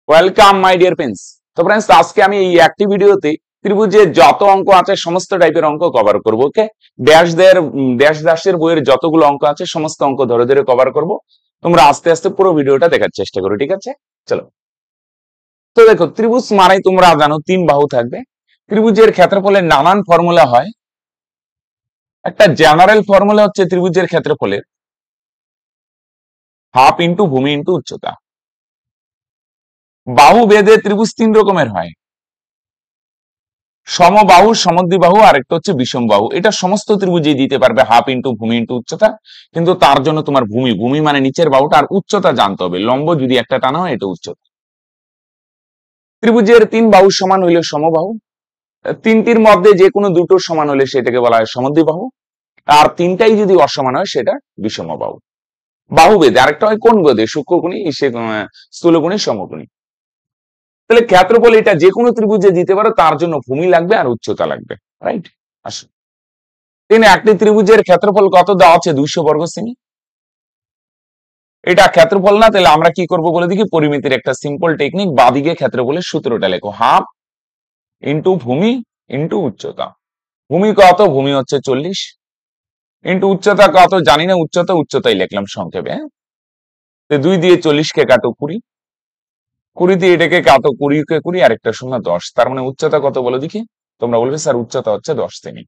Welcome my dear friends. তো friends, আজকে আমি এই একটি ভিডিওতে ত্রিভুজের যত অঙ্ক আছে সমস্ত টাইপের অঙ্ক কভার করব। ওকে, ড্যাশ বইয়ের যতগুলো অঙ্ক আছে সমস্ত অঙ্ক ধরে ধরে কভার করব। তোমরা আস্তে আস্তে পুরো ভিডিওটা দেখার চেষ্টা করো, ঠিক আছে? চলো। তো দেখো, ত্রিভুজ মানে তোমরা জানো তিন বাহু থাকবে। ত্রিভুজের ক্ষেত্রফলের নানান ফর্মুলা হয়। একটা জেনারেল ফর্মুলা হচ্ছে ত্রিভুজের ক্ষেত্রফলের হাফ ইন্টু ভূমি ইন্টু উচ্চতা। বাহু ভেদে ত্রিভুজ তিন রকমের হয়: সমবাহু, সমদ্বিবাহু, আর একটা হচ্ছে বিষমবাহু। এটা সমস্ত ত্রিভুজে দিতে পারবে হাফ ইন্টু ভূমি ইন্টু উচ্চতা, কিন্তু তার জন্য তোমার ভূমি মানে নিচের বাহুটা, আর উচ্চতা জানতে হবে। লম্ব যদি একটা টানা হয় এটা উচ্চতা। ত্রিভুজের তিন বাহু সমান হইলে সমবাহু, তিনটির মধ্যে যে কোনো দুটো সমান হলে সেটাকে বলা হয় সমদ্বিবাহু, আর তিনটাই যদি অসমান হয় সেটা বিষমবাহু। বাহু বেদে আরেকটা হয় কোণ বেদে, সূক্ষ্মকোণী, স্থূলকোণী, সমকোণী। তাহলে ক্ষেত্রফল এটা যে কোনো ত্রিভুজে দিতে পারো, তার জন্য ভূমি লাগবে আর উচ্চতা লাগবে, রাইট? আসুন, একটি ত্রিভুজের ক্ষেত্রফল কত দেওয়া আছে? 200 বর্গ সেমি। এটা ক্ষেত্রফল না, তাহলে আমরা কি করব বলে দেখি। পরিমিতির একটা সিম্পল টেকনিক, বাদিকে ক্ষেত্রফলের সূত্রটা লেখো, হাফ ইন্টু ভূমি ইন্টু উচ্চতা। ভূমি কত? ভূমি হচ্ছে 40, ইন্টু উচ্চতা কত জানি না, উচ্চতাই লিখলাম সংক্ষেপে। তো 2 দিয়ে 40 কে কাটো 20, 20 দিয়ে এটাকে কাটো 20 কে 20, আর একটা 0 10। তার মানে উচ্চতা কত বলো দেখি। তোমরা বলবে স্যার উচ্চতা হচ্ছে 10 সেমি।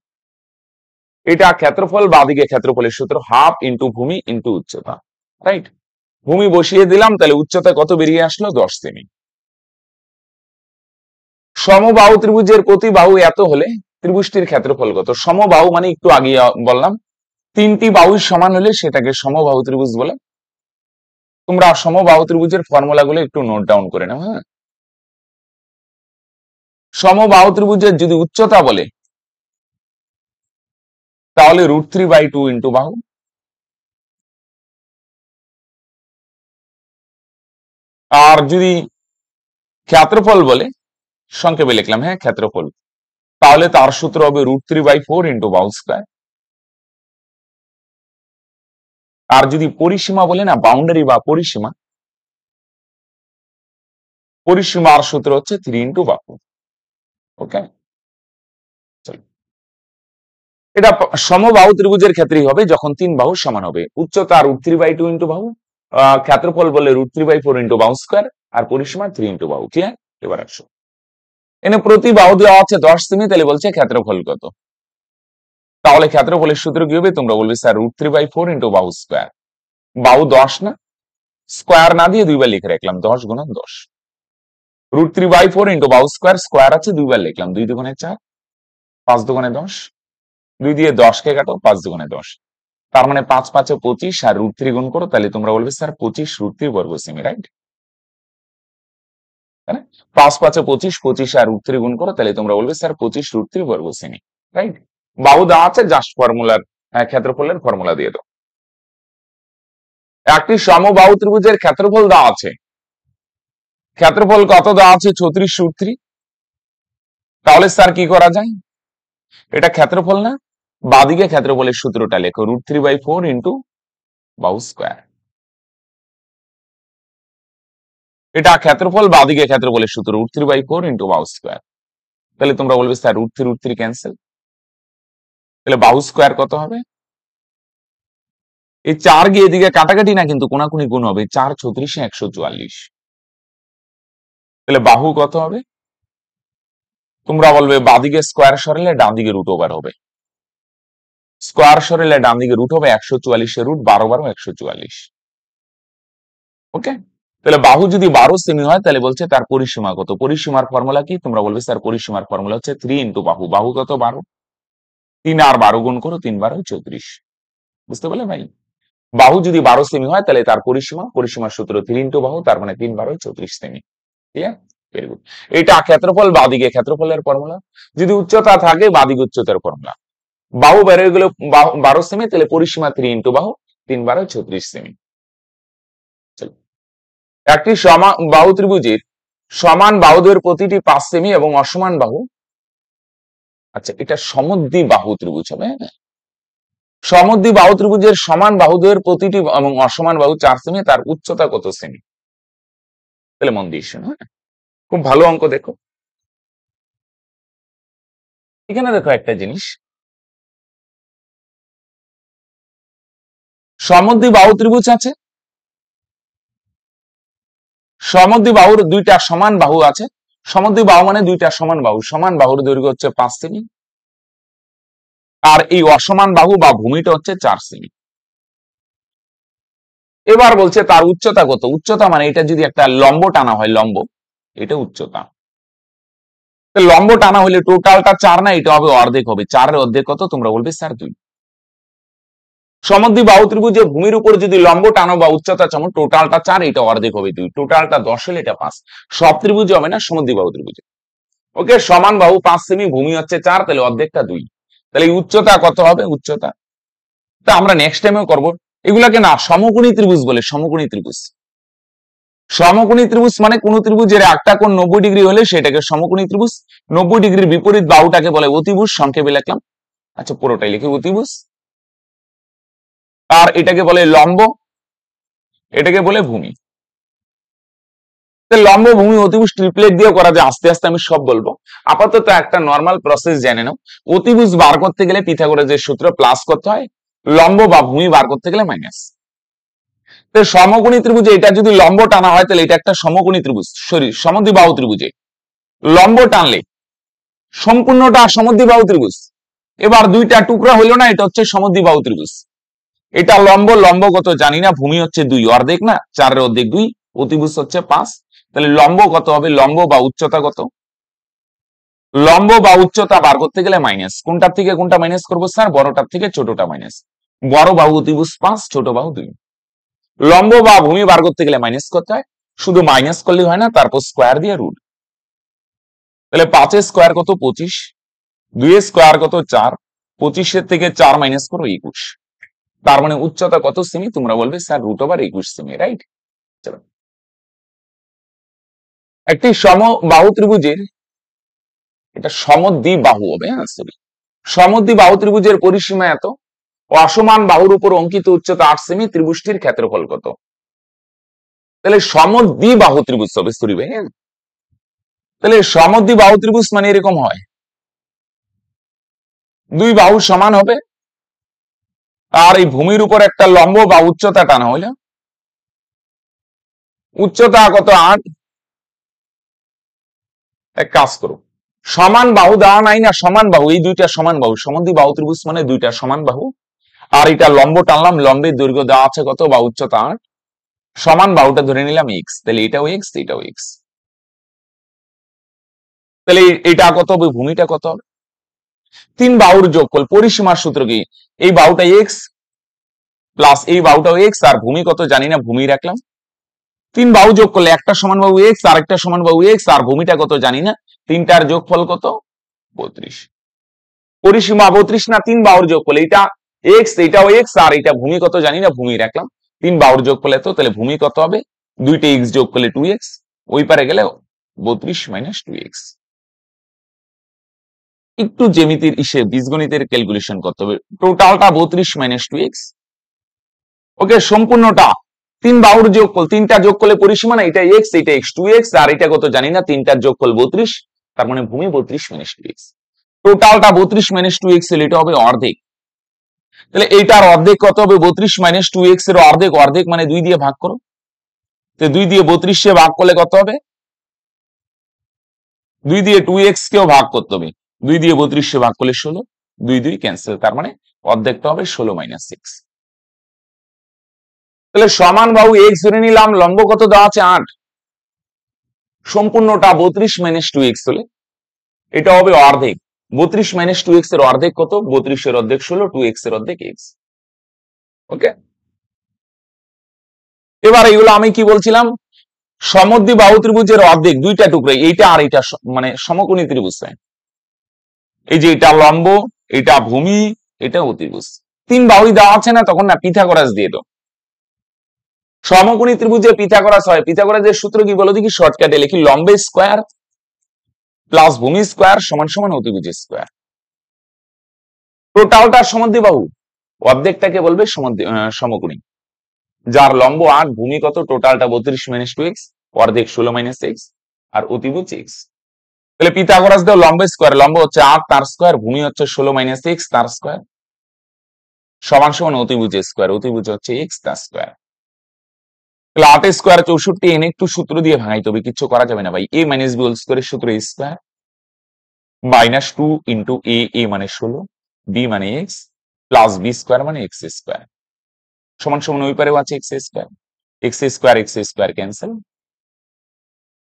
এটা ক্ষেত্রফল, বাদিকে ক্ষেত্রফলের সূত্র হাফ ইন্টু ভূমি ইন্টু উচ্চতা, রাইট? ভূমি বসিয়ে দিলাম, তাহলে উচ্চতা কত বেরিয়ে আসলো? 10 সেমি। সমবাহু ত্রিভুজের প্রতি বাহু এত হলে ত্রিভুজটির ক্ষেত্রফল কত? সমবাহু মানে একটু আগে বললাম, তিনটি বাহু সমান হলে সেটাকে সমবাহু ত্রিভুজ বলে। তোমরা সমবাহু ত্রিভুজের ফর্মুলা গুলো একটু নোট ডাউন করে নাও। হ্যাঁ, সমবাহু ত্রিভুজের যদি উচ্চতা বলে তাহলে √3/2 ইন্টু বাহু, আর যদি ক্ষেত্রফল বলে, সংক্ষেপে লিখলাম, হ্যাঁ ক্ষেত্রফল, তাহলে তার সূত্র হবে √3/4 ইন্টু বাহু স্কয়ার। আর যদি পরিসীমা বলে না, বাউন্ডারি বা পরিসীমার সূত্র হচ্ছে 3 ইন্টু বাহু। ওকে, এটা সমবাহু ত্রিভুজের ক্ষেত্রেই হবে যখন তিন বাহু সমান হবে। উচ্চতা √3/2 ইন্টু বাহু, ক্ষেত্রফল বলে √3/4 ইন্টু বাহু স্কয়ার, আর পরিসীমা 3 ইন্টু বাহু। ক্লিয়ার? এবার আসো, এনে প্রতি বাহু দেওয়া আছে 10 সেমি, তাহলে বলছে ক্ষেত্রফল কত। তাহলে ক্ষেত্রফলের সূত্র কি হবে? তোমরা বলবে স্যার √3/4 ইন্টু বাহু স্কয়ার। বাহু 10 না, স্কয়ার না দিয়ে দুইবার লিখে রাখলাম, 10 গুণন 10। √3/4 ইন্টু বাহু স্কয়ার, স্কয়ার আছে দুইবার লিখলাম, 2 দুগুণে 4, 5 দুগুণে 10, 2 দিয়ে 10 কে কাটো, 5 দুগুণে 10। তার মানে 5 5 25, আর √3 গুণ করো, তাহলে তোমরা বলবে স্যার 25 √3 বর্গ সেমি, রাইট? 5 5 25, 25 আর √3 গুণ করো, তাহলে তোমরা বলবে স্যার 25 √3 বর্গ সেমি, রাইট? বাহু দেওয়া আছে, জাস্ট ফর্মুলার ক্ষেত্রফলের ফর্মুলা দিয়ে দাও। একটি সমবাহু ত্রিভুজের ক্ষেত্রফল দেওয়া আছে, ক্ষেত্রফল কত দেওয়া আছে? 36 √3। তাহলে স্যার কি করা যায়? এটা ক্ষেত্রফল না, বাদিকে ক্ষেত্রফলের সূত্রটা লেখো, √3/4 ইন্টু বাহু স্কয়ার। এটা ক্ষেত্রফল, বাদিকে ক্ষেত্রফলের সূত্র √3/4 ইন্টু বাহু স্কয়ার। তাহলে তোমরা বলবে স্যার √3 ক্যান্সেল, তাহলে বাহু স্কয়ার কত হবে? এই 4 গিয়ে এদিকে কাটাকাটি না, কিন্তু কোনাকুনি গুণ হবে, 4 36 144। তাহলে বাহু কত হবে? তোমরা বলবে বাদিকে স্কয়ার সরালে ডান দিকে রুট ওভার হবে, স্কয়ার সরালে ডান দিকে রুট হবে, 144 এর রুট 12 12 144। ওকে, তাহলে বাহু যদি 12 সেমি হয়, তাহলে বলছে তার পরিসীমা কত? পরিসীমার ফর্মুলা কি? তোমরা বলবে স্যার পরিসীমার ফর্মুলা হচ্ছে 3 ইন্টু বাহু। বাহু কত? 12, 3 আর 12 গুণ করো, 3 12 34। বুঝতে পারলে ভাই? বাহু যদি 12 সেমি হয়, তাহলে তার পরিসীমার সূত্র 3 ইন্টু বাহু, তার মানে 3 12 34 সেমি। ক্লিয়ার? Very good. এটা ক্ষেত্রফল, বাদিকে ক্ষেত্রফলের ফর্মুলা। যদি উচ্চতা থাকে, বাদিকে উচ্চতার ফর্মুলা। বাহু বের হয়ে গেল 12 সেমি, তাহলে পরিসীমা 3 ইন্টু বাহু, 3 12 34 সেমি। একটি বাহু ত্রিভুজের সমান বাহুদ্বয়ের প্রতিটি 5 সেমি এবং অসমান বাহু, আচ্ছা এটা সমদ্বিবাহু ত্রিভুজ হবে। সমদ্বিবাহু ত্রিভুজের সমান বাহুদ্বয়ের প্রতিটি এবং অসমান বাহু 4 সেমি, তার উচ্চতা কত সেমি? তাহলে মন দিয়ে শোনো, হ্যাঁ, খুব ভালো অঙ্ক। দেখো এখানে, দেখো একটা জিনিস, সমদ্বিবাহু ত্রিভুজ আছে, সমদ্বিবাহুর দুইটা সমান বাহু আছে। সমদ্বিবাহু মানে দুইটা সমান বাহু, সমান বাহুর দৈর্ঘ্য হচ্ছে 5 সেমি, আর এই অসমান বাহু বা ভূমিটা হচ্ছে 4 সেমি। এবার বলছে তার উচ্চতা কত। উচ্চতা মানে এটা যদি একটা লম্ব টানা হয়, লম্ব, এটা উচ্চতা। লম্ব টানা হলে টোটালটা 4 না, এটা হবে অর্ধেক হবে। 4 এর অর্ধেক কত? তোমরা বলবে স্যার 2। সমদ্বিবাহু ত্রিভুজে ভূমির উপর যদি লম্ব টানো বা উচ্চতা চামো, টোটালটা 4, এটা অর্ধেক হবে 2, টোটালটা 10 হলে এটা 5। সব ত্রিভুজে হবে না, সমদ্বিবাহু ত্রিভুজে। ওকে, সমান বাহু 5 সেমি, ভূমি হচ্ছে 4, তাহলে অর্ধেকটা 2। তাহলে উচ্চতা কত হবে? উচ্চতা তা আমরা নেক্সট টাইমেও করবো। এগুলাকে না সমকোণী ত্রিভুজ বলে, সমকোণী ত্রিভুজ। সমকোণী ত্রিভুজ মানে কোন ত্রিভুজের একটা কোণ 90 ডিগ্রি হলে সেটাকে সমকোণী ত্রিভুজ। 90 ডিগ্রির বিপরীত বাহুটাকে বলে অতিভুজ, সংক্ষেপে লিখলাম। আচ্ছা, পুরোটাই লিখি, অতিভুজ। আর এটাকে বলে লম্ব, এটাকে বলে ভূমি। লম্ব, ভূমি, অতিভুজ ট্রিপলেট দিয়ে করা যায়। আস্তে আস্তে আমি সব বলবো। আপাতত একটা নর্মাল প্রসেস জেনে নাও। অতিভুজ বার করতে গেলে পিথাগোরাসের সূত্র প্লাস করতে হয়, লম্ব বা ভূমি বার করতে গেলে মাইনাস। তো সমকোণী ত্রিভুজে এটা যদি লম্ব টানা হয়, তাহলে এটা একটা সমকোণী ত্রিভুজ, সরি সমদ্বিবাহু ত্রিভুজে লম্ব টানলে সম্পূর্ণটা সমদ্বিবাহু ত্রিভুজ। এবার দুইটা টুকরা হইলো না, এটা হচ্ছে সমদ্বিবাহু ত্রিভুজ। এটা লম্ব, লম্ব কত জানি না, ভূমি হচ্ছে 2, অর্ধেক না, 4 এর অর্ধেক 2, অতিভুজ হচ্ছে 5। তাহলে লম্ব কত হবে? লম্ব বা উচ্চতা কত? লম্ব বা উচ্চতা বার করতে গেলে মাইনাস। কোনটার থেকে কোনটা মাইনাস করবো স্যার? বড়টার থেকে ছোটটা মাইনাস। বড় বাহু অতিভুজ 5, ছোট বাহু 2। লম্ব বা ভূমি বার করতে গেলে মাইনাস করতে হয়, শুধু মাইনাস করলে হয় না, তারপর স্কোয়ার দিয়ে রুট। তাহলে 5 এর স্কোয়ার কত? 25। 2 এর স্কোয়ার কত? 4। 25 এর থেকে 4 মাইনাস করো, 21। তার মানে উচ্চতা কত সেমি? তোমরা বলবে স্যার √21 সেমি, রাইট? চলো, একটি সমবাহু ত্রিভুজের, এটা সমদ্বিবাহু হবে, হ্যাঁ সরি, সমদ্বিবাহু ত্রিভুজের পরিসীমা এত, অসমান বাহুর উপর অঙ্কিত উচ্চতা 8 সেমি, ত্রিভুজটির ক্ষেত্রফল কত? তাহলে সমদ্বিবাহু ত্রিভুজ হবে, সরি ভাই, হ্যাঁ। তাহলে সমদ্বিবাহু ত্রিভুজ মানে এরকম হয়, দুই বাহু সমান হবে, আর এই ভূমির উপর একটা লম্ব বা উচ্চতা টানা হইলো, উচ্চতা কত? 8। এক কাজ করো, সমান বাহু দেওয়া নাই না, সমান বাহু, এই দুইটা সমান বাহু, সমদ্বিবাহু ত্রিভুজ মানে দুইটা সমান বাহু। আর এটা লম্ব টানলাম, লম্বের দৈর্ঘ্য দেওয়া আছে কত? বা উচ্চতা 8। সমান বাহুটা ধরে নিলাম x, তাহলে এটাও x, এটাও x। তাহলে এটা কত হবে? ভূমিটা কত হবে? 3 বাহুর যোগফল, পরিসীমার সূত্র কি? এই বাহুটা x প্লাস এই বাহুটাও x, আর ভূমি কত জানি না, ভূমি রাখলাম। 3 বাহু যোগ করলে একটা সমান বাহু x, আর একটা সমান বাহু x, আর ভূমিটা কত জানি না, তিনটার যোগফল কত? 32। পরিসীমা 32 না, 3 বাহুর যোগফল, এটা x, এটাও x, আর এটা ভূমি কত জানি না, ভূমি রাখলাম। 3 বাহুর যোগফল এত, তাহলে ভূমি কত হবে? দুইটা x যোগ করলে 2x, ওই পারে গেলে 32 - 2x। একটু জ্যামিতির বীজগণিতের ক্যালকুলেশন করতে হবে। টোটালটা 32 - 2x। ওকে, সম্পূর্ণটা 3 বাহুর যোগফল, তিনটা যোগ করলে পরিসীমা না, এটা x, এটা x, 2x, আর এটা কত জানি না, তিনটার যোগফল 32, তার মানে ভূমি 32 - 2x। টোটালটা 32 - 2x হলে এটা হবে অর্ধেক। তাহলে এইটার অর্ধেক কত হবে? 32 - 2x এর অর্ধেক, অর্ধেক মানে 2 দিয়ে ভাগ করো। তো 2 দিয়ে 32 ভাগ করলে কত হবে? 2 দিয়ে 2x কেও ভাগ করতে হবে, 2 দিয়ে 32 ভাগ করলে 16, 2 2 ক্যান্সেল, তার মানে অর্ধেকটা হবে 16 - 6। তাহলে সমান বাহু x ধরে নিলাম, লম্ব কত দেওয়া আছে? 8। সম্পূর্ণটা 32 - 2x হলে এটা হবে অর্ধেক। 32 - 2x এর অর্ধেক কত? 32 এর অর্ধেক 16, 2x এর অর্ধেক x। ওকে, এবার এগুলো আমি কি বলছিলাম? সমদ্বিবাহু ত্রিভুজের অর্ধেক, দুইটা টুকরো, এইটা আর এইটা মানে সমকোণী ত্রিভুজ। এই যে এটা লম্ব, এটা ভূমি, এটা অতিভুজ। 3 বাহুই দেওয়া আছে না, তখন না পিথাগোরাস দিয়ে দাও। সমকোণী ত্রিভুজে পিথাগোরাস হয়, পিথাগোরাসের সূত্র কি বলো দেখি? শর্টকাটে লিখি, লম্বে স্কোয়ার প্লাস ভূমি স্কোয়ার সমান সমান অতিভুজ স্কোয়ার। টোটালটা সমদ্বিবাহু, অর্ধেকটাকে বলবে সমকোণী। যার লম্ব 8, ভূমি কত? টোটালটা 32 - 2x, অর্ধেক 16 মাইনাস এক্স, আর অতিভুজ এক্স। তাহলে পিথাগোরাস দেও লম্ব স্কোয়ার, লম্ব হচ্ছে 8 তার স্কোয়ার, ভূমি হচ্ছে 16 মাইনাস এক্স তার স্কোয়ার, সমান সমান অতিভুজ স্কোয়ার, অতিভুজ হচ্ছে এক্স তার স্কোয়ার। তাহলে 8 স্কোয়ার 64, এনে একটু সূত্র দিয়ে ভাঙাইতে হবে, কিচ্ছু করা যাবে না ভাই। এ মাইনাস বি হোল স্কোয়ারের সূত্র এ স্কোয়ার মাইনাস 2 ইন্টু এ, এ মানে 16, বি মানে এক্স, প্লাস বি স্কোয়ার মানে এক্স স্কোয়ার, সমান সমান ওই পারেও আছে x square, x square cancel.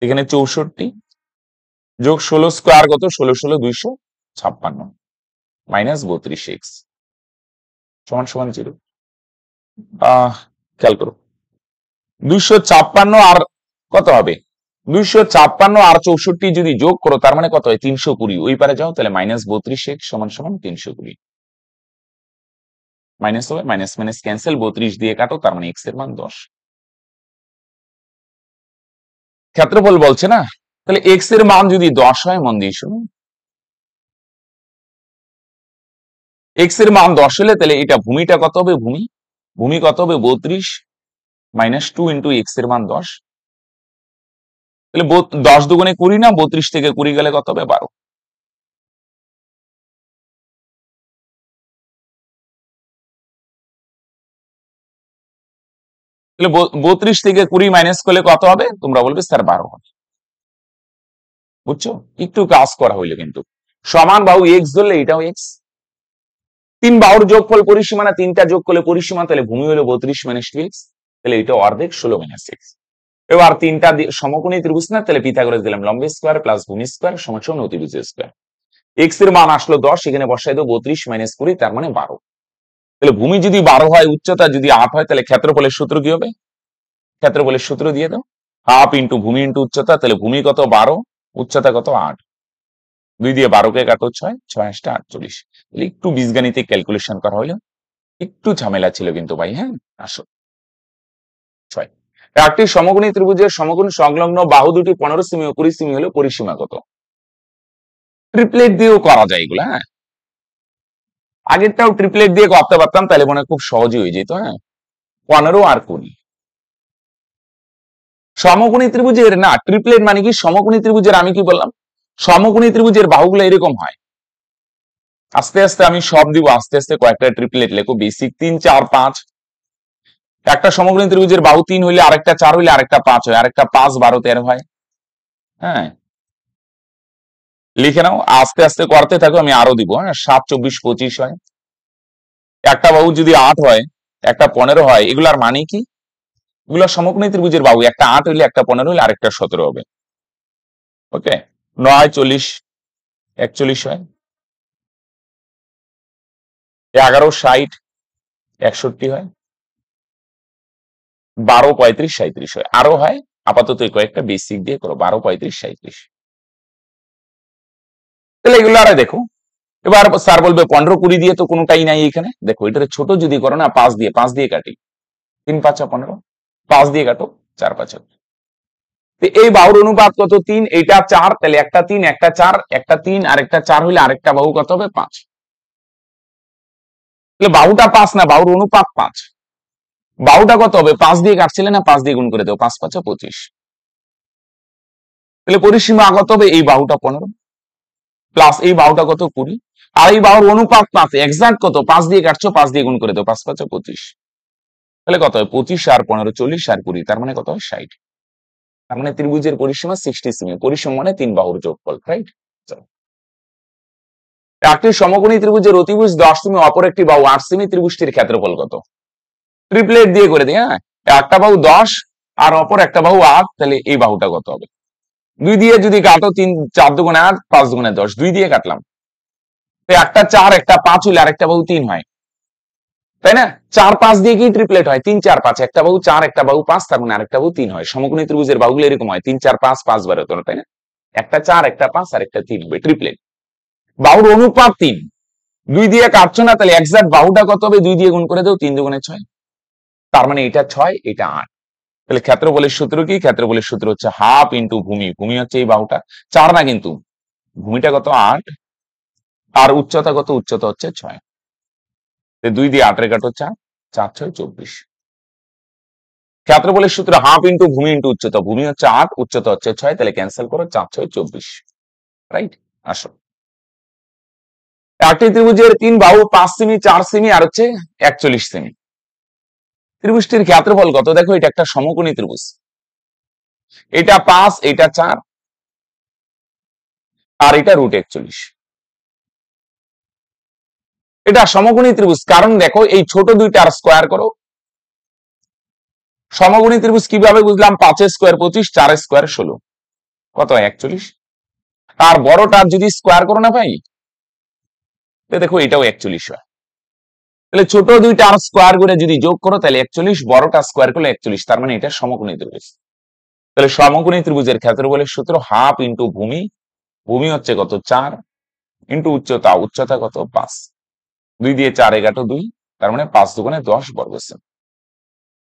এখানে 64 যোগ 16 স্কোয়ার কত, 16 16 256 মাইনাস 32 এক্স সমান সমান 0। খেয়াল করো, 256 আর কত হবে, 256 আর 64 যদি যোগ করো তার মানে কত হয় 320, ওই পারে যাও, তাহলে মাইনাস 32 এক্স সমান সমান 320, মাইনাস হবে, মাইনাস মাইনাস ক্যান্সেল, 32 দিয়ে কাটো, তার মানে এক্স এর মান 10। ক্ষেত্রফল বলছে না, তাহলে এক্স এর মান যদি 10 হয়, মন দিয়ে শুনুন, এক্স এর মান 10 হলে তাহলে এটা ভূমিটা কত হবে, ভূমি কত হবে 32 মাইনাস 2 ইন্টু এক্স এর মান 10, তাহলে 10 দুগুণে 20 না, 32 থেকে 20 গেলে কত হবে 12। তাহলে 32 থেকে 20 মাইনাস করলে কত হবে, তোমরা বলবে স্যার 12 হবে। বুঝছো, একটু কাজ করা হইলো, কিন্তু সমান বাহু এক্স ধরলে এটাও এক্স, 3 বাহুর যোগফল পরিসীমা না, 3টা যোগ করলে পরিসীমা, তাহলে ভূমি হলো 32 মাইনাস 2x, তাহলে এটা অর্ধেক 16 মাইনাস এক্স। এবার 3টা সমকোণী ত্রিভুজ না, তাহলে পিথাগোরাস দিলাম লম্ব স্কোয়ার প্লাস ভূমি স্কোয়ার সমান সমান অতিভুজ স্কোয়ার। এক্স এর মান আসলো 10, এখানে বসাই দেবো 32 মাইনাস 20, তার মানে 12। তাহলে ভূমি যদি 12 হয়, উচ্চতা যদি 8 হয়, তাহলে ক্ষেত্রফলের সূত্র কি হবে, ক্ষেত্রফলের সূত্র দিয়ে দাও, হাফ ইন্টু ভূমি ইন্টু উচ্চতা, তাহলে ভূমি কত 12, উচ্চতা কত 8, 2 দিয়ে 12 কে কাটো 6, 6 8 48। একটু বীজগাণিতিক ক্যালকুলেশন করা হলো, একটু ঝামেলা ছিল কিন্তু ভাই। হ্যাঁ, আসো 6। একটি সমকোণী ত্রিভুজের সমকোণ সংলগ্ন বাহু দুটি 15 সেমি ও 20 সেমি হলে পরিসীমা কত। ট্রিপলেট দিয়েও করা যায় এগুলো। হ্যাঁ, আগেরটাও ট্রিপলেট দিয়ে করতে পারতাম, তাহলে মনে খুব সহজই হয়ে যেত। হ্যাঁ, 15 আর 20 সমকোণী ত্রিভুজের না, ট্রিপলেট মানে কি, সমকোণী ত্রিভুজের আমি কি বললাম, সমকোণী ত্রিভুজের বাহুগুলো এরকম হয়। আস্তে আস্তে আমি সব দিব, আস্তে আস্তে কয়েকটা ট্রিপলেট লেখো, বেসিক 3 4 5। একটা সমকোণী ত্রিভুজের বাহু 3 হইলে আরেকটা 4 হইলে আরেকটা 5 হয়, আরেকটা 5 12 13 হয়। হ্যাঁ, লিখে নাও, আস্তে আস্তে করতে থাকো, আমি আরো দিব। হ্যাঁ, 7 24 25 হয়। একটা বাহু যদি 8 হয়, একটা 15 হয়, এগুলার মানে কি, এগুলো সমকোণী ত্রিভুজের বাহু, একটা 8 হইলে একটা 15 হইলে আরেকটা 17 হবে। ওকে, 9 40 41 হয়, 11 60 61 হয়, 12 35 37 হয়, আরো হয়। আপাতত এই কয়েকটা বেসিক দিয়ে করো, 12 35 37। তাহলে এগুলো আর দেখো, এবার স্যার বলবে 15 20 দিয়ে তো কোনোটাই নাই এখানে। দেখো, এটা ছোট যদি করো না, 5 দিয়ে কাটি, 3 5 15, 5 দিয়ে কাটো, 4 5। এই বাহুর অনুপাত কত, 3, এটা 4, তাহলে একটা 3 একটা 4, একটা 3 আর একটা 4 হইলে আরেকটা বাহু কত হবে 5। তাহলে বাহুটা 5 না, বাহুর অনুপাত 5। বাহুটা কত হবে, 5 দিয়ে কাটছিলে না, 5 দিয়ে গুণ করে দেবো, 5 5 25। তাহলে পরিসীমা কত হবে, এই বাহুটা 15 প্লাস এই বাহুটা কত 20, আর এই বাহুর অনুপাত 5, এক্সাক্ট কত, 5 দিয়ে কাটছো, 5 দিয়ে গুণ করে দেবো, 5 5 25। তাহলে কত হয়, 25 আর 15 40 আর 20, তার মানে কত হয় 60। তার মানে ত্রিভুজের পরিসীমা 60 সেমি, পরিসীমা মানে 3 বাহুর যোগফল, রাইট। একটি সমকোণী ত্রিভুজের অতিভুজ 10 সেমি, অপর একটি বাহু 8 সেমি, ত্রিভুজটির ক্ষেত্রফল কত। ট্রিপলেট দিয়ে করে দিই। হ্যাঁ, একটা বাহু 10 আর অপর একটা বাহু 8, তাহলে এই বাহুটা কত হবে, 2 দিয়ে যদি কাটো, 3 4 দুগুণে 8 5 দুগুণে 10, 2 দিয়ে কাটলাম, একটা 4 একটা 5 হইলে আরেকটা বাহু 3 হয়, তাই না। 4 5 দিয়ে কি ট্রিপলেট হয়, 3 4 5, একটা বাহু 4 একটা বাহু 5, তার মানে আরেকটা বাহু 3 হয়। সমকোণী ত্রিভুজের বাহুগুলো এরকম হয়, 3 4 5 5 12, তাই না, একটা 4 একটা 5 আর একটা 3 হবে, ট্রিপলেট। বাহুর অনুপাত 3, 2 দিয়ে কাটছো না, তাহলে এক্সাক্ট বাহুটা কত হবে, 2 দিয়ে গুণ করে দাও, 3 দুগুণে 6, তার মানে এটা 6 এটা 8। তাহলে ক্ষেত্রফলের সূত্র কি, ক্ষেত্রফলের সূত্র হচ্ছে হাফ ইন্টু ভূমি, ভূমি হচ্ছে এই বাহুটা 4 না, কিন্তু ভূমিটা কত 8 আর উচ্চতা কত, উচ্চতা হচ্ছে 6। 2 দিয়ে 8 রে কাটো 4, 4 6 24। ক্ষেত্রফলের সূত্র হাফ ইন্টু ভূমি ইন্টু উচ্চতা। ভূমি হচ্ছে 8, উচ্চতা হচ্ছে 6, তাহলে ক্যান্সেল করো, 4 6 24। রাইট। আসো, একটি ত্রিভুজের 3 বাহু 5 সেমি, 4 সেমি আর হচ্ছে 41 সেমি। ত্রিভুজটির ক্ষেত্রফল কত? দেখো, এটা একটা সমকোণী ত্রিভুজ, এটা 5, এটা 4 আর এটা √41। এটা সমকোণী ত্রিভুজ, কারণ দেখো এই ছোট দুইটার স্কোয়ার করো। সমকোণী ত্রিভুজ কিভাবে বুঝলাম? 5 স্কোয়ার 25, 4 স্কোয়ার 16, কত হয়? 41। আর বড়টার যদি স্কোয়ার করো না ভাই, দেখো এটাও 41 হয়। তাহলে ছোট দুইটার স্কোয়ার করে যদি যোগ করো তাহলে 41, বড়টা স্কোয়ার করলে 41, তার মানে এটা সমকোণী ত্রিভুজ। তাহলে সমকোণী ত্রিভুজের ক্ষেত্রফলের সূত্র হাফ ইন্টু ভূমি, ভূমি হচ্ছে কত? 4, ইন্টু উচ্চতা, উচ্চতা কত? 5। 2 দিয়ে 4 এগাটো 2, তার মানে 5 দুগুণে 10 বর্গ সেমি।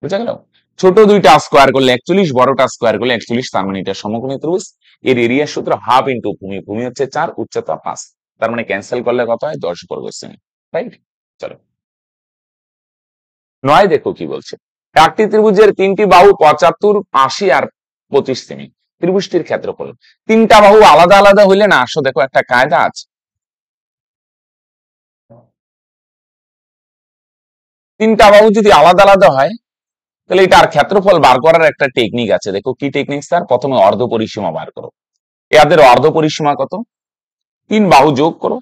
বুঝা গেল? ছোট দুইটা স্কোয়ার করলে 41, বড়টা স্কোয়ার করলে 41, তার মানে এটা সমকোণী ত্রিভুজ। এর এরিয়ার সূত্র হাফ ইন্টু ভূমি, ভূমি হচ্ছে 4, উচ্চতা 5, তার মানে ক্যান্সেল করলে কত হয়? 10 বর্গ সেমি। রাইট। চলো 9 দেখো কি বলছে। একটি ত্রিভুজের 3টি বাহু 75, 80 আর 25 সেমি। ত্রিভুজটির ক্ষেত্রফল। 3টা বাহু আলাদা আলাদা হইলে না, আসো দেখো একটা কায়দা আছে। 3টা বাহু যদি আলাদা আলাদা হয় তাহলে এটার ক্ষেত্রফল বার করার একটা টেকনিক আছে। দেখো কি টেকনিক স্যার? প্রথমে অর্ধ পরিসীমা বার করো। এদের অর্ধ পরিসীমা কত? 3 বাহু যোগ করো,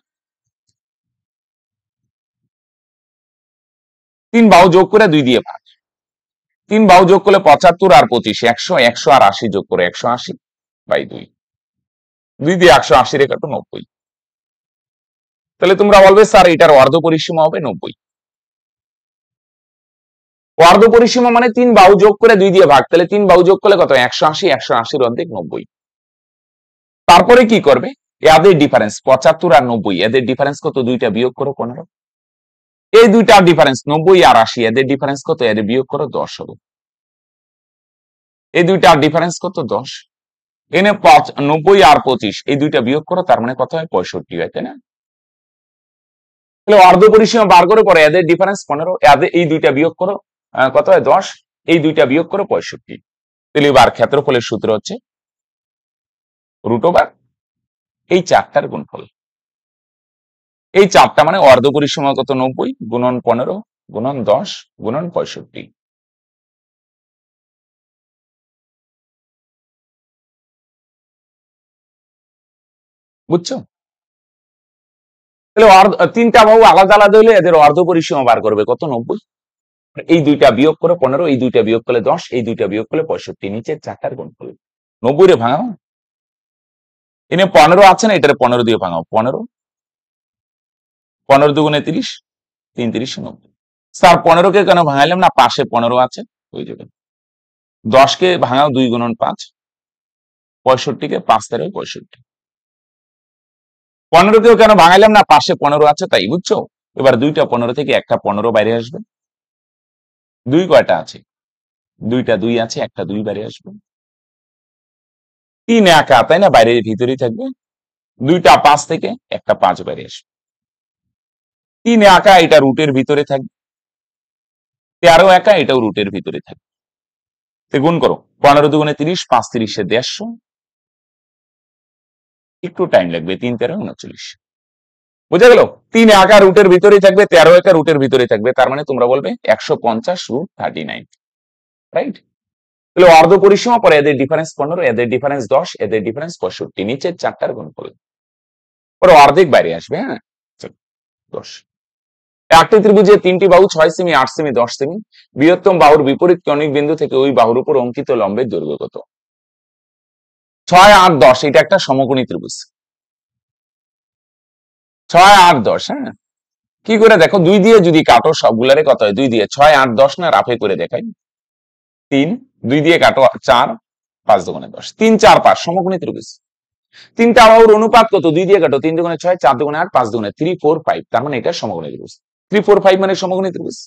3 বাহু যোগ করে 2 দিয়ে ভাগ। 3 বাহু যোগ করলে 75 আর 25 100, 100 আর 80 যোগ করে 180/2, 2 দিয়ে 180 রেখে 90। তাহলে তোমরা বলবে স্যার এটার অর্ধ পরিসীমা হবে 90। অর্ধ পরিসীমা মানে 3 বাহু যোগ করে 2 দিয়ে ভাগ, তাহলে 3 বাহু যোগ করলে কত? 180, 180 অর্ধেক 90। তারপরে কি করবে? এদের ডিফারেন্স 75 আর 90, এদের ডিফারেন্স কত? দুইটা বিয়োগ করো 15। এই দুইটার ডিফারেন্স 90 আর 80, এদের ডিফারেন্স কত? এদের বিয়োগ করো 10 হবে। এই দুইটার ডিফারেন্স কত? 10। এনে 90 আর 25, এই দুইটা বিয়োগ করো, তার মানে কত হয়? 65 হয়, তাই না? তাহলে অর্ধ পরিসীমা বার করে পরে এদের ডিফারেন্স 15, এদের এই দুইটা বিয়োগ করো, কত হয়? 10, এই দুইটা বিয়োগ করো 65। তাহলে এবার ক্ষেত্রফলের সূত্র হচ্ছে √, এই চারটার গুণফল। এই চারটা মানে অর্ধ পরিসীমা কত? 90 গুণন 15 গুণন 10 গুণন 65। বুঝছো? তাহলে 3টা বাহু আলাদা আলাদা হলে এদের অর্ধ পরিসীমা বার করবে কত? 90। এই দুইটা বিয়োগ করে 15, এই দুইটা বিয়োগ করলে 10, এই দুইটা বিয়োগ করলে 65, নিচের চারটার গুণফল। 90 রে ভাঙাও, এনে 15 আছে না, এটার 15 দিয়ে ভাঙাও। 15 15 দুগুণে 30, 3 30 90। স্যার 15 কে কেন ভাঙাইলাম না? পাশে 15 আছে, হয়ে যাবে। 10 কে ভাঙাও 2 গুণন 5, 65 কে 5 13 65। 15 কেও কেন ভাঙাইলাম না? পাশে 15 আছে তাই, বুঝছো? এবার দুইটা 15 থেকে একটা 15 বাইরে আসবে। 2 কয়টা আছে? দুইটা 2 আছে, একটা 2 বাইরে আসবে। 3 একা, তাই না? বাইরে ভিতরেই থাকবে। দুইটা 5 থেকে একটা 5 বাইরে আসবে। 3 একা, এটা রুটের ভিতরে থাকবে। 13 একা, এটাও রুটের ভিতরে থাকবে। গুণ করো, 15 দুগুণে 30, 5 30 150। একটু টাইম লাগবে, 3 13 39। বুঝা গেল? 3 একা রুটের ভিতরেই থাকবে, 13 একা রুটের ভিতরে থাকবে, তার মানে তোমরা বলবে 150 √39। রাইট। তাহলে অর্ধ পরিসীমা পরে এদের ডিফারেন্স 15, এদের ডিফারেন্স 10, এদের ডিফারেন্স 65, নিচের চারটার গুণফল। পরে অর্ধেক বাইরে আসবে। হ্যাঁ, 10। একটি ত্রিভুজের 3টি বাহু 6 সেমি, 8 সেমি, 10 সেমি। বৃহত্তম বাহুর বিপরীত কৌণিক বিন্দু থেকে ওই বাহুর উপর অঙ্কিত লম্বের দৈর্ঘ্য কত? 6 8 10, এটা একটা সমকোণী ত্রিভুজ। 6 8 10। হ্যাঁ, কি করে দেখো? 2 দিয়ে যদি কাটো সবগুলারে কত হয়? 2 দিয়ে 6 8 10 না, রাফে করে দেখাই। 3, 2 দিয়ে কাটো 4, 5 দুগুণে 10, 3 4 5, সমকোণী ত্রিভুজ। 3টা বাহুর অনুপাত কত? 2 দিয়ে কাটো, 3 দুগুণে 6, 4 দুগুণে 8, 5 দুগুণে 3 4 5, তার মানে এটা সমকোণী ত্রিভুজ। 3 4 5 মানে সমকোণী ত্রিভুজ।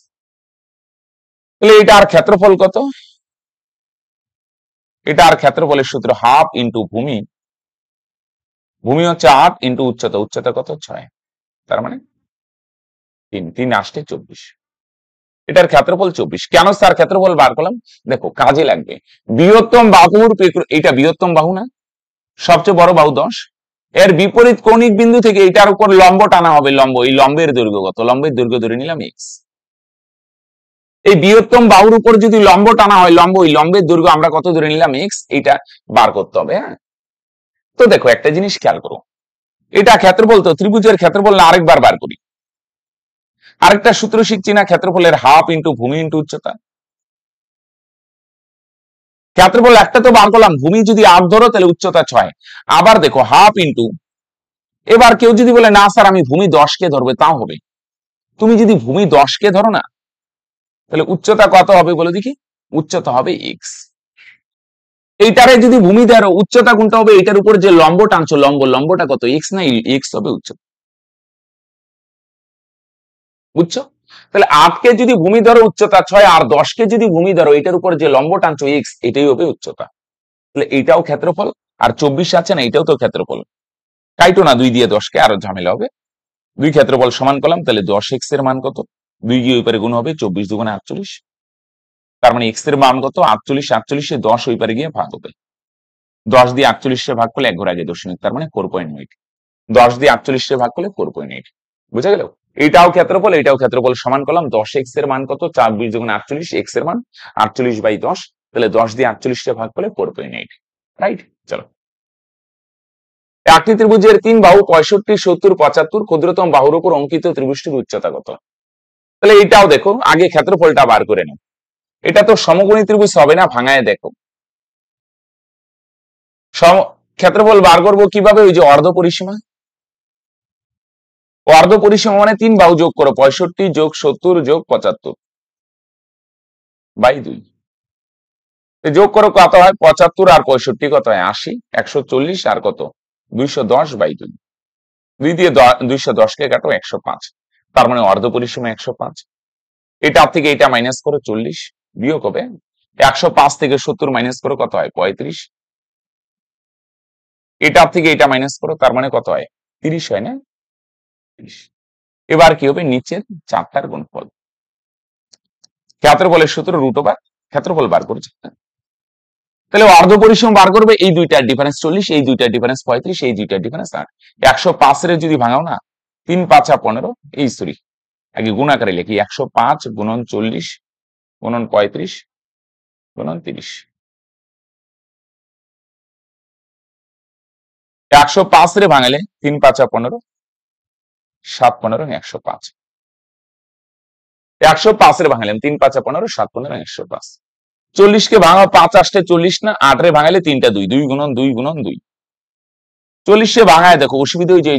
তাহলে এটার ক্ষেত্রফল কত? এটার ক্ষেত্রফলের সূত্র হাফ ইন্টু ভূমি, ভূমি হচ্ছে 8 ইন্টু উচ্চতা, উচ্চতা কত? 6, তার মানে 3 3 8 24। এটার ক্ষেত্রফল 24। কেন স্যার ক্ষেত্রফল বার করলাম? দেখো কাজে লাগবে। বৃহত্তম বাহুর এটা বৃহত্তম বাহু না, সবচেয়ে বড় বাহু 10, এর বিপরীত কৌণিক বিন্দু থেকে এটার উপর লম্ব টানা হবে। লম্ব, এই লম্বের দৈর্ঘ্য কত? লম্বের দৈর্ঘ্য ধরে নিলাম x। এই বৃহত্তম বাহুর উপর যদি লম্ব টানা হয়, ওই লম্বের দৈর্ঘ্য আমরা কত ধরে নিলাম? x। এটা বার করতে হবে। হ্যাঁ, তো দেখো একটা জিনিস খেয়াল করো, এটা ক্ষেত্রফল, তো ত্রিভুজের ক্ষেত্রফল না আরেকবার বার করি। আরেকটা সূত্র শিখছি না, ক্ষেত্রফলের হাফ ইন্টু ভূমি ইন্টু উচ্চতা। ক্ষেত্রফল একটা তো বার করলাম, ভূমি যদি 8 ধরো তাহলে উচ্চতা 6। আবার দেখো হাফ ইন্টু, এবার কেউ যদি বলে না স্যার আমি ভূমি 10 কে ধরবে, তাও হবে। তুমি যদি ভূমি 10 কে ধরো না, তাহলে উচ্চতা কত হবে বলো দেখি? উচ্চতা হবে x। এইটারে যদি ভূমি ধরো, উচ্চতা কোনটা হবে? এটার উপর যে লম্ব টানছো, লম্বটা কত? x না? x হবে উচ্চতা। বুঝছো? তাহলে 8 কে যদি ভূমি ধরো উচ্চতা 6, আর 10 কে যদি ভূমি ধরো এটার উপর যে লম্ব টানছো x, এটাই হবে উচ্চতা। তাহলে এইটাও ক্ষেত্রফল, আর 24 আছে না, এটাও তো ক্ষেত্রফল। কাইটো না 2 দিয়ে 10 কে, আরো ঝামেলা হবে। 2 ক্ষেত্রফল সমান করলাম, তাহলে 10x এর মান কত? 2 গিয়ে ওই পারে গুণ হবে, 24 দুগুণে 48। তার মানে x এর মান কত? 48। 48 এ 10 ওই পারে গিয়ে ভাগ হবে। 10 দিয়ে 48 এ ভাগ করলে 1 ঘর আগে দশমিক, তার মানে 4.8। 10 দিয়ে 48 এ ভাগ করলে 4.8। বুঝা গেল? এটাও ক্ষেত্রফল, এটাও ক্ষেত্রফল, সমান করলাম। 10x এর মান কত? 24 দুগুণে 48, x এর মান 48/10। তাহলে 10 দিয়ে 48 এ ভাগ করলে 4.8। রাইট? চলো, একটি ত্রিভুজের 3 বাহু 65, 70, 75, ক্ষুদ্রতম বাহুর উপর অঙ্কিত ত্রিভুজটির উচ্চতা কত? তাহলে এটাও দেখো, আগে ক্ষেত্রফলটা বার করে নাও। এটা তো সমকোণী ত্রিভুজ হবে না, ভাঙায় দেখো। ক্ষেত্রফল বার করবো কিভাবে? ওই যে অর্ধ পরিসীমা। অর্ধ পরিসীমা মানে 3 বাহু যোগ করো, 65 যোগ 70 যোগ 75/2। যোগ করো কত হয়? 75 আর 65 কত হয়? 80। 140 আর কত? 210/2। 2 দিয়ে 210 কে কাটো, 105। তার মানে অর্ধ পরিসীমা 105। এটা থেকে এটা মাইনাস করো, 40। বিয়োগ হবে 105 থেকে 70 মাইনাস করো, কত হয়? 35। এটা থেকে এটা মাইনাস করো, তার মানে কত হয়? 30 হয় না? 30। এবার কি হবে? নিচের চারটার গুণফল। ক্ষেত্রফলের সূত্র √, ক্ষেত্রফল বার করেছে। তাহলে অর্ধ পরিসীমা বার করবে, এই দুইটার ডিফারেন্স 40, এই দুইটার ডিফারেন্স 35, এই দুইটার ডিফারেন্স 8। 105 এর যদি ভাঙাও না, 3 5 15, এই সরি আগে গুণ আকারে লিখি, 105 গুণন 40 গুণন 35 গুণন 30। 105 রে ভাঙালে 3 5 15, 7 15 105। 105 রে ভাঙালাম 3 5 15, 7 15 105। 40 কে ভাঙাও, 5 আসতে 40 না, 8 রে ভাঙালে 3টা 2, 2 গুণন 2 গুণন 2। 40 এ ভাঙায় দেখো, অসুবিধা ওই যে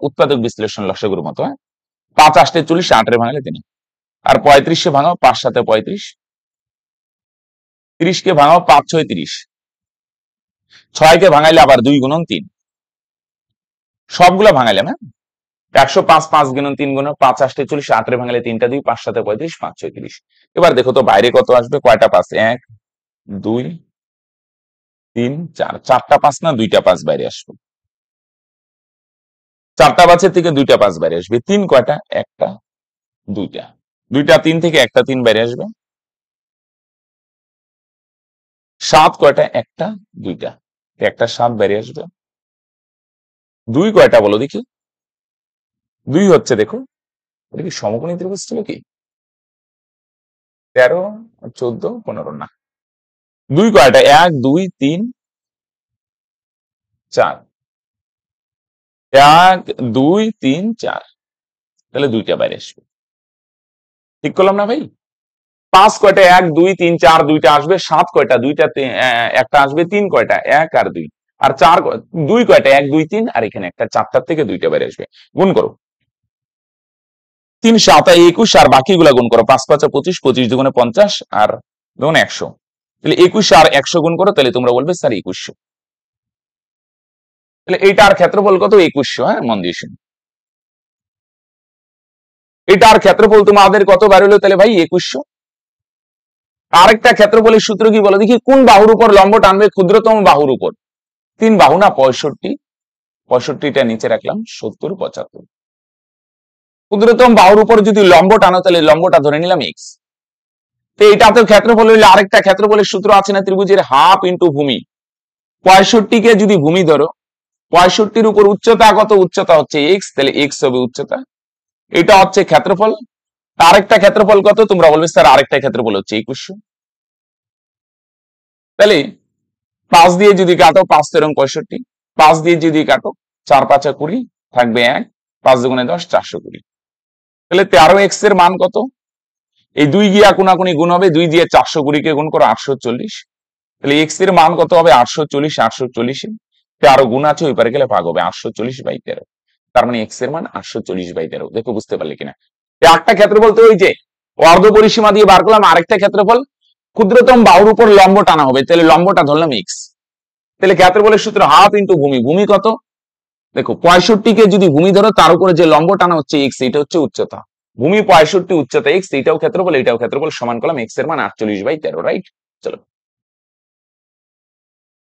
উৎপাদক বিশ্লেষণ লসাগুর মতো। হ্যাঁ, 5 আসতে 40, 8 রে ভাঙালে 3। আর 35 এ ভাঙাও, 5 7 35। 30 কে ভাঙাও, 5 6 30। 6 কে ভাঙাইলে আবার 2 গুণন 3। সবগুলা ভাঙাইলাম। হ্যাঁ, 105 5 গুণন 3 গুণন 5 আসতে 40, 8 রে ভাঙালে 3টা 2, 5 7 35, 5 6 30। এবার দেখো তো বাইরে কত আসবে? কয়টা 5? 1 2 3 4। 4টা 5 না, 2টা 5 বাইরে আসবে। 4টা 5 থেকে 2টা 5 বাইরে আসবে। 3 কয়টা? 1টা 2টা। 2টা 3 থেকে 1টা 3 বাইরে আসবে। 7 কয়টা? 1টা 2টা। 1টা 7 বাইরে আসবে। 2 কয়টা বলো দেখি? 2 হচ্ছে, দেখো এটা কি সমকোণী ত্রিভুজ ছিল কি? 13 14 15 না। 2 কয়টা? 1 2 3 4। 1 2 3 4। তাহলে 2টা বাইরে আসবে। ঠিক করলাম না ভাই? 5 কয়টা? 1 2 3 4, 2টা আসবে। 7 কয়টা? 2টা, একটা আসবে। 3 কয়টা? 1 আর 2। আর 4 2 কয়টা? 1 2 3, আর এখানে একটা, 4টার থেকে 2টা বাইরে আসবে। গুণ করো, 3 7 21, আর বাকিগুলা গুণ করো। 5 5 25, 25 দুগুণে 50, আর দেখুন 100। তাহলে 21 আর 100 গুণ করো, তাহলে তোমরা বলবে স্যার 2100। তাহলে এইটার ক্ষেত্রফল কত? 2100। হ্যাঁ, মন দিয়ে শুন। এটার ক্ষেত্রফল তোমাদের কত বার হলো? তাহলে ভাই 2100। আরেকটা ক্ষেত্রফলের সূত্র কি বলো দেখি? কোন বাহুর উপর লম্ব টানবে? ক্ষুদ্রতম বাহুর উপর। 3 বাহু না, 65। 65টা নিচে রাখলাম, 70 75। ক্ষুদ্রতম বাহুর উপর যদি লম্ব টানো, তাহলে লম্বটা ধরে নিলাম x। তো এটাতে ক্ষেত্রফল হইলে আরেকটা ক্ষেত্রফলের সূত্র আছে না ত্রিভুজের, হাফ ইন্টু ভূমি। 65 যদি ভূমি ধরো, 65 উপর উচ্চতা কত, উচ্চতা হচ্ছে এক্স, তাহলে এক্স হবে উচ্চতা, এটা হচ্ছে ক্ষেত্রফল। আরেকটা ক্ষেত্রফল কত, তোমরা বলবে স্যার আরেকটা ক্ষেত্রফল হচ্ছে 2100। তাহলে 5 দিয়ে যদি কাটো, 5 তেরং 65, 5 দিয়ে যদি কাটো, 4 5 20, থাকবে 1, 5 দুগুণে 10, 420। তাহলে 13x এর মান কত, এই 2 গিয়া কোনাকুনি গুণ হবে, 2 দিয়ে 420 কে গুণ করো 840, তাহলে x এর মান কত হবে 840, 840 13 গুণ আছে ওই পারে গেলে ভাগ হবে 840/13, তার মানে x এর মান 840/13। দেখো বুঝতে পারলে কিনা। একটা ক্ষেত্রফল তো ওই যে অর্ধ পরিসীমা দিয়ে বার করলাম, আরেকটা ক্ষেত্রফল ক্ষুদ্রতম বাহুর উপর লম্ব টানা হবে, তাহলে লম্বটা ধরলাম x। তাহলে ক্ষেত্রফলের সূত্র হাফ ইন্টু ভূমি, ভূমি কত দেখো 65 কে যদি ভূমি ধরো, তার উপরে যে লম্ব টানা হচ্ছে x, এটা হচ্ছে উচ্চতা, ভূমি 65, উচ্চতা x, এটাও ক্ষেত্রফল এটাও ক্ষেত্রফল, সমান করলাম x এর মান 48/13, রাইট। চলো,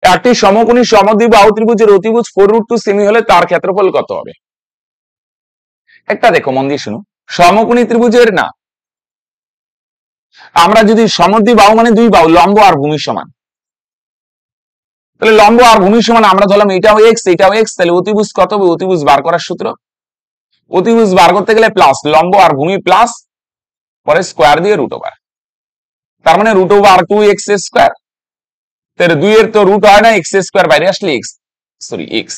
একটি সমকোণী সমদ্বিবাহু ত্রিভুজের অতিভুজ 4√2 সেমি হলে তার ক্ষেত্রফল কত হবে। একটা দেখো মন দিয়ে শুনো, সমকোণী ত্রিভুজের না, আমরা যদি সমদ্বিবাহু মানে দুই বাহু, লম্ব আর ভূমি সমান, তাহলে লম্ব আর ভূমি সমান আমরা ধরলাম এটাও এক্স এটাও এক্স, তাহলে অতিভুজ কত হবে, অতিভুজ বার করার সূত্র, অতিভুজ বার করতে গেলে প্লাস লম্ব আর ভূমি প্লাস, পরে স্কোয়ার দিয়ে √ তার মানে √2x²। তাহলে 2 এর তো রুট হয় না, x² বাইরে আসলে x।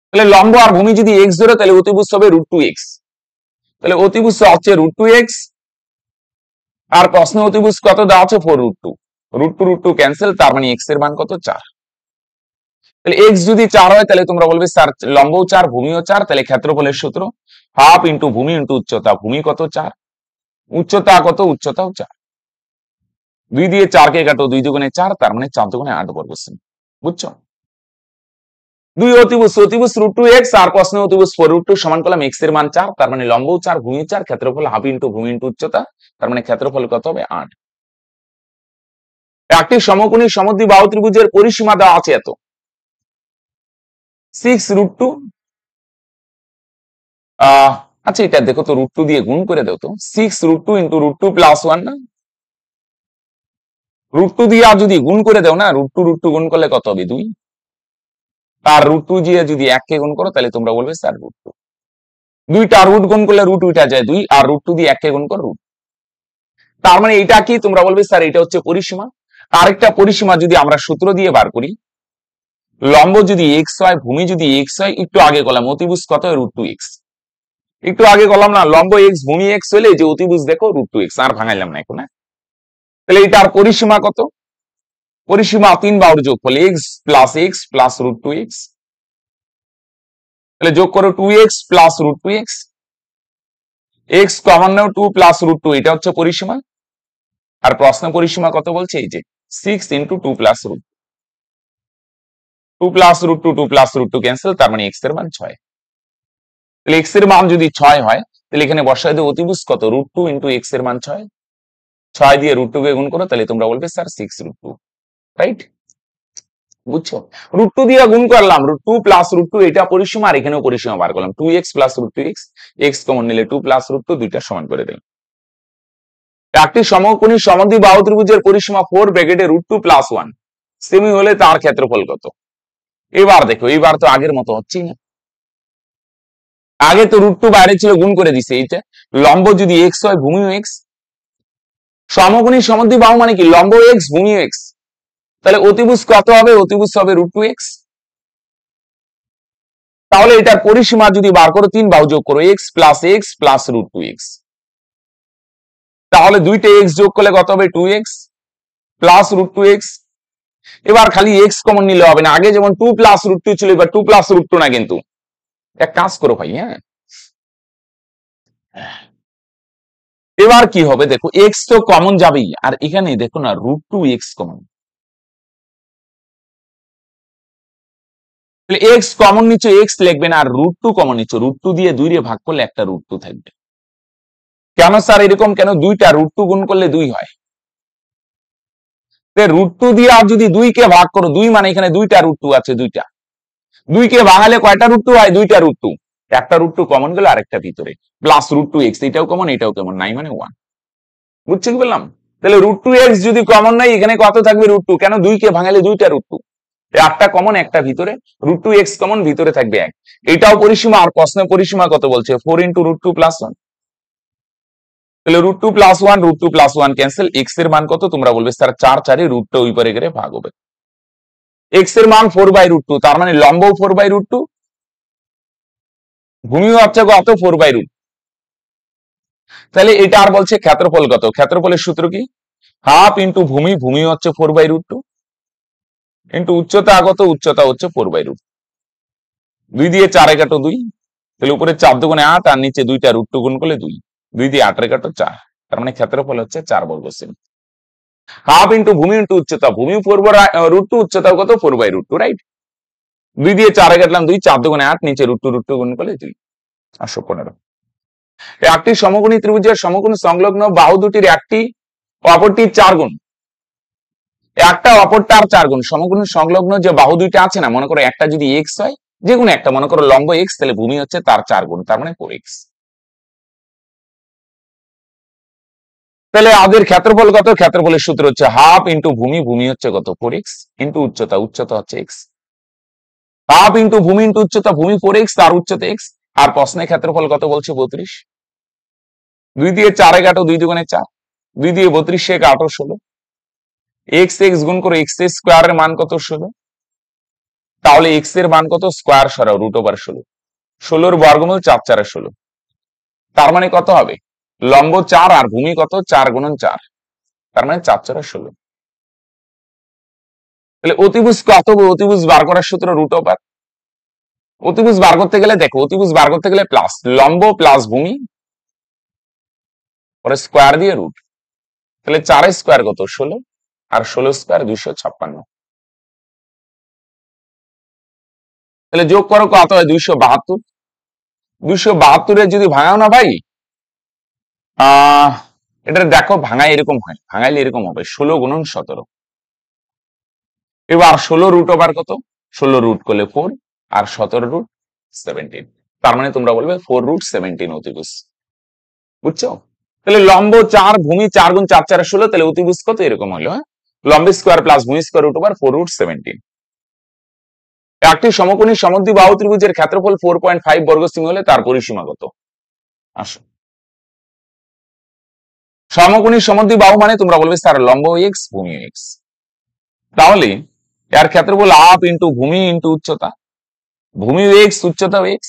তাহলে লম্ব আর ভূমি যদি x ধরে, তাহলে অতিভুজ হবে √2x, তাহলে অতিভুজ হচ্ছে √2x, আর প্রশ্ন অতিভুজ কত দেওয়া আছে 4√2, √2 ক্যান্সেল, তার মানে x এর মান কত 4। তাহলে x যদি 4 হয়, তাহলে তোমরা বলবে স্যার লম্বও 4 ভূমিও 4, তাহলে ক্ষেত্রফলের সূত্র হাফ ইন্টু ভূমি ইন্টু উচ্চতা, ভূমি কত 4, উচ্চতা কত, উচ্চতাও 4, 2 দিয়ে 4 কে কাটো, 2 দুগুণে 4, তার মানে 4 দুগুণে 8 বর্গ সেমি, বুঝছো। দুই অতিভুজ, অতিভুজ √2x আর প্রশ্ন অতিভুজ 4√2, সমান করলাম x এর মান 4, তার মানে লম্বও 4 ভূমি 4, ক্ষেত্রফল হাফ ইন্টু ভূমি ইন্টু উচ্চতা, তার মানে ক্ষেত্রফল কত হবে 8। একটি সমকোণী সমদ্বিবাহু ত্রিভুজের পরিসীমা দেওয়া আছে এত, 6√2, আচ্ছা এটা দেখো তো, √2 দিয়ে গুণ করে দাও তো, 6√2 ইন্টু √2 প্লাস 1 না, √2 দিয়ে যদি গুণ করে দাও না, √2 গুণ করলে কত হবে 2, তার √2 দিয়ে যদি 1 কে গুণ করো, তাহলে তোমরা বলবে স্যার √2, দুইটা রুট গুণ করলে √ উঠা যায় 2, আর √2 দিয়ে 1 কে গুণ করো √, তার মানে এটা কি, তোমরা বলবে স্যার এটা হচ্ছে পরিসীমা। আরেকটা পরিসীমা যদি আমরা সূত্র দিয়ে বার করি, লম্ব যদি x হয়, ভূমি যদি x হয়, একটু আগে করলাম অতিভুজ কত √2x, একটু আগে করলাম না, লম্ব x ভূমি x হলে যে অতিভুজ দেখো √2x, আর ভাঙাইলাম না এখন। তাহলে এটার পরিসীমা কত, পরিসীমা 3 বাহুর যোগফল x প্লাস √2x, তাহলে যোগ করো 2x plus √2x, x common নাও 2 প্লাস √2, এটা হচ্ছে পরিসীমা। আর প্রশ্ন পরিসীমা কত বলছে, এই যে 6 ইন্টু 2 প্লাস √2, 2 প্লাস √2 ক্যান্সেল, তার মানে x এর মান 6। তাহলে x এর মান যদি 6 হয়, তাহলে এখানে বসায় দেব অতিভুজ কত, √2 ইন্টু x এর মান 6, 6 দিয়ে √2 কে গুণ করো, তাহলে তোমরা বলবে স্যার 6√2, রাইট। বুঝছো, √2 দিয়ে গুণ করলাম, √2 প্লাস √2, এটা পরিসীমা, আর এখানেও পরিসীমা বার করলাম, 2x plus √2x, x common নিলে 2 প্লাস √2, দুইটা সমান করে দিলাম। একটি সমকোণী সমদ্বিবাহু ত্রিভুজের পরিসীমা 4 ব্র্যাকেটে √2 প্লাস 1 সেমি হলে তার ক্ষেত্রফল কত। এবার দেখো, এবার তো আগের মতো হচ্ছেই না, আগে তো √2 বাইরে ছিল, গুণ করে দিছে, এইটা লম্ব যদি x হয়, ভূমিও x, সমকোণী সমদ্বিবাহু মানে কি, লম্ব x ভূমিও x, তাহলে অতিভুজ কত হবে, অতিভুজ হবে √2x। তাহলে এটার পরিসীমা যদি বার করো, 3 বাহু যোগ করো, x প্লাস √2x, তাহলে দুইটা x যোগ করলে কত হবে 2x প্লাস √2x। এবার খালি x কমন নিলে হবে না, আগে যেমন 2 প্লাস √2 ছিল, এবার 2 প্লাস √2 না, কিন্তু এক কাজ করো ভাই, হ্যাঁ এবার কি হবে দেখো, x তো কমন যাবেই, আর এখানে দেখো না √2x কমন, x কমন নিচে x লিখবে না, আর √2 কমন নিচে, √2 দিয়ে 2 দিয়ে ভাগ করলে একটা √2 থাকবে। কেন স্যার এরকম কেন, দুইটা √2 গুণ করলে 2 হয়, √2 দিয়ে আর যদি 2 কে ভাগ করো, 2 মানে এখানে দুইটা √2 আছে, দুইটা, 2 কে ভাঙালে কয়টা √2 হয়, দুইটা √2, একটা √2 কমন গেল, আরেকটা ভিতরে প্লাস √2x, এটাও কমন এটাও কমন, নাই মানে 1, বুঝছো কি বললাম। তাহলে √2x যদি কমন নাই, এখানে কত থাকবে √2, কেন 2 কে ভাঙালে দুইটা √2, একটা কমন একটা ভিতরে, √2x কমন ভিতরে থাকবে 1, এটাও পরিসীমা। আর প্রশ্নের পরিসীমা কত বলছে 4 × √2 + 1, তাহলে √2 + 1 √2 + 1 ক্যান্সেল, x এর মান কত তোমরা বলবে স্যার 4 4 রুটটা ওই পারে গেলে ভাগ হবে, x এর মান 4/√2, তার মানে লম্বও 4/√2, ভূমিও হচ্ছে কত 4/√2, তাহলে এটা আর বলছে ক্ষেত্রফল কত, ক্ষেত্রফলের সূত্র কি হাফ ইন্টু ভূমি, ভূমি হচ্ছে 4/√2 ইন্টু উচ্চতা কত, উচ্চতা হচ্ছে 4/√2, 2 দিয়ে 4 কাটো 2, তাহলে উপরে 4 দুগুণে 8 আর নিচে 2টা √2 গুণ করলে 2, 2 দিয়ে 8 কাটো 4, তার মানে ক্ষেত্রফল হচ্ছে 4 বর্গ সেমি। হাফ ইন্টু ভূমি ইন্টু উচ্চতা, ভূমি 4/√2, উচ্চতা কত 4/√2, রাইট। 2 দিয়ে 4 কাটলাম 2, 4 দুগুণে 8, নিচে √2 গুণ করলে 2, 815। একটি সমকোণী ত্রিভুজের সমকোণ সংলগ্ন বাহু দুটির একটি অপরটির 4 গুণ, একটা অপরটার 4 গুণ, সমকোণ সংলগ্ন যে বাহু দুইটা আছে না, মনে করো একটা যদি x হয়, যে কোনো একটা, মনে করো লম্ব x, তাহলে ভূমি হচ্ছে তার 4 গুণ, তার মানে 4x। তাহলে আমাদের ক্ষেত্রফল কত, ক্ষেত্রফলের সূত্র হচ্ছে হাফ ইন্টু ভূমি, ভূমি হচ্ছে কত 4x, ইন্টু উচ্চতা, উচ্চতা হচ্ছে x, হাফ ইন্টু ভূমি ইন্টু উচ্চতা, ভূমি 4x তার উচ্চতা x, আর প্রশ্নের ক্ষেত্রফল কত বলছে 32, 2 দিয়ে 4 কাটো 2 দুগুণে 4, 2 দিয়ে 32 × 8 16, x x গুণ করে x স্কয়ারের মান কত 16, তাহলে x এর মান কত স্কয়ার সরাও √16, 16 বর্গমূল 4 4 16, তার মানে কত হবে লম্ব 4 আর ভূমি কত 4 × 4, তার মানে 4 4 16। তাহলে অতিভুজ কত, অতিভুজ বার করার সূত্র √, অতিভুজ বার করতে গেলে দেখো, অতিভুজ বার করতে গেলে প্লাস লম্ব প্লাস ভূমি পরে স্কয়ার দিয়ে রুট, তাহলে 4 স্কয়ার কত 16 আর 16 স্কয়ার 256, তাহলে যোগ করো কত হয় 272, 272 যদি ভাঙাও না ভাই, এটা দেখো ভাঙাই এরকম হয়, ভাঙাইলে এরকম হবে 16 × 17, এবার 16 কত, 16 রুট করলে 4 আর 17 √17, তার মানে তোমরা বলবে 4√17 অতিভুজ, বুঝছো? তাহলে লম্ব 4 ভূমি 4 × 4 4 16, তাহলে অতিভুজ কত এরকম হলো, হ্যাঁ, লম্ব স্কয়ার প্লাস ভূমি স্কয়ার √, 4√17। একটি সমকোণী সমদ্বিবাহু ত্রিভুজের ক্ষেত্রফল 4.5 বর্গ সেমি হলে তার পরিসীমা কত? আসো, সমকোণী সমদ্বিবাহু মানে তোমরা বলবে স্যার লম্ব x ভূমি x, তাহলে এর ক্ষেত্রফল হাফ ইন্টু ভূমি ইন্টু উচ্চতা, ভূমি x উচ্চতা x,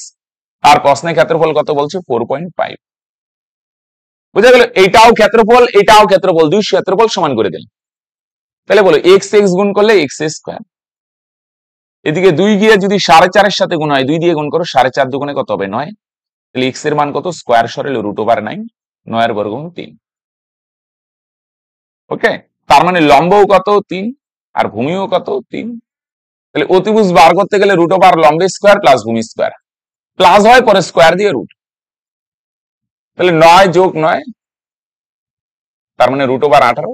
আর প্রশ্নের ক্ষেত্রফল কত বলছে 4.5, বুঝা গেল? এটাও ক্ষেত্রফল এটাও ক্ষেত্রফল, দুই ক্ষেত্রফল সমান করে দিন, তাহলে বলো x x গুণ করলে x স্কয়ার, এদিকে 2 গিয়ে যদি 4.5 এর সাথে গুণ হয়, 2 দিয়ে গুণ করো 4.5 দুগুণে কত হবে 9, তাহলে x এর মান কত স্কয়ার সরালে √9, 9 এর বর্গমূল 3, ওকে, তার মানে লম্বও কত 3 আর ভূমিও কত 3, তাহলে অতিভুজ বার করতে গেলে √, লম্ব স্কয়ার প্লাস ভূমি স্কয়ার, প্লাস হয় পরে স্কয়ার দিয়ে রুট, তাহলে 9 যোগ 9, তার মানে √18,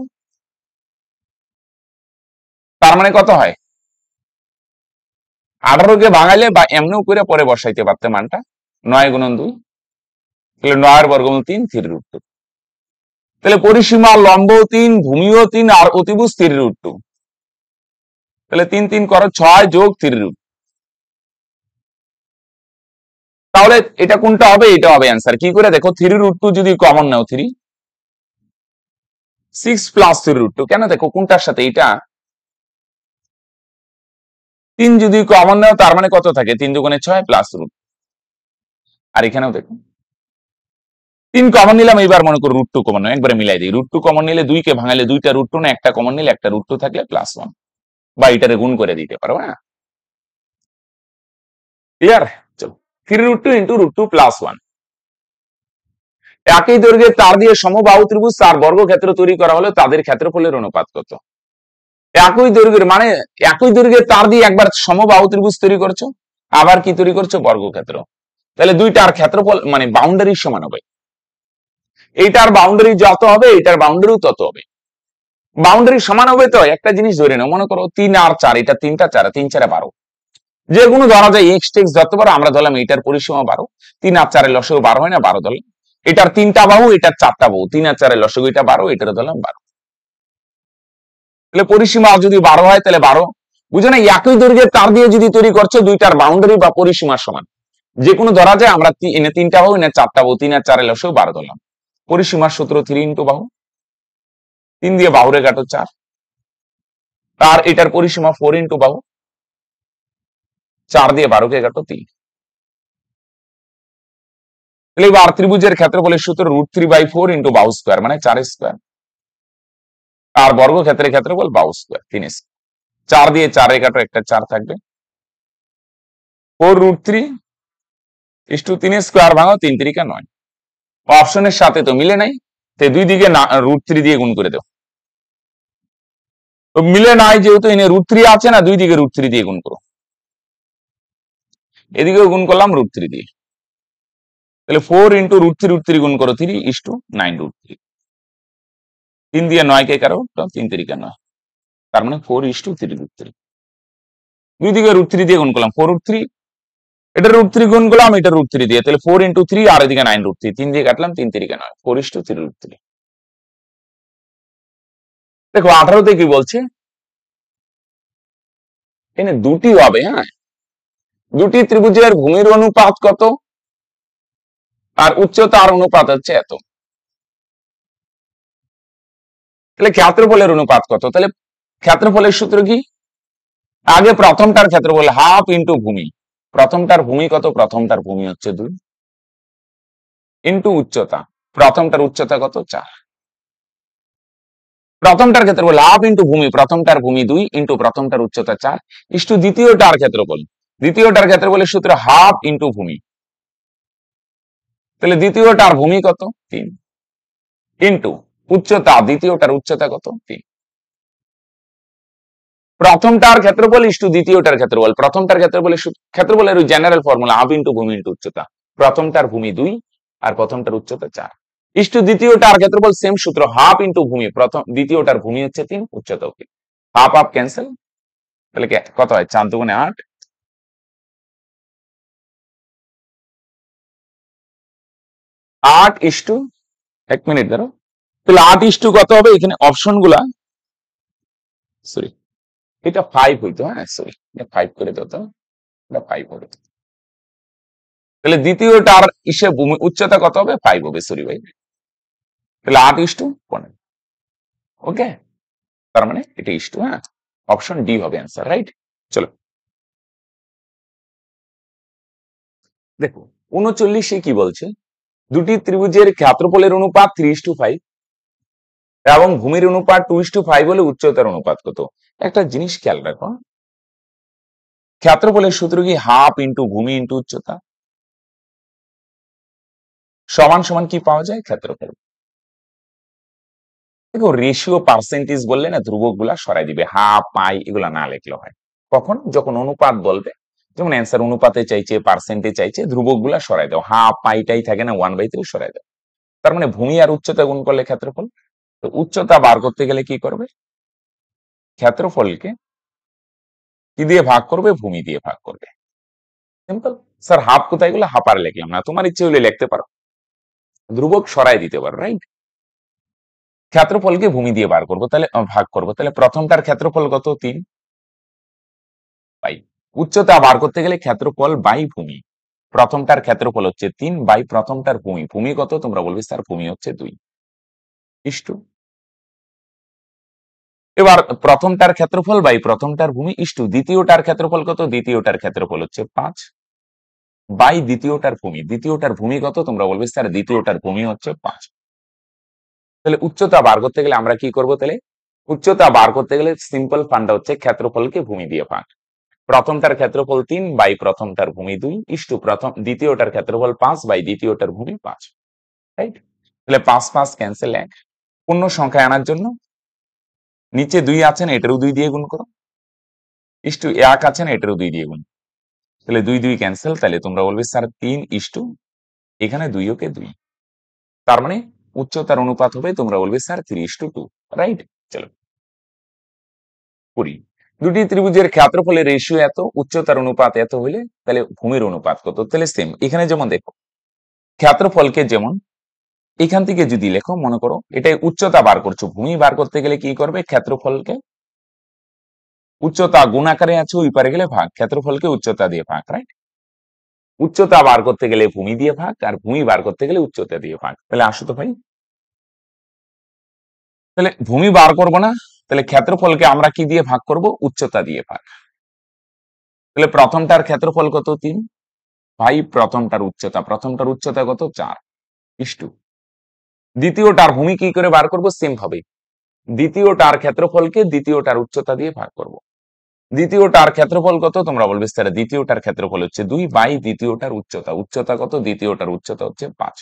তার মানে কত হয় 18 কে ভাঙাইলে বা এমনিও করে পরে বসাইতে পারতে মানটা, 9 × 2, তাহলে 9 এর বর্গমূল 3, 3√2, তাহলে পরিসীমা লম্ব 3 ভূমিও 3 আর অতিভুজ 3√2, তাহলে 3 3 করো 6 যোগ 3√2, তাহলে এটা কোনটা হবে, এটা হবে অ্যান্সার। কি করে দেখো, 3√2 যদি কমন নাও 3, 6 + 3√2, কেন দেখো কোনটার সাথে এটা 3 যদি কমন নাও, তার মানে কত থাকে 3 দুগুণে 6 প্লাস √, আর এখানেও দেখো 3 কমন নিলাম, এবার মনে করো √2 কমন নাও, একবারে মিলাই দিই, √2 কমন নিলে 2 কে ভাঙালে 2টা √2 না, একটা কমন নিলে একটা √2 থাকলে +1, বা এটারে গুণ করে দিতে পারো, হ্যাঁ, ক্লিয়ার? চলো 3√2 × √2 + 1, একই দৈর্ঘ্যের তার দিয়ে সমবাহু ত্রিভুজ তার বর্গক্ষেত্র তৈরি করা হলে তাদের ক্ষেত্রফলের অনুপাত কত? একই দৈর্ঘ্যের মানে একই দৈর্ঘ্যের তার দিয়ে একবার সমবাহু ত্রিভুজ তৈরি করছো, আবার কি তৈরি করছো বর্গক্ষেত্র, তাহলে দুইটার ক্ষেত্রফল মানে বাউন্ডারি সমান হবে, এইটার বাউন্ডারি যত হবে এইটার বাউন্ডারিও তত হবে, বাউন্ডারি সমান হবে। তো একটা জিনিস ধরে নাও, মনে করো 3 আর 4, এটা 3টা 4, 3 4 12, যে কোনো ধরা যায় x টেক্স যত পারো, আমরা ধরলাম এটার পরিসীমা 12, 3 আর 4 এর লসাগু 12 হয় না, 12 ধরলাম, এটার 3টা বাহু এটার 4টা বাহু, 3 আর 4 এর লসাগু এটা 12, এটার ধরলাম 12, তাহলে পরিসীমা যদি 12 হয় তাহলে 12, বুঝো না? একই দৈর্ঘ্যের তার দিয়ে যদি তৈরি করছো, দুইটার বাউন্ডারি বা পরিসীমা সমান, যে কোনো ধরা যায়, আমরা এনে 3টা বাহু, এনে 4টা বাহু, 3 আর 4 লসেও 12 ধরলাম। পরিসীমার সূত্র 3 ইন্টু বাহু, 3 দিয়ে বাহুরে কাটো 4, আর এটার পরিসীমা 4 ইন্টু বাহু, 4 দিয়ে 12কে কাটো 3। তাহলে এবার ত্রিভুজের ক্ষেত্রফলের সূত্র √3/4 ইন্টু বাহু স্কোয়ার, মানে 4 স্কোয়ার, আর বর্গক্ষেত্রের ক্ষেত্রফল বাহু স্কোয়ার 3 স্কোয়ার। 4 দিয়ে 4 কাটো, একটা 4 থাকবে। 4√3 ইস্টু 3 স্কোয়ার ভাঙো, 3 3 9। অপশনের সাথে তো মিলে নাই, তো দুই দিকে √3 দিয়ে গুণ করে দাও। তো মিলে নাই যেহেতু, এনে √3 আছে না, দুই দিকে √3 দিয়ে গুণ করো। এদিকেও গুণ করলাম √3 দিয়ে, তাহলে 4 ইন্টু √3 গুণ করো 3 ইস্টু 9√3। 3 দিয়ে 9কে কাটো, 3 3 9, তার মানে 4 ইস্টু 3√3। দুই দিকে √3 দিয়ে গুণ করলাম, 4√3, এটা √3 গুণ করলাম, এটা √3 দিয়ে, তাহলে 4 ইন্টু 3, আর এদিকে 9√3, 3 দিয়ে কাটলাম, 3 3 9, 4 ইস্টু 3√3। দেখো 18তে কি বলছে, এখানে দুটি হবে, হ্যাঁ, দুটি ত্রিভুজের ভূমির অনুপাত কত আর উচ্চতার অনুপাত হচ্ছে এত। তাহলে ক্ষেত্রফলের অনুপাত কত? তাহলে ক্ষেত্রফলের সূত্র কি? আগে প্রথমটার ক্ষেত্রফল হাফ ইন্টু ভূমি, প্রথমটার ভূমি কত? প্রথমটার ভূমি হচ্ছে 2 ইন্টু উচ্চতা, প্রথমটার উচ্চতা কত? 4। প্রথমটার ক্ষেত্রফল হাফ ইন্টু ভূমি, প্রথমটার ভূমি 2 ইন্টু প্রথমটার উচ্চতা 4 ইস্টু দ্বিতীয়টার ক্ষেত্রফল, দ্বিতীয়টার ক্ষেত্রফলের সূত্র হাফ ইন্টু ভূমি, তাহলে দ্বিতীয়টার ভূমি কত? 3 ইন্টু উচ্চতা, দ্বিতীয়টার উচ্চতা কত? 3। প্রথমটার ক্ষেত্রফল ইস্টু দ্বিতীয়টার ক্ষেত্রফল, প্রথমটার ক্ষেত্রফলের ওই জেনারেল ফর্মুলা হাফ ইন্টু ভূমি ইন্টু উচ্চতা, প্রথমটার ভূমি 2 আর প্রথমটার উচ্চতা 4 ইস্টু দ্বিতীয়টার ক্ষেত্রফল, সেম সূত্র, হাফ ইন্টু ভূমি, দ্বিতীয়টার ভূমি হচ্ছে 3, উচ্চতা 3, হাফ হাফ ক্যান্সেল, তাহলে কত হয়? 4 2 8, 8 ইস্টু, 1 মিনিট ধরো, তাহলে 8 ইস্টু কত হবে? এখানে অপশন গুলা, সরি এটা 5 হইতো, হ্যাঁ সরি, 5 করে দাও তো, এটা 5 হবে। তাহলে দ্বিতীয়টার ভূমি উচ্চতা কত হবে? 5 হবে, সরি ভাই, তাহলে 8 ইস্টু 15। ওকে, তার মানে এটা ইস্টু, হ্যাঁ, অপশন ডি হবে অ্যান্সার, রাইট। চলো দেখো 39 কি বলছে, দুটি ত্রিভুজের ক্ষেত্রফলের অনুপাত 3:5 এবং ভূমির অনুপাত 2:5 হলে উচ্চতার অনুপাত কত? একটা জিনিস খেয়াল রাখো, ক্ষেত্রফলের সূত্র কি? হাফ ইন্টু ভূমি ইন্টু উচ্চতা সমান সমান কি পাওয়া যায়? ক্ষেত্রফল। দেখো রেশিও পার্সেন্টেজ বললে না, ধ্রুবক গুলা সরাই দিবে, হাফ পাই এগুলা না লিখলে হয়। কখন? যখন অনুপাত বলবে, যেমন অ্যান্সার অনুপাতে চাইছে, পার্সেন্টে চাইছে, ধ্রুবক গুলা সরাই দাও, হাফ পাইটাই থাকে না, 1/3 সরাই দাও। তার মানে ভূমি আর উচ্চতা গুণ করলে ক্ষেত্রফল। তো উচ্চতা বার করতে গেলে কি করবে? ক্ষেত্রফলকে কি দিয়ে ভাগ করবে? ভূমি দিয়ে ভাগ করবে, সিম্পল। স্যার হাফ কোথায় গেলো? হাফ আর লিখলাম না, তোমার ইচ্ছে হলে লিখতে পারো, ধ্রুবক সরাই দিতে পারো, রাইট। ক্ষেত্রফলকে ভূমি দিয়ে বার করবো, তাহলে ভাগ করবো, তাহলে প্রথমটার ক্ষেত্রফল কত? 3 বাই, উচ্চতা বার করতে গেলে ক্ষেত্রফল বাই ভূমি, প্রথমটার ক্ষেত্রফল হচ্ছে 3 বাই প্রথমটার ভূমি, ভূমি কত? তোমরা বলবে স্যার ভূমি হচ্ছে 2 ইস্টু, এবার প্রথমটার ক্ষেত্রফল বাই প্রথমটার ভূমি ইস্টু দ্বিতীয়টার ক্ষেত্রফল কত? দ্বিতীয়টার ক্ষেত্রফল হচ্ছে 5 বাই দ্বিতীয়টার ভূমি, দ্বিতীয়টার ভূমি কত? তোমরা বলবে স্যার দ্বিতীয়টার ভূমি হচ্ছে 5। তাহলে উচ্চতা বার করতে গেলে আমরা কি করব? তাহলে উচ্চতা বার করতে গেলে সিম্পল ফান্ডা হচ্ছে ক্ষেত্রফলকে ভূমি দিয়ে ভাগ, প্রথমটার ক্ষেত্রফল 3 বাই প্রথমটার ভূমি 2 ইস্টু দ্বিতীয়টার ক্ষেত্রফল 5 বাই দ্বিতীয়টার ভূমি 5, রাইট। তাহলে 5 5 ক্যান্সেল, 1 পূর্ণ সংখ্যায় আনার জন্য নিচে 2 আছেন, এটারও 2 দিয়ে গুণ করো, ইস্টু 1 আছেন, এটারও 2 দিয়ে গুণ, তাহলে 2 2 ক্যান্সেল, তাহলে তোমরা বলবে স্যার 3 ইস্টু এখানে 2 ওকে 2, তার মানে উচ্চতার অনুপাত হবে, তোমরা বলবে স্যার 3:2, রাইট। চলো করি, দুটি ত্রিভুজের ক্ষেত্রফলের রেশিও এত, উচ্চতার অনুপাত এত হলে তাহলে ভূমির অনুপাত কত? তাহলে সেম এখানে যেমন দেখো, ক্ষেত্রফলকে যেমন এখান থেকে যদি লেখো, মনে করো এটাই উচ্চতা বার করছো, ভূমি বার করতে গেলে কি করবে? ক্ষেত্রফলকে উচ্চতা গুণ আকারে আছে, ওই পারে গেলে ভাগ, ক্ষেত্রফলকে উচ্চতা দিয়ে ভাগ, রাইট? উচ্চতা বার করতে গেলে ভূমি দিয়ে ভাগ, আর ভূমি বার করতে গেলে উচ্চতা দিয়ে ভাগ। তাহলে আসো তো ভাই, তাহলে ভূমি বার করব না, তাহলে ক্ষেত্রফলকে আমরা কি দিয়ে ভাগ করব? উচ্চতা দিয়ে ভাগ। তাহলে প্রথমটার ক্ষেত্রফল কত? 3 ভাই, প্রথমটার উচ্চতা কত? 4 ইস্টু দ্বিতীয়টার ভূমি কি করে বার করব? সেম ভাবে দ্বিতীয়টার ক্ষেত্রফলকে দ্বিতীয়টার উচ্চতা দিয়ে ভাগ করব। দ্বিতীয়টার ক্ষেত্রফল কত? তোমরা বলবে স্যার দ্বিতীয়টার ক্ষেত্রফল হচ্ছে 2 বাই দ্বিতীয়টার উচ্চতা কত? দ্বিতীয়টার উচ্চতা হচ্ছে 5।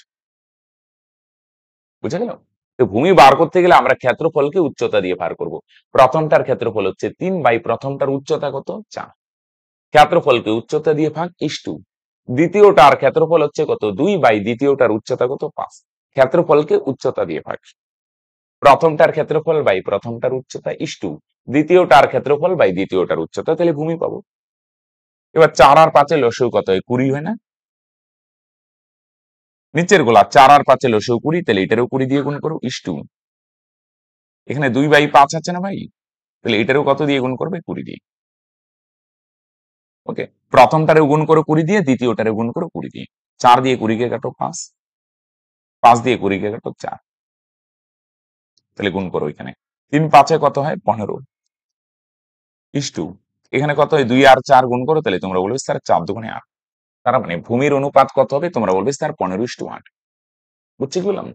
বুঝে গেল? তো ভূমি বার করতে গেলে আমরা ক্ষেত্রফলকে উচ্চতা দিয়ে বার করব। প্রথমটার ক্ষেত্রফল হচ্ছে 3 বাই প্রথমটার উচ্চতা কত? 4। ক্ষেত্রফলকে উচ্চতা দিয়ে ভাগ ইস্টু দ্বিতীয়টার ক্ষেত্রফল হচ্ছে কত? 2 বাই দ্বিতীয়টার উচ্চতা কত? 5। ক্ষেত্রফলকে উচ্চতা দিয়ে ভাগ। প্রথমটার ক্ষেত্রফল বাই প্রথমটার উচ্চতা ইস্টু দ্বিতীয়টার ক্ষেত্রফল বাই দ্বিতীয়টার উচ্চতা, তাহলে ভূমি পাবো। এবার 4 আর 5 লসগু কত হয়? 20 হয় না? নিচের গোলা 4 আর 5 লসগু 20, তাহলে এটারও 20 দিয়ে গুণ করো ইস্টু এখানে 2 বাই 5 আছে না ভাই, তাহলে এটারও কত দিয়ে গুণ করবে? 20 দিয়ে। ওকে, প্রথমটারেও গুণ করো 20 দিয়ে, দ্বিতীয়টারে গুণ করো 20 দিয়ে। 4 দিয়ে 20 কে কাটো 5, 5 দিয়ে 20 কে কাটো 4, তাহলে গুণ করো এখানে 3 5 কত হয়? 15 ইস্টু এখানে কত হয়? 2 আর 4 গুণ করো, তাহলে তোমরা বলবে স্যার 4 দুগুণে 8। তার মানে ভূমির অনুপাত কত হবে? তোমরা বলবে স্যার 15:8। বুঝছি কি বললাম?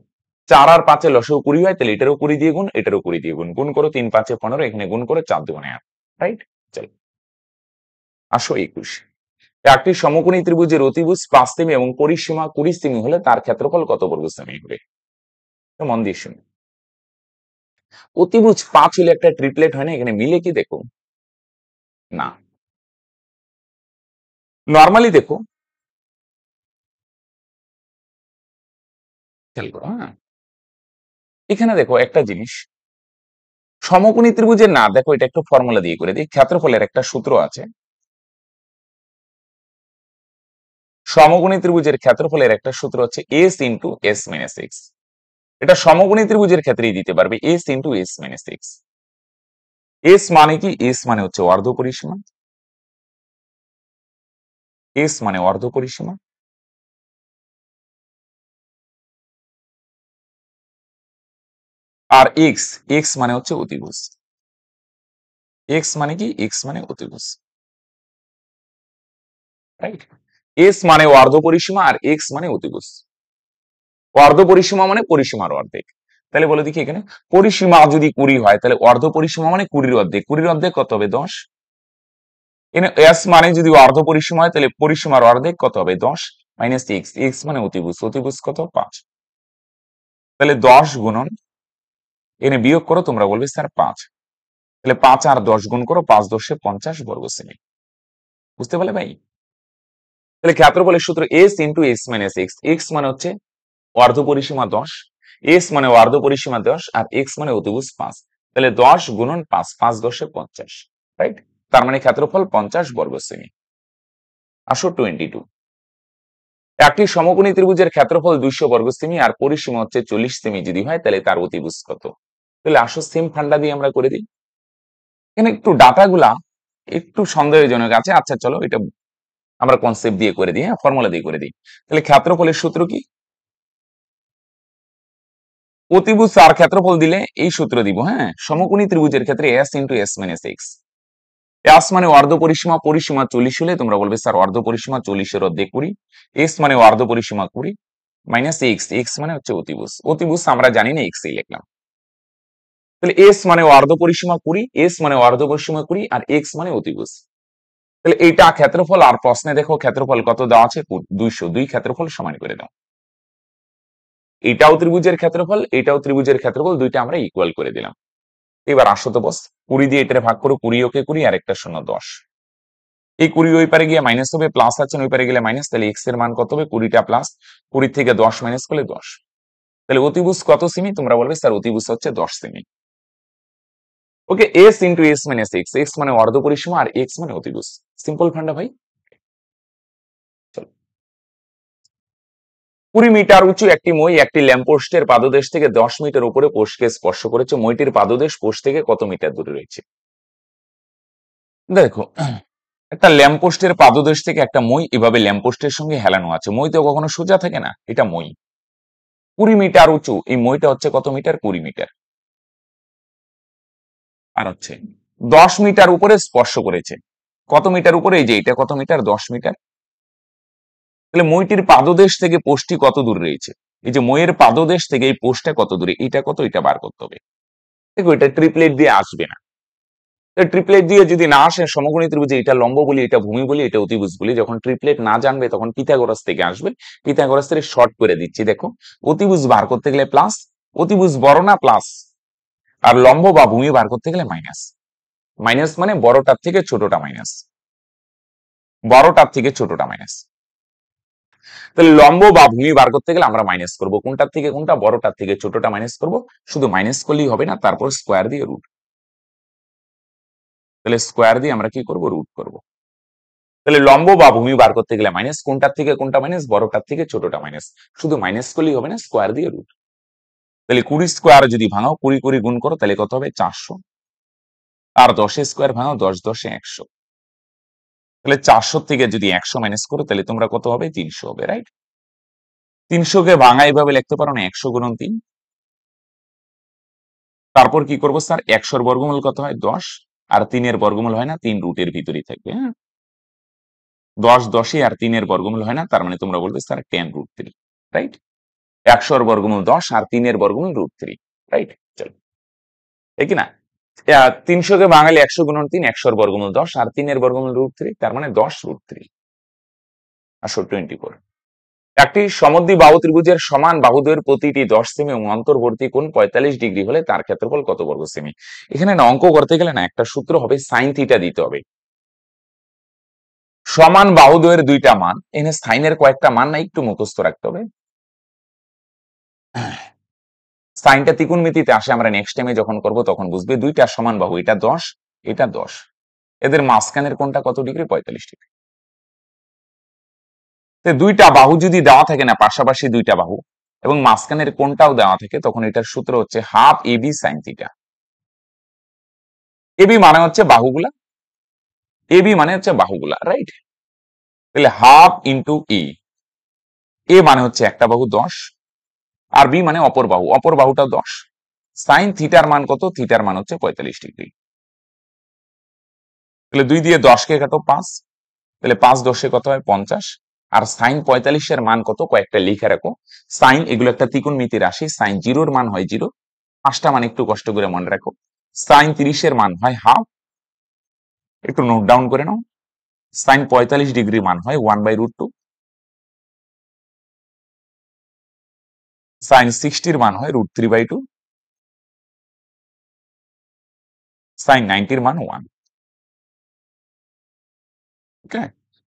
4 আর 5 লসগু 20 হয়, তাহলে এটারও 20 দিয়ে গুণ, এটারও 20 দিয়ে গুণ, গুণ করো 3 5 15, এখানে গুণ করে 4 দুগুণে 8, রাইট? চলো আসো 21। একটি সমকোণী ত্রিভুজের অতিভুজ 5 সেমি এবং পরিসীমা 20 সেমি হলে তার ক্ষেত্রফল কত বর্গ সেমি হবে? মন দিয়ে শুনি। অতিভুজ 5 হলে একটা ট্রিপলেট হয় না, এখানে মিলে কি দেখো না, নর্মালি দেখো, খেয়াল করো। হ্যাঁ, এখানে দেখো একটা জিনিস, সমকোণী ত্রিভুজের না, দেখো এটা একটু ফর্মুলা দিয়ে করে দিই। ক্ষেত্রফলের একটা সূত্র আছে, সমকোণী ত্রিভুজের ক্ষেত্রফলের একটা সূত্র হচ্ছে S into S minus x. এটা সমকোণী ত্রিভুজের ক্ষেত্রেই দিতে পারবে, S into S minus x. S মানে কি? এস মানে হচ্ছে অর্ধ পরিসীমা, এস মানে অর্ধ পরিসীমা, আর এক্স, এক্স মানে হচ্ছে অতিভুজ। এক্স মানে কি? এক্স মানে অতিভুজ, রাইট? এস মানে অর্ধ পরিসীমা আর এক্স মানে অতিভুজ। অর্ধ পরিসীমা মানে পরিসীমার অর্ধেক। তাহলে বলে দেখি, এখানে পরিসীমা যদি 20 হয়, তাহলে অর্ধ পরিসীমা মানে 20 অর্ধেক, 20 অর্ধেক কত হবে? 10। এখানে এস মানে যদি অর্ধ পরিসীমা হয়, তাহলে পরিসীমার অর্ধেক কত হবে? 10 মাইনাস এক্স, এক্স মানে অতিভুজ, অতিভুজ কত? 5। তাহলে 10 গুণন, এনে বিয়োগ করো, তোমরা বলবে স্যার 5, তাহলে 5 আর 10 গুণ করো, 5 10 50 বর্গ সেমি। বুঝতে পারলে ভাই? তাহলে ক্ষেত্রফলের সূত্র S into S minus X, X মানে হচ্ছে অর্ধ পরিসীমা 10, এস মানে অর্ধ পরিসীমা 10, আর এক্স মানে অতিভুজ 5। তাহলে 10 গুণন 5, 5 10 50, রাইট? তার মানে ক্ষেত্রফল 50 বর্গ সেমি। আসো 22। একটি সমকোণী ত্রিভুজের ক্ষেত্রফল 200 বর্গ সেমি আর পরিসীমা হচ্ছে 40 সেমি যদি হয়, তাহলে তার অতিভুজ কত? তাহলে আসো সেম ফান্ডা দিয়ে আমরা করে দিই। এখানে একটু ডাটাগুলা একটু সন্দেহজনক আছে। আচ্ছা চলো এটা আমরা কনসেপ্ট দিয়ে করে দিই, হ্যাঁ, ফর্মুলা দিয়ে করে দিই। তাহলে ক্ষেত্রফলের সূত্র কি? অতিভুজ আর ক্ষেত্রফল দিলে এই সূত্র দিব, হ্যাঁ। সমকোণী ত্রিভুজের ক্ষেত্রে S into S minus x. S মানে অর্ধ পরিসীমা, পরিসীমা 40 হলে তোমরা বলবে স্যার অর্ধ পরিসীমা 40 অর্ধেক 20, এস মানে অর্ধ পরিসীমা 20 মাইনাস এক্স, এক্স মানে হচ্ছে অতিভুজ, অতিভুজ আমরা জানি না, এক্স এই লিখলাম। তাহলে এস মানে অর্ধ পরিসীমা 20, এস মানে অর্ধ পরিসীমা 20, আর এক্স মানে অতিভুজ। তাহলে এইটা ক্ষেত্রফল, আর প্রশ্নে দেখো ক্ষেত্রফল কত দেওয়া আছে? 200। দুই ক্ষেত্রফল সমান করে দাও। এটাও ত্রিভুজের ক্ষেত্রফল, এটাও ত্রিভুজের ক্ষেত্রফল, দুইটা আমরা ইকুয়াল করে দিলাম। এবার আসো তো বস, 20 দিয়ে এটারে ভাগ করো, 20 ওকে 20 আর একটা 0 10। এই 20 ওই পারে গিয়ে মাইনাস হবে, প্লাস আছে ওই পারে গেলে মাইনাস, তাহলে এক্স এর মান কত হবে? 20টা প্লাস 20 থেকে 10 মাইনাস করলে 10। তাহলে অতিভুজ কত সেমি? তোমরা বলবে স্যার অতিভুজ হচ্ছে 10 সেমি। Okay, S into S minus X, X মানে অর্ধ পরিসীমা আর এক্স মানে অতিভুজ। সিম্পল ফান্ডা ভাই। চলো, 20 মিটার উঁচু একটি মই একটি ল্যাম্পপোস্টের পাদদেশ থেকে 10 মিটার উপরে পোস্টকে স্পর্শ করেছে। মইটির পাদদেশ পোস্ট থেকে কত মিটার দূরে রয়েছে? দেখো, একটা ল্যাম্পপোস্টের পাদদেশ থেকে একটা মই এভাবে ল্যাম্পপোস্টের সঙ্গে হেলানো আছে। মই তো কখনো সোজা থাকে না, এটা মই 20 মিটার উঁচু। এই মইটা হচ্ছে কত মিটার? 20 মিটার। আর হচ্ছে 10 মিটার উপরে স্পর্শ করেছে। কত মিটার উপরে? এই যে এটা কত মিটার? 10 মিটার। তাহলে মইটির পাদদেশ থেকে পোস্টটি কত দূর রয়েছে? এই যে মইয়ের পাদদেশ থেকে এই পোস্টটা কত দূরে, এটা কত, এটা বার করতে হবে। দেখো, এটা ট্রিপলেট দিয়ে আসবে না। ট্রিপলেট দিয়ে যদি না আসে, সমকোণী ত্রিভুজে এটা লম্ব বলি, এটা ভূমি বলি, এটা অতিভুজ বলি। যখন ট্রিপলেট না জানবে তখন পিথাগোরাস থেকে আসবে। পিথাগোরাস থেকে শর্ট করে দিচ্ছি। দেখো, অতিভুজ বার করতে গেলে প্লাস, অতিভুজ বড় না প্লাস, আর লম্ব বা ভূমি বার করতে গেলে মাইনাস। মাইনাস মানে বড়টার থেকে ছোটটা মাইনাস, বড়টার থেকে ছোটটা মাইনাস। তাহলে লম্ব বা ভূমি বার করতে গেলে আমরা মাইনাস করব। কোনটার থেকে কোনটা? বড়টার থেকে ছোটটা মাইনাস করব। শুধু মাইনাস করলেই হবে না, তারপর স্কোয়ার দিয়ে রুট। তাহলে স্কোয়ার দিয়ে আমরা কি করব? রুট করব। তাহলে লম্ব বা ভূমি বার করতে গেলে মাইনাস, কোনটার থেকে কোনটা মাইনাস? বড়টার থেকে ছোটটা মাইনাস। শুধু মাইনাস করলেই হবে না, স্কোয়ার দিয়ে রুট। তাহলে 20 স্কোয়ার যদি ভাঙাও, 20 গুণ করো, তাহলে কত হবে? 400। আর 10 স্কোয়ার ভাঙাও, 10 10 100। তাহলে 400 থেকে যদি 100 মাইনাস করো, তাহলে তোমরা কত হবে? 300 হবে, রাইট? 300 কে ভাঙা এইভাবে লিখতে পারো না, 100 গুণন 3। তারপর কি করবো স্যার? 100 বর্গমূল কত হয়? 10। আর 3 বর্গমূল হয় না, 3 রুটের ভিতরেই থাকবে। হ্যাঁ, 10 10 আর 3 বর্গমূল হয় না, তার মানে তোমরা বলবে স্যার 10√3, রাইট? 100 বর্গমূল 10 আর 3 বর্গমূল √3, রাইট? চলো, ঠিক না? 300 কে বাঙালি 100 গুণন 3, 100 বর্গমূল 10 আর 3 বর্গমূল √3, তার মানে 10√3। আসো 24। একটি সমদ্বিবাহু ত্রিভুজের সমান বাহুদ্বয়ের প্রতিটি 10 সেমি এবং অন্তর্বর্তী কোণ 45 ডিগ্রি হলে তার ক্ষেত্রফল কত বর্গ সেমি? এখানে না অঙ্ক করতে গেলে না একটা সূত্র হবে, সাইন থিটা দিতে হবে। সমান বাহুদ্বয়ের দুইটা মান, এখানে সাইনের কয়েকটা মান না, একটু মুখস্থ রাখতে হবে। সাইনটা ত্রিকোণমিতিতে আসে, আমরা নেক্সট টাইমে যখন করব তখন বুঝবে। দুইটা সমান বাহু, এটা 10, এটা 10, এদের মাঝখানের কোণটা কত ডিগ্রি? 45 ডিগ্রি। দুইটা বাহু যদি দেওয়া থাকে না, পাশাপাশি দুইটা বাহু, এবং মাঝখানের কোণটাও দেওয়া থাকে, তখন এটার সূত্র হচ্ছে half AB sine theta. AB মানে হচ্ছে বাহুগুলা, এবি মানে হচ্ছে বাহুগুলা, রাইট? তাহলে হাফ ইন্টু ই, এ মানে হচ্ছে একটা বাহু 10, আর বি মানে অপর বাহু, অপর বাহুটা 10। সাইন থিটার মান কত? থিটার মান হচ্ছে 45 ডিগ্রি। তাহলে 2 দিয়ে 10 কে কাটো, 5। তাহলে 5 10 কত হয়? 50। আর সাইন 45 এর মান কত? কয়েকটা লিখে রাখো। সাইন এগুলো একটা ত্রিকোণমিতি রাশি। সাইন 0 এর মান হয় 0, 5টা মান একটু কষ্ট করে মনে রাখো। সাইন 30 এর মান হয় হাফ, একটু নোট ডাউন করে নাও। সাইন 45 ডিগ্রি মান হয় 1/√2। সাইন 60 এর মান হয় √3/2। সাইন 90 এর মান 1। ওকে,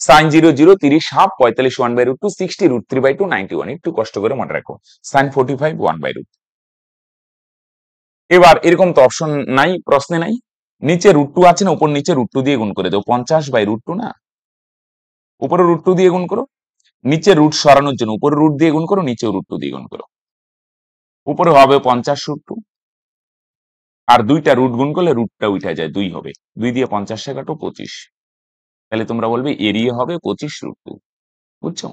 সাইন 0 0, 30 হাফ, 45 1/√2, 60 √3/2, 91। একটু কষ্ট করে মনে রাখো। সাইন 45 1/√2। এবার এরকম তো অপশন নাই, প্রশ্নে নাই। নিচে √2 আছে না, উপর নিচে √2 দিয়ে গুণ করে দাও। 50/√2 না, উপরে √2 দিয়ে গুণ করো। নিচে রুট সরানোর জন্য উপরে রুট দিয়ে গুণ করো, নিচে √2 দিয়ে গুণ করো। উপরে হবে 50√2, আর দুইটা রুট গুণ করলে রুটটা উঠে যায়, 2 হবে। 2 দিয়ে 50 কাটো, 25। তাহলে তোমরা বলবে এরিয়া হবে 25√2। বুঝছো?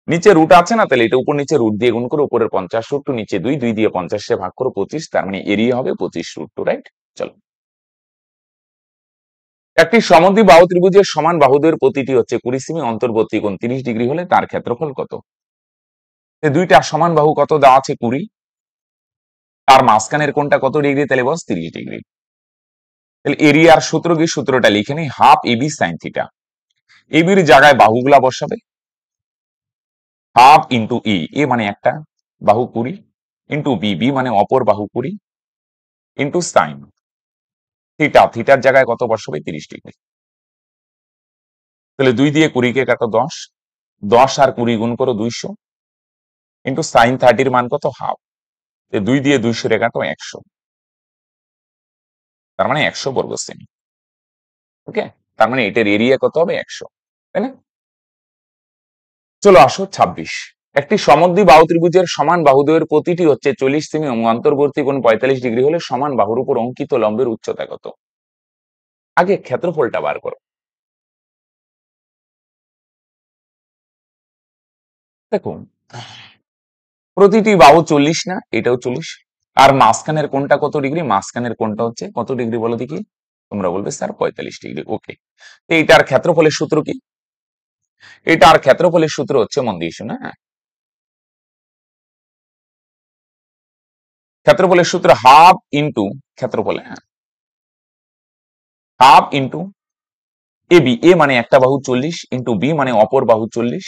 নিচে রুট আছে না, তাহলে এটা উপর নিচে রুট দিয়ে গুণ করো, উপরের 50√2, নিচে 2, 2 দিয়ে 50 ভাগ করো 25, তার মানে এরিয়া হবে 25√2, রাইট? চলো, একটি সমদ্বিবাহু ত্রিভুজের সমান বাহুদ্বয়ের প্রতিটি হচ্ছে 20 সেমি, অন্তর্বর্তী কোণ 30 ডিগ্রি হলে তার ক্ষেত্রফল কত? দুইটা সমান বাহু কত দেওয়া আছে? 20। তার মাঝখানের কোণটা কত ডিগ্রি? তাহলে বস 30 ডিগ্রি। তাহলে এরিয়ার সূত্র কি? সূত্রটা লিখে নেই, হাফ এবি সাইন থিটা। এবির জায়গায় বাহুগুলা বসাবে, হাফ ইন্টু এ মানে একটা বাহু 20, ইন্টু বি মানে অপর বাহু 20, ইন্টু সাইন থিটা, থিটার জায়গায় কত বসাবে? 30 ডিগ্রি। তাহলে 2 দিয়ে 20 কে কাটো, 10, 10 আর 20 গুণ করো 200, ইন্টু সাইন 30 মান কত? হাফ। 2 দিয়ে 200 রে কাটো, 100, তার মানে 100 বর্গ সেমি। ওকে, তার মানে এটার এরিয়া কত হবে? 100, তাই না? চলো আসো 26। একটি সমদ্বিবাহু ত্রিভুজের সমান বাহুদ্বয়ের প্রতিটি হচ্ছে 40 সেমি এবং অন্তর্বর্তী কোণ 45 ডিগ্রি হলে সমান বাহুর উপর অঙ্কিত লম্বের উচ্চতা কত? আগে ক্ষেত্রফলটা বার করো। দেখুন প্রতিটি বাহু 40 না, এটাও 40। আর মাঝখানের কোণটা কত ডিগ্রি? মাঝখানের কোণটা হচ্ছে কত ডিগ্রি বলো দেখি? তোমরা বলবে স্যার 45 ডিগ্রি। ওকে, এইটার ক্ষেত্রফলের সূত্র কি? এটার ক্ষেত্রফলের সূত্র হচ্ছে, মন দিয়ে শোনো, হ্যাঁ, ক্ষেত্রফলের সূত্র হাফ ইন্টু ক্ষেত্রফলে, হ্যাঁ, হাফ ইন্টু এ বি, এ মানে একটা বাহু 40 ইন্টু বি মানে অপর বাহু 40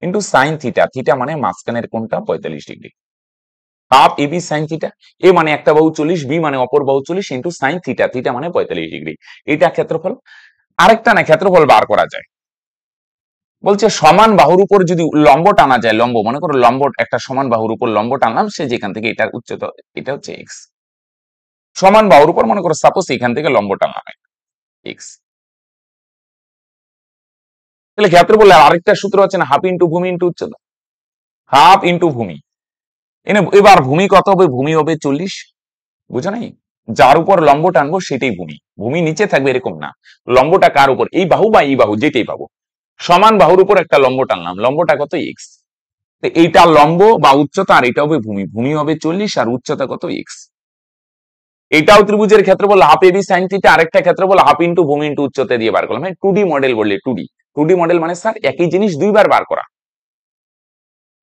ইন্টু সাইন থিটা, থিটা মানে মাঝখানের কোণটা 45 degree. Half A B sine theta, এ মানে একটা বাহু 40, বি মানে অপর বাহু 40 ইন্টু সাইন থিটা, থিটা মানে 45 ডিগ্রি। এটা ক্ষেত্রফল। আরেকটা না ক্ষেত্রফল বার করা যায়, বলছে সমান বাহুর উপর যদি লম্ব টানা যায়, লম্ব মনে করো লম্ব একটা সমান বাহুর উপর লম্ব টানলাম, সে যেখান থেকে এটার উচ্চতা, এটা হচ্ছে এক্স। সমান বাহুর উপর মনে করো সাপোজ এখান থেকে লম্ব টানলাম এক্স, তাহলে ক্ষেত্রফল আরেকটা সূত্র আছে না, হাফ ইন্টু ভূমি ইন্টু উচ্চতা, হাফ ইন্টু ভূমি। এবার ভূমি কত হবে? ভূমি হবে 40, বুঝো নাই? যার উপর লম্ব টানবো সেটাই ভূমি, ভূমি নিচে থাকবে এরকম না। লম্বটা কার উপর? এই বাহু বা এই বাহু, যেটাই পাবো, সমান বাহুর উপর একটা লম্ব টানলাম, লম্বটা কত? এক্স। তো এইটা লম্ব বা উচ্চতা, আর এটা হবে ভূমি, ভূমি হবে 40 আর উচ্চতা কত? এক্স। এটাও ত্রিভুজের ক্ষেত্রফল হাফ এবি সাইন থিটা, আরেকটা ক্ষেত্রফল হাফ ইন্টু ভূমি ইন্টু উচ্চতা দিয়ে বার করলাম। 2D মডেল বললে 2D, 2D মডেল মানে স্যার একই জিনিস দুইবার বার করা,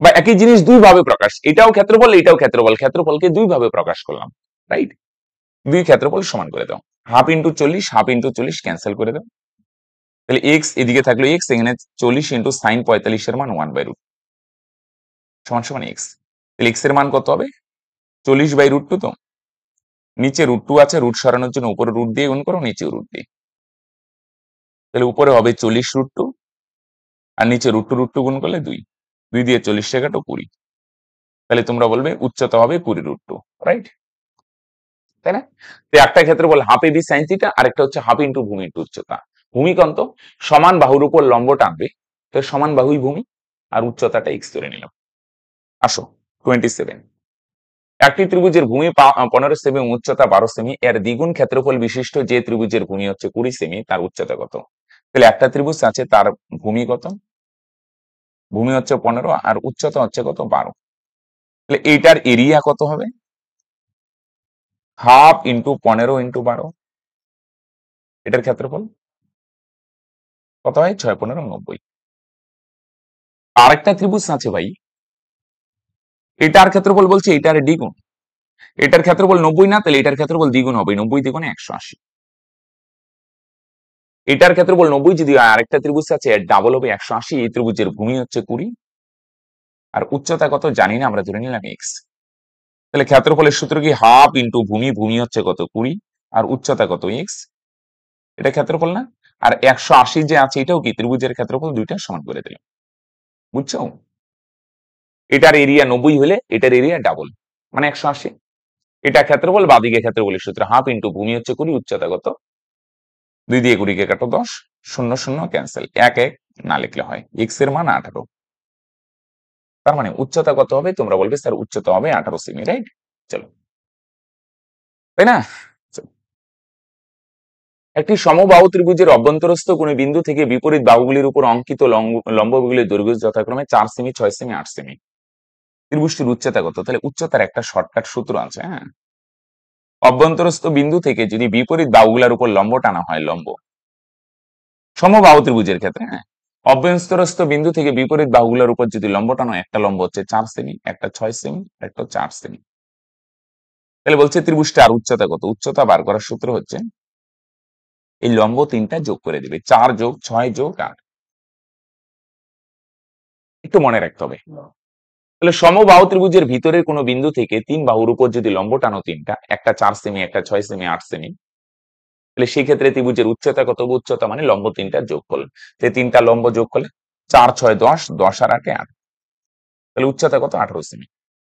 বা একই জিনিস দুই ভাবে প্রকাশ। এটাও ক্ষেত্রফল, এটাও ক্ষেত্রফল, ক্ষেত্রফলকে দুই ভাবে প্রকাশ করলাম, রাইট? দুই ক্ষেত্রফল সমান করে দাও, half into 40, half into 40 cancel করে দাও, তাহলে এক্স এদিকে থাকলো এক্স, এখানে 40 ইন্টু সাইন 45 এর মান 1/√, সমান সমান এক্স। তাহলে এক্স এর মান কত হবে? 40/√2। তো নিচে √2 আছে, রুট সরানোর জন্য উপরে রুট দিয়ে গুণ করো, নিচে রুট দিয়ে, তাহলে উপরে হবে 40√2 আর নিচে √2 গুণ করলে 2, 2 দিয়ে 40 টা কাটো 20, তাহলে তোমরা বলবে উচ্চতা হবে 20√2, রাইট? তাই না? তো একটা ক্ষেত্রে বল হাফ এবি সাইন থিটা, আরেকটা হচ্ছে হাফ ইন্টু ভূমি ইন্টু উচ্চতা। ভূমি কত? সমান বাহুর উপর লম্ব টানবে, তো সমান বাহুই ভূমি, আর উচ্চতাটা এক্স ধরে নিলাম। আসো 27, একটি ত্রিভুজের ভূমি 15 সেমি, উচ্চতা 12 সেমি, এর দ্বিগুণ ক্ষেত্রফল বিশিষ্ট যে ত্রিভুজের ভূমি হচ্ছে 20 সেমি, তার উচ্চতা কত? তাহলে একটা ত্রিভুজ আছে, তার ভূমি কত? ভূমি হচ্ছে 15 আর উচ্চতা হচ্ছে কত? 12। তাহলে এইটার এরিয়া কত হবে? হাফ ইন্টু 15 ইন্টু 12, এটার ক্ষেত্রফল কত হয়? 6 15 90। আরেকটা ত্রিভুজ আছে ভাই, এটার ক্ষেত্রফল বলছে এটার দ্বিগুণ, এটার ক্ষেত্রফল 90 না, তাহলে এটার ক্ষেত্রফল দ্বিগুণ হবে, 90 দ্বিগুণে 180। এটার ক্ষেত্রফল 90 যদি আরেকটা ত্রিভুজ আছে এর ডাবল হবে 180। এই ত্রিভুজের ভূমি হচ্ছে 20 আর উচ্চতা কত জানি না, আমরা ধরে নিলাম এক্স। তাহলে ক্ষেত্রফলের সূত্র কি? হাফ ইন্টু ভূমি, ভূমি হচ্ছে কত? 20 আর উচ্চতা কত? এক্স। এটা ক্ষেত্রফল না? আর 180 যে আছে এটাও কি ত্রিভুজের ক্ষেত্রফল, দুইটা সমান করে দিলাম, বুঝছো? এটার এরিয়া 90 হলে এটার এরিয়া ডাবল, মানে 180। এটা ক্ষেত্রফল, বাদিকে ক্ষেত্রফলের সূত্র হাফ ইন্টু ভূমি হচ্ছে 20, উচ্চতা কত? 2 দিয়ে 20 কে কাটো 10, 0 0 ক্যান্সেল, 1 1 না লিখলে হয়। এক্স এর মান 18, তার মানে উচ্চতা কত হবে? তোমরা বলবে স্যার উচ্চতা হবে 18 সেমি, রাইট? চলো, তাই না? চলো। একটি সমবাহু ত্রিভুজের অভ্যন্তরস্থ কোন বিন্দু থেকে বিপরীত বাহুগুলির উপর অঙ্কিত লম্বগুলির দৈর্ঘ্য যথাক্রমে 4 সেমি, 6 সেমি, 8 সেমি। ত্রিভুজটির উচ্চতা কত? তাহলে উচ্চতার একটা শর্টকাট সূত্র আছে, হ্যাঁ। অভ্যন্তরস্থ বিন্দু থেকে যদি বিপরীত বাহুগুলোর উপর লম্ব টানা হয়, লম্ব সমবাহু ত্রিভুজের ক্ষেত্রে, হ্যাঁ, অভ্যন্তরস্থ বিন্দু থেকে বিপরীত বাহুগুলোর উপর যদি লম্ব টানো, একটা লম্ব হচ্ছে 4 সেমি, একটা 6 সেমি, একটা হচ্ছে 8 সেমি। তাহলে বলছে ত্রিভুজটার উচ্চতা কত? উচ্চতা বার করার সূত্র হচ্ছে এই লম্ব তিনটা যোগ করে দিবে, 4 যোগ 6 যোগ 8, একটু মনে রাখতে হবে। তাহলে সমবাহু ত্রিভুজের ভিতরের কোন বিন্দু থেকে তিন বাহুর উপর যদি লম্ব টানো তিনটা, একটা 4 সেমি, একটা 6 সেমি, 8 সেমি, তাহলে সেই ক্ষেত্রে ত্রিভুজের উচ্চতা কত? উচ্চতা মানে লম্ব তিনটা যোগ করলে, যে তিনটা লম্ব যোগ করলে 4 6 10, 10 আর 8 8, তাহলে উচ্চতা কত? 18 সেমি,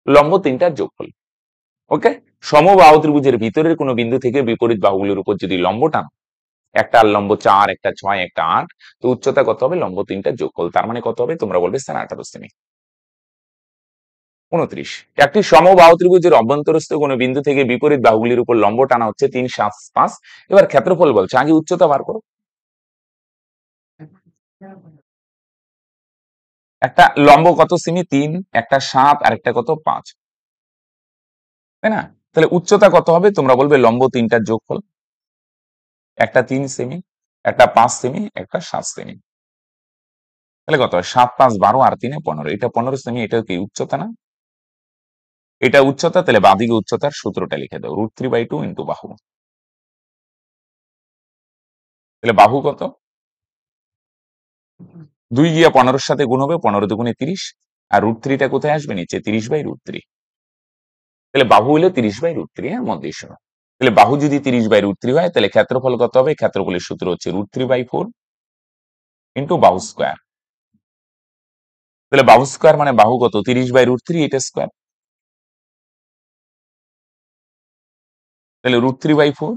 লম্ব তিনটা যোগ করলে। ওকে, সমবাহু ত্রিভুজের ভিতরের কোন বিন্দু থেকে বিপরীত বাহুগুলোর উপর যদি লম্ব টানো, একটা লম্ব 4, একটা 6, একটা 8, তো উচ্চতা কত হবে? লম্ব তিনটা যোগ করলে, তার মানে কত হবে? তোমরা বলবে স্যার 18 সেমি। 29। একটি সমবাহু ত্রিভুজের অভ্যন্তরস্থ কোন বিন্দু থেকে বিপরীত বাহুগুলির উপর লম্ব টানা হচ্ছে 3, 7, 5। এবার ক্ষেত্রফল বলছে, আগে উচ্চতা বার করো। একটা লম্ব কত সেমি? 3, একটা 7, আর একটা কত? 5, তাই না? তাহলে উচ্চতা কত হবে? তোমরা বলবে লম্ব তিনটার যোগফল। একটা 3 সেমি, একটা 5 সেমি, একটা 7 সেমি। তাহলে কত হয়? 7, 5, 12 আর 3, 15। এটা 15 সেমি। এটা কি উচ্চতা না? এটা উচ্চতা। তাহলে বাঁদিকে উচ্চতার সূত্রটা লিখে দাও, √3/2 ইন্টু বাহু। তাহলে বাহু কত? 2 গিয়ে 15-র সাথে গুণ হবে, 15 দুগুণে 30, আর √3টা কোথায় আসবে? নিচে, 30/√3। তাহলে বাহু হলে 30/√3। হ্যাঁ, মধ্যে শোনো। তাহলে বাহু যদি 30/√3 হয়, তাহলে ক্ষেত্রফল কত হবে? ক্ষেত্রফলের সূত্র হচ্ছে √3/4 ইন্টু বাহু স্কোয়ার। তাহলে বাহু স্কোয়ার মানে বাহু কত? 30/√3, এটা স্কোয়ার। তাহলে √3/4,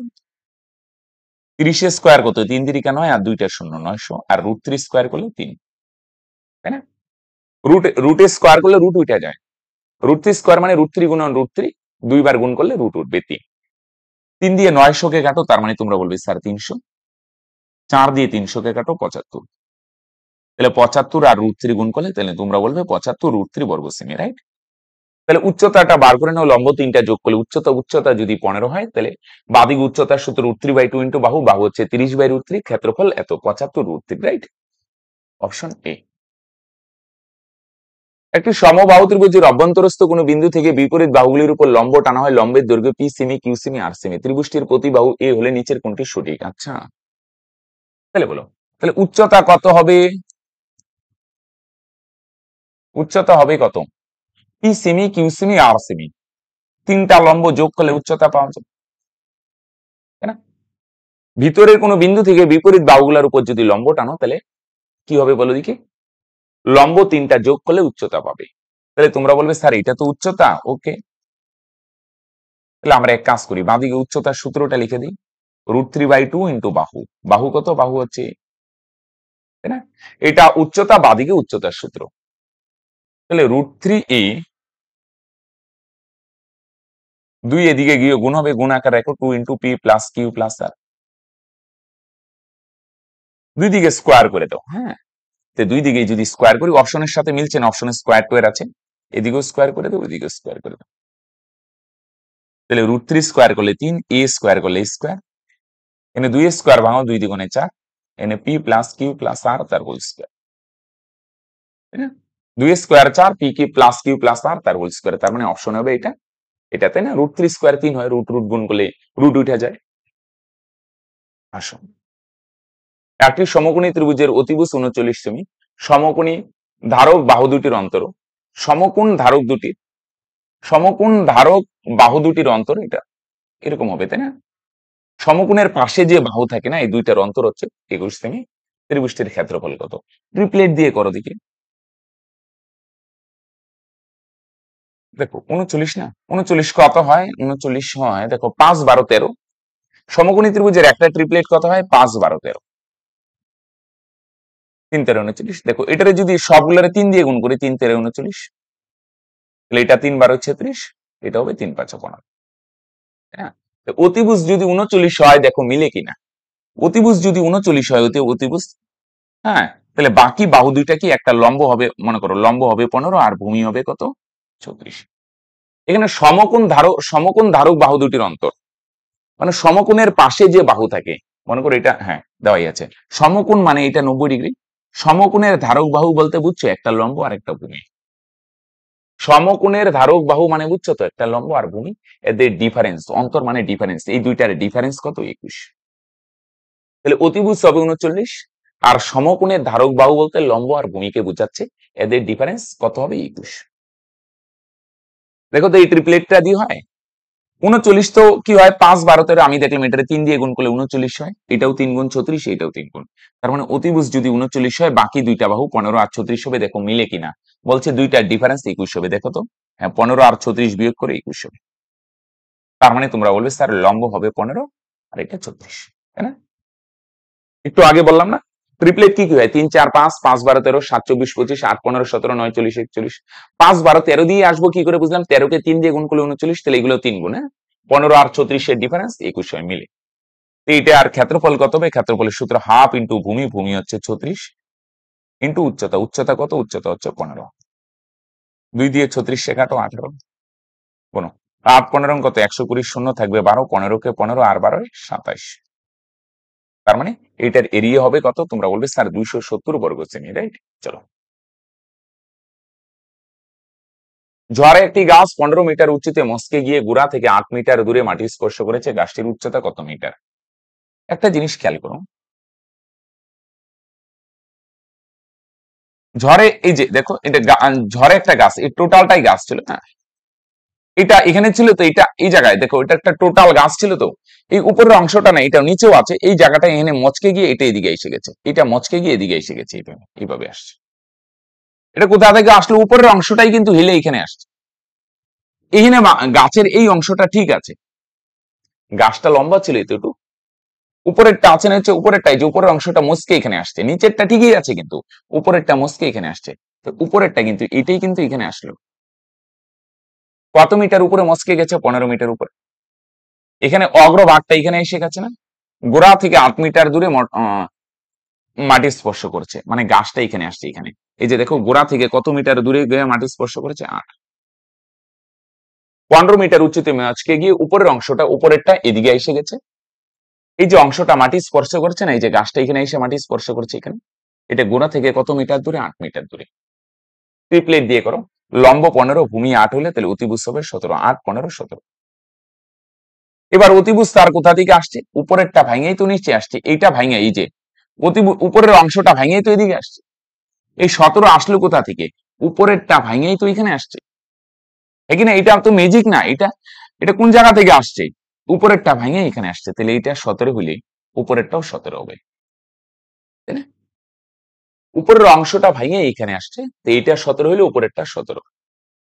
30 স্কোয়ার কত? 3 3 9, আর 2টা 0, 900, আর √3 স্কোয়ার করলে 3, তাই না? রুট স্কোয়ার করলে রুট উঠে যায়। √3 স্কোয়ার মানে √3 গুণন √3, 2 বার গুণ করলে রুট উঠবে 3। 3 দিয়ে 900 কে কাটো, তার মানে তোমরা বলবে স্যার 300। 4 দিয়ে 300 কে কাটো, 75। তাহলে 75 আর √3 গুণ করলে তাহলে তোমরা বলবে 75 √3 বর্গ সেমি, রাইট? তাহলে উচ্চতাটা বার করে নাও, লম্ব তিনটা যোগ করলে উচ্চতা যদি 15 হয়, তাহলে বাদিক উচ্চতার সূত্র √3/2 ইন্টু বাহু। বাহু হচ্ছে 30/√3, ক্ষেত্রফল এত, 75 √3, রাইট? Option A. একটি সমবাহু ত্রিভুজের অভ্যন্তরস্থ কোন বিন্দু থেকে বিপরীত বাহুগুলির উপর লম্ব টানা হয়, লম্বের দৈর্ঘ্য P সেমি, Q সেমি, R সেমি। ত্রিভুজটির প্রতি বাহু A হলে নিচের কোনটি সঠিক? আচ্ছা, তাহলে বলো। তাহলে উচ্চতা কত হবে? উচ্চতা হবে কত? P সেমি, Q সেমি, R সেমি। তিনটা লম্ব যোগ করলে উচ্চতা পাওয়া যাবে, তাই না? ভিতরের কোন বিন্দু থেকে বিপরীত বাহুগুলোর উপর যদি লম্ব টানো, তাহলে কি হবে বলো দেখি? লম্ব তিনটা যোগ করলে উচ্চতা পাবে। তাহলে তোমরা বলবে স্যার এটা তো উচ্চতা, ওকে। তাহলে আমরা এক কাজ করি, বাঁদিকে উচ্চতার সূত্রটা লিখে দিই, √3/2 ইন্টু বাহু। বাহু কত? বাহু হচ্ছে, তাই না? এটা উচ্চতা, বাঁদিকে উচ্চতার সূত্র। তাহলে √3a, 2 এদিকে গিয়ে গুণ হবে, গুণ আকার রাখো, 2 into P plus Q plus R। দুই দিকে স্কোয়ার করে দাও। হ্যাঁ, তো দুই দিকে যদি স্কোয়ার করি, অপশনের সাথে মিলছে না, অপশনে স্কোয়ার টোয়ার আছে, এদিকেও স্কোয়ার করে দাও, ওইদিকে স্কোয়ার করে দাও। তাহলে √3 স্কোয়ার করলে 3, a স্কোয়ার করলে স্কোয়ার, এনে 2 স্কোয়ার ভাঙো, 2 দ্বিগুণে 4, এনে P plus Q plus R তার হোল স্কোয়ার, তাই না? 2 স্কোয়ার 4, P কি প্লাস Q প্লাস R তার হোল স্কোয়ার। তার মানে অপশন হবে এটা, এটা, তাই না? √3 স্কোয়ার 3 হয়, রুট রুট গুণ করলে রুট উঠে যায়। আসো, একটি সমকোণী ত্রিভুজের অতিভুজ 39 সেমি, সমকোণী ধারক বাহু দুটির অন্তর, সমকোণ ধারক দুটি, সমকোণ ধারক বাহু দুটির অন্তর এটা এরকম হবে, তাই না? সমকোণের পাশে যে বাহু থাকে না, এই দুইটার অন্তর হচ্ছে 21 সেমি। ত্রিভুজটির ক্ষেত্রফল কত? ট্রিপলেট দিয়ে করো দেখি। দেখো 39 না, 39 কত হয়? 39 হয়, দেখো 5, 12, 13। সমকোণী ত্রিভুজের একটা ট্রিপলেট কত হয়? 5, 12, 13। 3 13 39। দেখো এটারে যদি সবগুলারে 3 দিয়ে গুণ করি, 3 13 39, তাহলে এটা 3 12 36, এটা হবে 3 5 15। হ্যাঁ, অতিভুজ যদি 39 হয়, দেখো মিলে কিনা। অতিভুজ যদি 39 হয়, অতিভুজ, হ্যাঁ, তাহলে বাকি বাহু দুইটা কি? একটা লম্ব হবে, মনে করো লম্ব হবে 15, আর ভূমি হবে কত? 36। এখানে সমকোণ ধারক বাহু দুটির অন্তর, মানে সমকোণের পাশে যে বাহু থাকে, মনে করো এটা, হ্যাঁ দেওয়াই আছে। সমকোণ মানে এটা 90 ডিগ্রি। সমকোণের ধারক বাহু বলতে বুঝছো একটা লম্ব আর একটা ভূমি। সমকোণের ধারক বাহু মানে বুঝছো তো একটা লম্ব আর ভূমি, এদের ডিফারেন্স, অন্তর মানে ডিফারেন্স, এই দুইটার ডিফারেন্স কত? 21। তাহলে অতিভুজ হবে 39, আর সমকোণের ধারক বাহু বলতে লম্ব আর ভূমিকে বোঝাচ্ছে, এদের ডিফারেন্স কত হবে? 21। দেখো তো এই ট্রিপলেটটা দিয়ে হয় 39, তো কি হয়? 5 12 13, আমি দেখলাম এটারে 3 দিয়ে গুণ করলে 39 হয়, এটাও 3 গুণ 36, এটাও 3 গুণ। তার মানে অতিভুজ যদি 39 হয়, বাকি দুইটা বাহু 15 আর 36 হবে। দেখো মিলে কিনা, বলছে দুইটার ডিফারেন্স 21 হবে। দেখো তো, হ্যাঁ 15 আর 36 বিয়োগ করে 21 হবে। তার মানে তোমরা বলবে স্যার লম্ব হবে 15 আর এটা 36, তাই না? একটু আগে বললাম না, ট্রিপলেট কি হয়? 3 4 5, 5 12 13, 7 24 25, 8 15 17, 9 40 41, 5 12 13 দিয়ে আসবো কি করে বুঝলাম? 13 কে 3 দিয়ে গুণ করলে 39, তাহলে এগুলো 3 গুণ, হ্যাঁ, 15 আর 34 এর ডিফারেন্স 21 হয় মিলে। এইটা আর ক্ষেত্রফল কত হবে? ক্ষেত্রফলের সূত্র হাফ ইন্টু ভূমি, ভূমি হচ্ছে 36 ইন্টু উচ্চতা, উচ্চতা কত? উচ্চতা হচ্ছে 15। 2 দিয়ে 36 কে কাটো, 18 কোনো 8 15 কত? 120, শূন্য থাকবে 12, 15 কে 15 আর 12 27। তার মানে এটার এরিয়া হবে কত? তোমরা বলবে স্যার 270 বর্গ সেমি, রাইট? চলো, ঝড়ে একটি গাছ 15 মিটার উঁচুতে মস্কে গিয়ে গোড়া থেকে 8 মিটার দূরে মাটি স্পর্শ করেছে, গাছটির উচ্চতা কত মিটার? একটা জিনিস খেয়াল করো, ঝড়ে এই যে দেখো এটা ঝড়ে একটা গাছ, এই টোটালটাই গাছ ছিল, হ্যাঁ, এটা এখানে ছিল তো, এটা এই জায়গায় দেখো এটা একটা টোটাল গাছ ছিল তো, এই উপরের অংশটা না, এটা নিচেও আছে, এই জায়গাটা এখানে মচকে গিয়ে এটা এদিকে এসে গেছে, এটা মচকে গিয়ে এদিকে এসে গেছে, এইভাবে আসছে। এটা কোথা থেকে আসলো? উপরের অংশটাই কিন্তু হিলে এখানে আসছে। এখানে গাছের এই অংশটা ঠিক আছে, গাছটা লম্বা ছিল এতটুকু, উপরেরটা আছে না, হচ্ছে উপরেরটাই, যে উপরের অংশটা মস্কে এখানে আসছে, নিচেরটা ঠিকই আছে কিন্তু উপরেরটা মস্কে এখানে আসছে, তো উপরেরটা কিন্তু এটাই কিন্তু এখানে আসলো। কত মিটার উপরে মস্কে গেছে? 15 মিটার উপরে। এখানে অগ্রভাগটা এখানে এসে গেছে না, গোড়া থেকে 8 মিটার দূরে মাটি স্পর্শ করছে, মানে গাছটা এখানে আসছে, এখানে এই যে দেখো গোড়া থেকে কত মিটার দূরে গিয়ে মাটি স্পর্শ করেছে? 8। 15 মিটার উচ্চতে মচকে গিয়ে উপরের অংশটা, উপরেরটা এদিকে এসে গেছে, এই যে অংশটা মাটি স্পর্শ করছে না, এই যে গাছটা এখানে এসে মাটি স্পর্শ করছে এখানে, এটা গোড়া থেকে কত মিটার দূরে? 8 মিটার দূরে। ট্রিপলেট দিয়ে করো, লম্ব 15, ভূমি 8 হলে তাহলে অতিভুজ হবে 17, 8 15 17। এবার অতিভুজ তার কোথা থেকে আসছে? উপরেরটা ভাঙেই তো নিচে আসছে, এইটা ভাঙে, এই যে উপরের অংশটা ভাঙেই তো এদিকে আসছে। এই 17 আসলো কোথা থেকে? উপরেরটা ভাঙেই তো এখানে আসছে। এখানে এটা তো ম্যাজিক না, এটা এটা কোন জায়গা থেকে আসছে? উপরেরটা ভাঙে এখানে আসছে, তাহলে এটা 17 হলে উপরেরটাও 17 হবে, তাই না? উপরের অংশটা ভাঙে এখানে আসছে, তো এইটা 17 হলে উপরেরটা 17।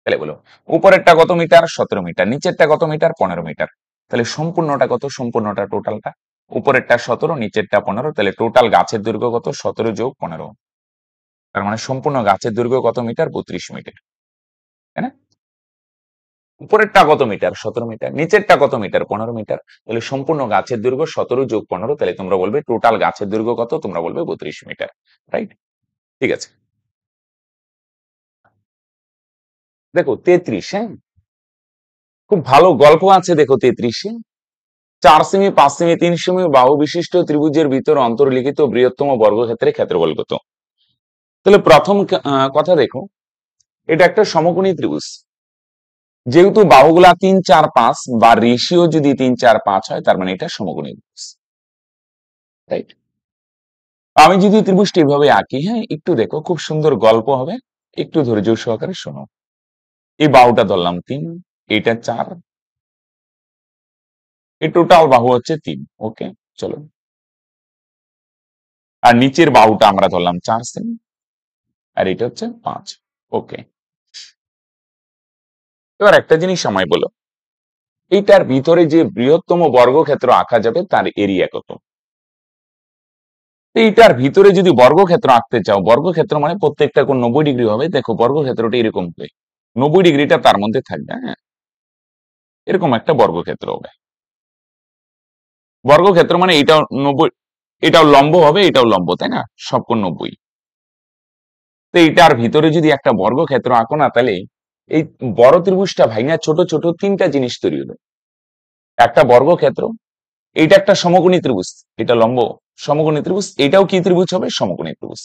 তাহলে বলো উপরেরটা কত মিটার? 17 মিটার। নিচেরটা কত মিটার? 15 মিটার। তাহলে সম্পূর্ণটা কত? সম্পূর্ণটা টোটালটা, উপরেরটা 17, নিচেরটা 15, তাহলে টোটাল গাছের দৈর্ঘ্য কত? 17 যোগ 15। তার মানে সম্পূর্ণ গাছের দৈর্ঘ্য কত মিটার? 32 মিটার, তাই না? উপরেরটা কত মিটার? 17 মিটার। নিচেরটা কত মিটার? 15 মিটার। তাহলে সম্পূর্ণ গাছের দৈর্ঘ্য 17 যোগ 15, তাহলে তোমরা বলবে টোটাল গাছের দৈর্ঘ্য কত? তোমরা বলবে 32 মিটার, রাইট? ঠিক আছে, দেখো 33, হ্যাঁ, খুব ভালো গল্প আছে দেখো 33-এ। 4 সেমি, 5 সেমি, 3 সেমি বাহু বিশিষ্ট ত্রিভুজের ভিতর অন্তর্লিখিত বৃহত্তম বর্গক্ষেত্রে ক্ষেত্রফল কত? তাহলে প্রথম কথা দেখো, এটা একটা সমকোণী ত্রিভুজ, যেহেতু বাহুগুলা 3 4 5 বা রেশিও যদি 3 4 5 হয়, তার মানে এটা সমকোণী ত্রিভুজ, রাইট? আমি যদি ত্রিভুজটি এভাবে আঁকি, হ্যাঁ, একটু দেখো খুব সুন্দর গল্প হবে, একটু ধৈর্য সহকারে শোনো। এই বাহুটা ধরলাম 3, এটা 4, এই টোটাল বাহু হচ্ছে 3, ওকে, চলো। আর নিচের বাহুটা আমরা ধরলাম 4 সেমি, আর এটা হচ্ছে 5, ওকে। এবার একটা জিনিস আমায় বলো, এইটার ভিতরে যে বৃহত্তম বর্গক্ষেত্র আঁকা যাবে তার এরিয়া কত? এইটার ভিতরে যদি বর্গক্ষেত্র আঁকতে চাও, বর্গক্ষেত্র মানে প্রত্যেকটা কোণ 90 ডিগ্রি হবে, দেখো বর্গক্ষেত্রটা এরকম হবে, 90 ডিগ্রিটা তার মধ্যে থাকবে, হ্যাঁ, এরকম একটা বর্গক্ষেত্র হবে। বর্গক্ষেত্র মানে এটাও 90, এটাও লম্ব হবে, এটাও লম্ব, তাই না? সব কোণ 90। তো এইটার ভিতরে যদি একটা বর্গক্ষেত্র আঁকো না, তাহলে এই বড় ত্রিভুজটা ভাঙা ছোট ছোট 3টা জিনিস তৈরি হবে। একটা বর্গক্ষেত্র, এইটা একটা সমকোণী ত্রিভুজ, এটা লম্ব সমকোণী ত্রিভুজ, এটাও কি ত্রিভুজ হবে? সমকোণী ত্রিভুজ।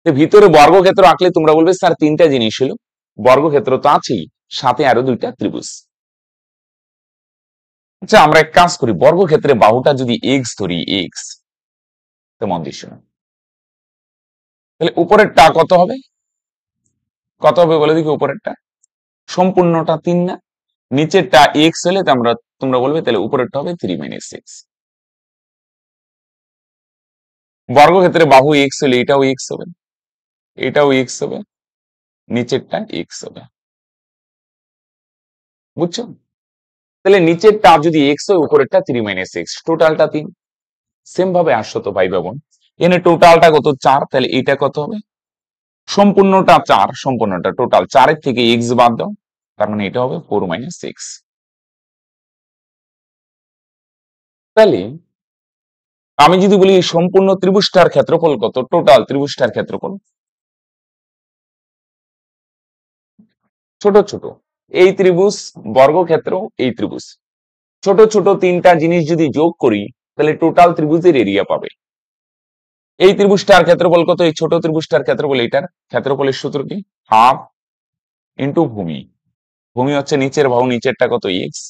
ভিতরে বর্গক্ষেত্র আঁকলে তোমরা বলবে স্যার 3টা জিনিস হলো, বর্গক্ষেত্র তো আছেই, সাথে আরো 2টা ত্রিভুজ। আচ্ছা আমরা এক কাজ করি, বর্গক্ষেত্রে বাহুটা যদি এক্স ধরি, এক্স, তো মন দিস না, তাহলে উপরেরটা কত হবে? কত হবে বলে দেখি উপরেরটা? সম্পূর্ণটা 3 না, নিচেরটা এক্স হলে তোমরা বলবে তাহলে উপরেরটা হবে 3 - 6। বর্গক্ষেত্রে বাহু এক্স হলে এটাও এক্স হবে, এটাও এক্স হবে, নিচেরটা এক্স হবে, বুঝছো? তাহলে নিচেরটা যদি এক্স হয়, উপরেরটা 3 - 6, টোটালটা 3। সেম ভাবে 800 পাবো। এনে টোটালটা কত 4, তাহলে এটা কত হবে? সম্পূর্ণটা 4, সম্পূর্ণটা টোটাল 4 এর থেকে x বাদ দাও, তার মানে এটা হবে 4 - 6। তাহলে আমি যদি বলি সম্পূর্ণ ত্রিভুজটার ক্ষেত্রফল কত, টোটাল ত্রিভুজটার ক্ষেত্রফল, ছোট ছোট এই ত্রিভুজ, বর্গক্ষেত্র, এই ত্রিভুজ, ছোট ছোট তিনটা জিনিস যদি যোগ করি তাহলে টোটাল ত্রিভুজের এরিয়া পাবে। এই ত্রিভুজটার ক্ষেত্রফল কত? এই ছোট ত্রিভুজটার ক্ষেত্রফল, এটার ক্ষেত্রফলের সূত্র কি? হাফ ইন্টু ভূমি, ভূমি হচ্ছে নিচের বাহু, নিচেরটা কত এক্স,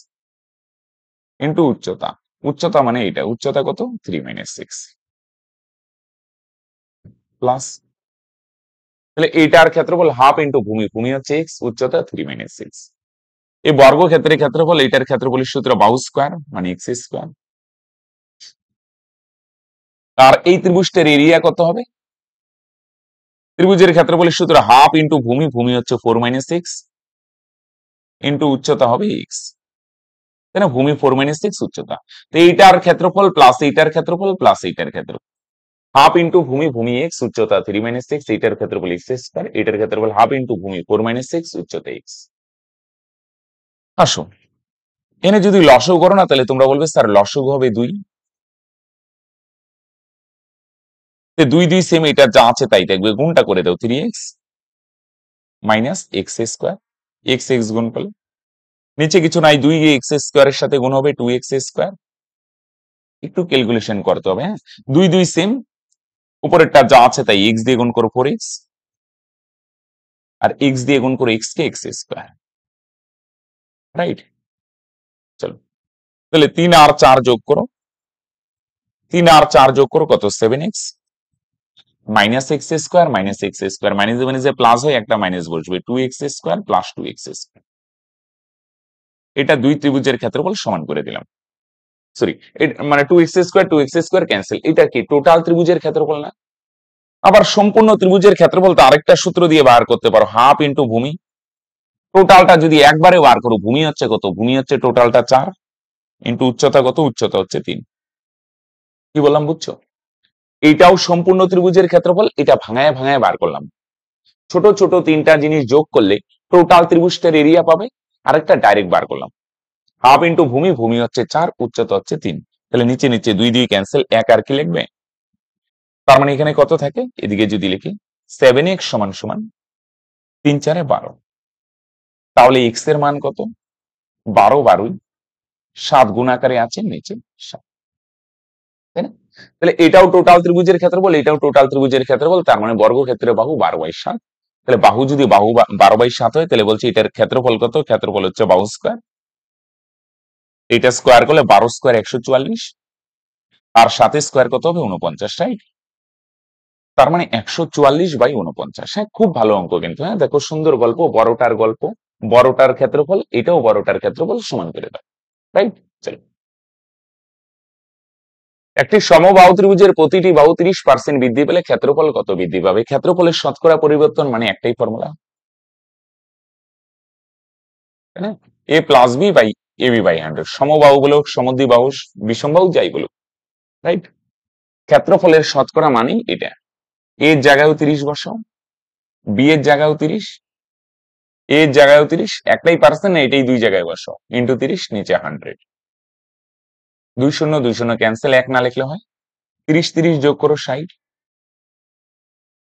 ইন্টু উচ্চতা, উচ্চতা মানে এটা, উচ্চতা কত 3 - 6 প্লাস, তাহলে এটার ক্ষেত্রফল হাফ ইন্টু ভূমি, ভূমি হচ্ছে এক্স, উচ্চতা 3 - 6। এই বর্গক্ষেত্রের ক্ষেত্রফল, এটার ক্ষেত্রফলের সূত্র বাহু স্কোয়ার মানে এক্স স্কোয়ার। আর এই ত্রিভুজটার এরিয়া কত হবে? ত্রিভুজের ক্ষেত্রফলের সূত্র হাফ ইন্টু ভূমি, ভূমি হচ্ছে 4 - 6 ইন্টু উচ্চতা হবে এক্স, তাই না? ভূমি 4 - 6, উচ্চতা। তো এইটার ক্ষেত্রফল প্লাস এইটার ক্ষেত্রফল প্লাস এইটার ক্ষেত্রফল, হাফ ইন্টু ভূমি, ভূমি এক্স, উচ্চতা 3 - 6, এইটার ক্ষেত্রফল এক্স স্কোয়ার, এটার ক্ষেত্রফল হাফ ইন্টু ভূমি 4 - 6, উচ্চতা এক্স। আসো এনে যদি লসগু করো না, তাহলে তোমরা বলবে স্যার লসগু হবে 2, 2 2 সেম, এটা যা আছে তাই থাকবে, গুণটা করে দাও 3x minus x square, x x গুণ করলে নিচে কিছু নাই, 2x স্কোয়ারের সাথে গুণ হবে 2x স্কোয়ার, একটু ক্যালকুলেশন করতে হবে, হ্যাঁ। 2 2 সেম, উপরেরটা যা আছে তাই, এক্স দিয়ে গুণ করো 4x, আর এক্স দিয়ে গুণ করো এক্স কে এক্স স্কোয়ার, রাইট। চলো তাহলে 3 আর 4 যোগ করো, 3 আর 4 যোগ করো কত 7x minus x square minus x square, minus মাইনাসে প্লাস হয়, একটা মাইনাস বসবে, 2x square plus 2x square. এটা দুই ত্রিভুজের ক্ষেত্রফল সমান করে দিলাম, সরি মানে 2x square 2x square cancel, এটা কি টোটাল ত্রিভুজের ক্ষেত্রফল না? আবার সম্পূর্ণ ত্রিভুজের ক্ষেত্রফল তো আরেকটা সূত্র দিয়ে বার করতে পারো, হাফ ইন্টু ভূমি, টোটালটা যদি একবারে বার করো, ভূমি হচ্ছে কত, ভূমি হচ্ছে টোটালটা 4 ইন্টু উচ্চতা কত, উচ্চতা হচ্ছে 3। কি বললাম বুঝছো? এইটাও সম্পূর্ণ ত্রিভুজের ক্ষেত্রফল, এটা ভাঙায় ভাঙায় বার করলাম, ছোট ছোট তিনটা জিনিস যোগ করলে টোটাল ত্রিভুজটার এরিয়া পাবে, আরেকটা ডাইরেক্ট বার করলাম, হাফ ইন্টু ভূমি, ভূমি হচ্ছে 4, উচ্চতা হচ্ছে 3, তাহলে নিচে নিচে 2 2 ক্যান্সেল, এক আর কি লিখবে, তার মানে এখানে কত থাকে, এদিকে যদি লিখি 7x সমান সমান 3 4 12, তাহলে x এর মান কত, 12 12 7 গুণ আকারে আছে নিচে 7, তাই না? তাহলে এটাও টোটাল ত্রিভুজের ক্ষেত্রফল, এটাও টোটাল ত্রিভুজের ক্ষেত্রফল, তার মানে বর্গক্ষেত্রে বাহু 12/7, তাহলে বাহু যদি বাহু 12/7 হয়, তাহলে বলছি এটার ক্ষেত্রফল কত, ক্ষেত্রফল হচ্ছে বাহু স্কোয়ার, এটা স্কোয়ার করলে 12 স্কোয়ার 144, আর 7 স্কোয়ার কত হবে 49, রাইট। তার মানে 144/49, হ্যাঁ খুব ভালো অঙ্ক কিন্তু, হ্যাঁ দেখো সুন্দর গল্প, বড়টার গল্প, বড়টার ক্ষেত্রফল, এটাও বড়টার ক্ষেত্রফল সমান করে দাও, রাইট। চলো, একটি সমবাহু ত্রিভুজের প্রতিটি বাহু 30% বৃদ্ধি পেলে ক্ষেত্রফল কত বৃদ্ধি পাবে? ক্ষেত্রফলের শতকরা পরিবর্তন মানে একটাই ফর্মুলা, তাই না? a plus B by A B by 100, সমবাহু বলুক সমদ্বিবাহু বিষমবাহু যাই বলুক, রাইট। ক্ষেত্রফলের শতকরা মানেই এটা, এর জায়গায় 30 বসাও, বি এর জায়গায় 30, এর জায়গায় 30, একটাই পার্সেন্ট না, এটাই দুই জায়গায় বসাও, ইন্টু 30, নিচে 100, 2 শূন্য 2 শূন্য ক্যান্সেল, এক না লিখলে হয়, 30 30 যোগ করো 60,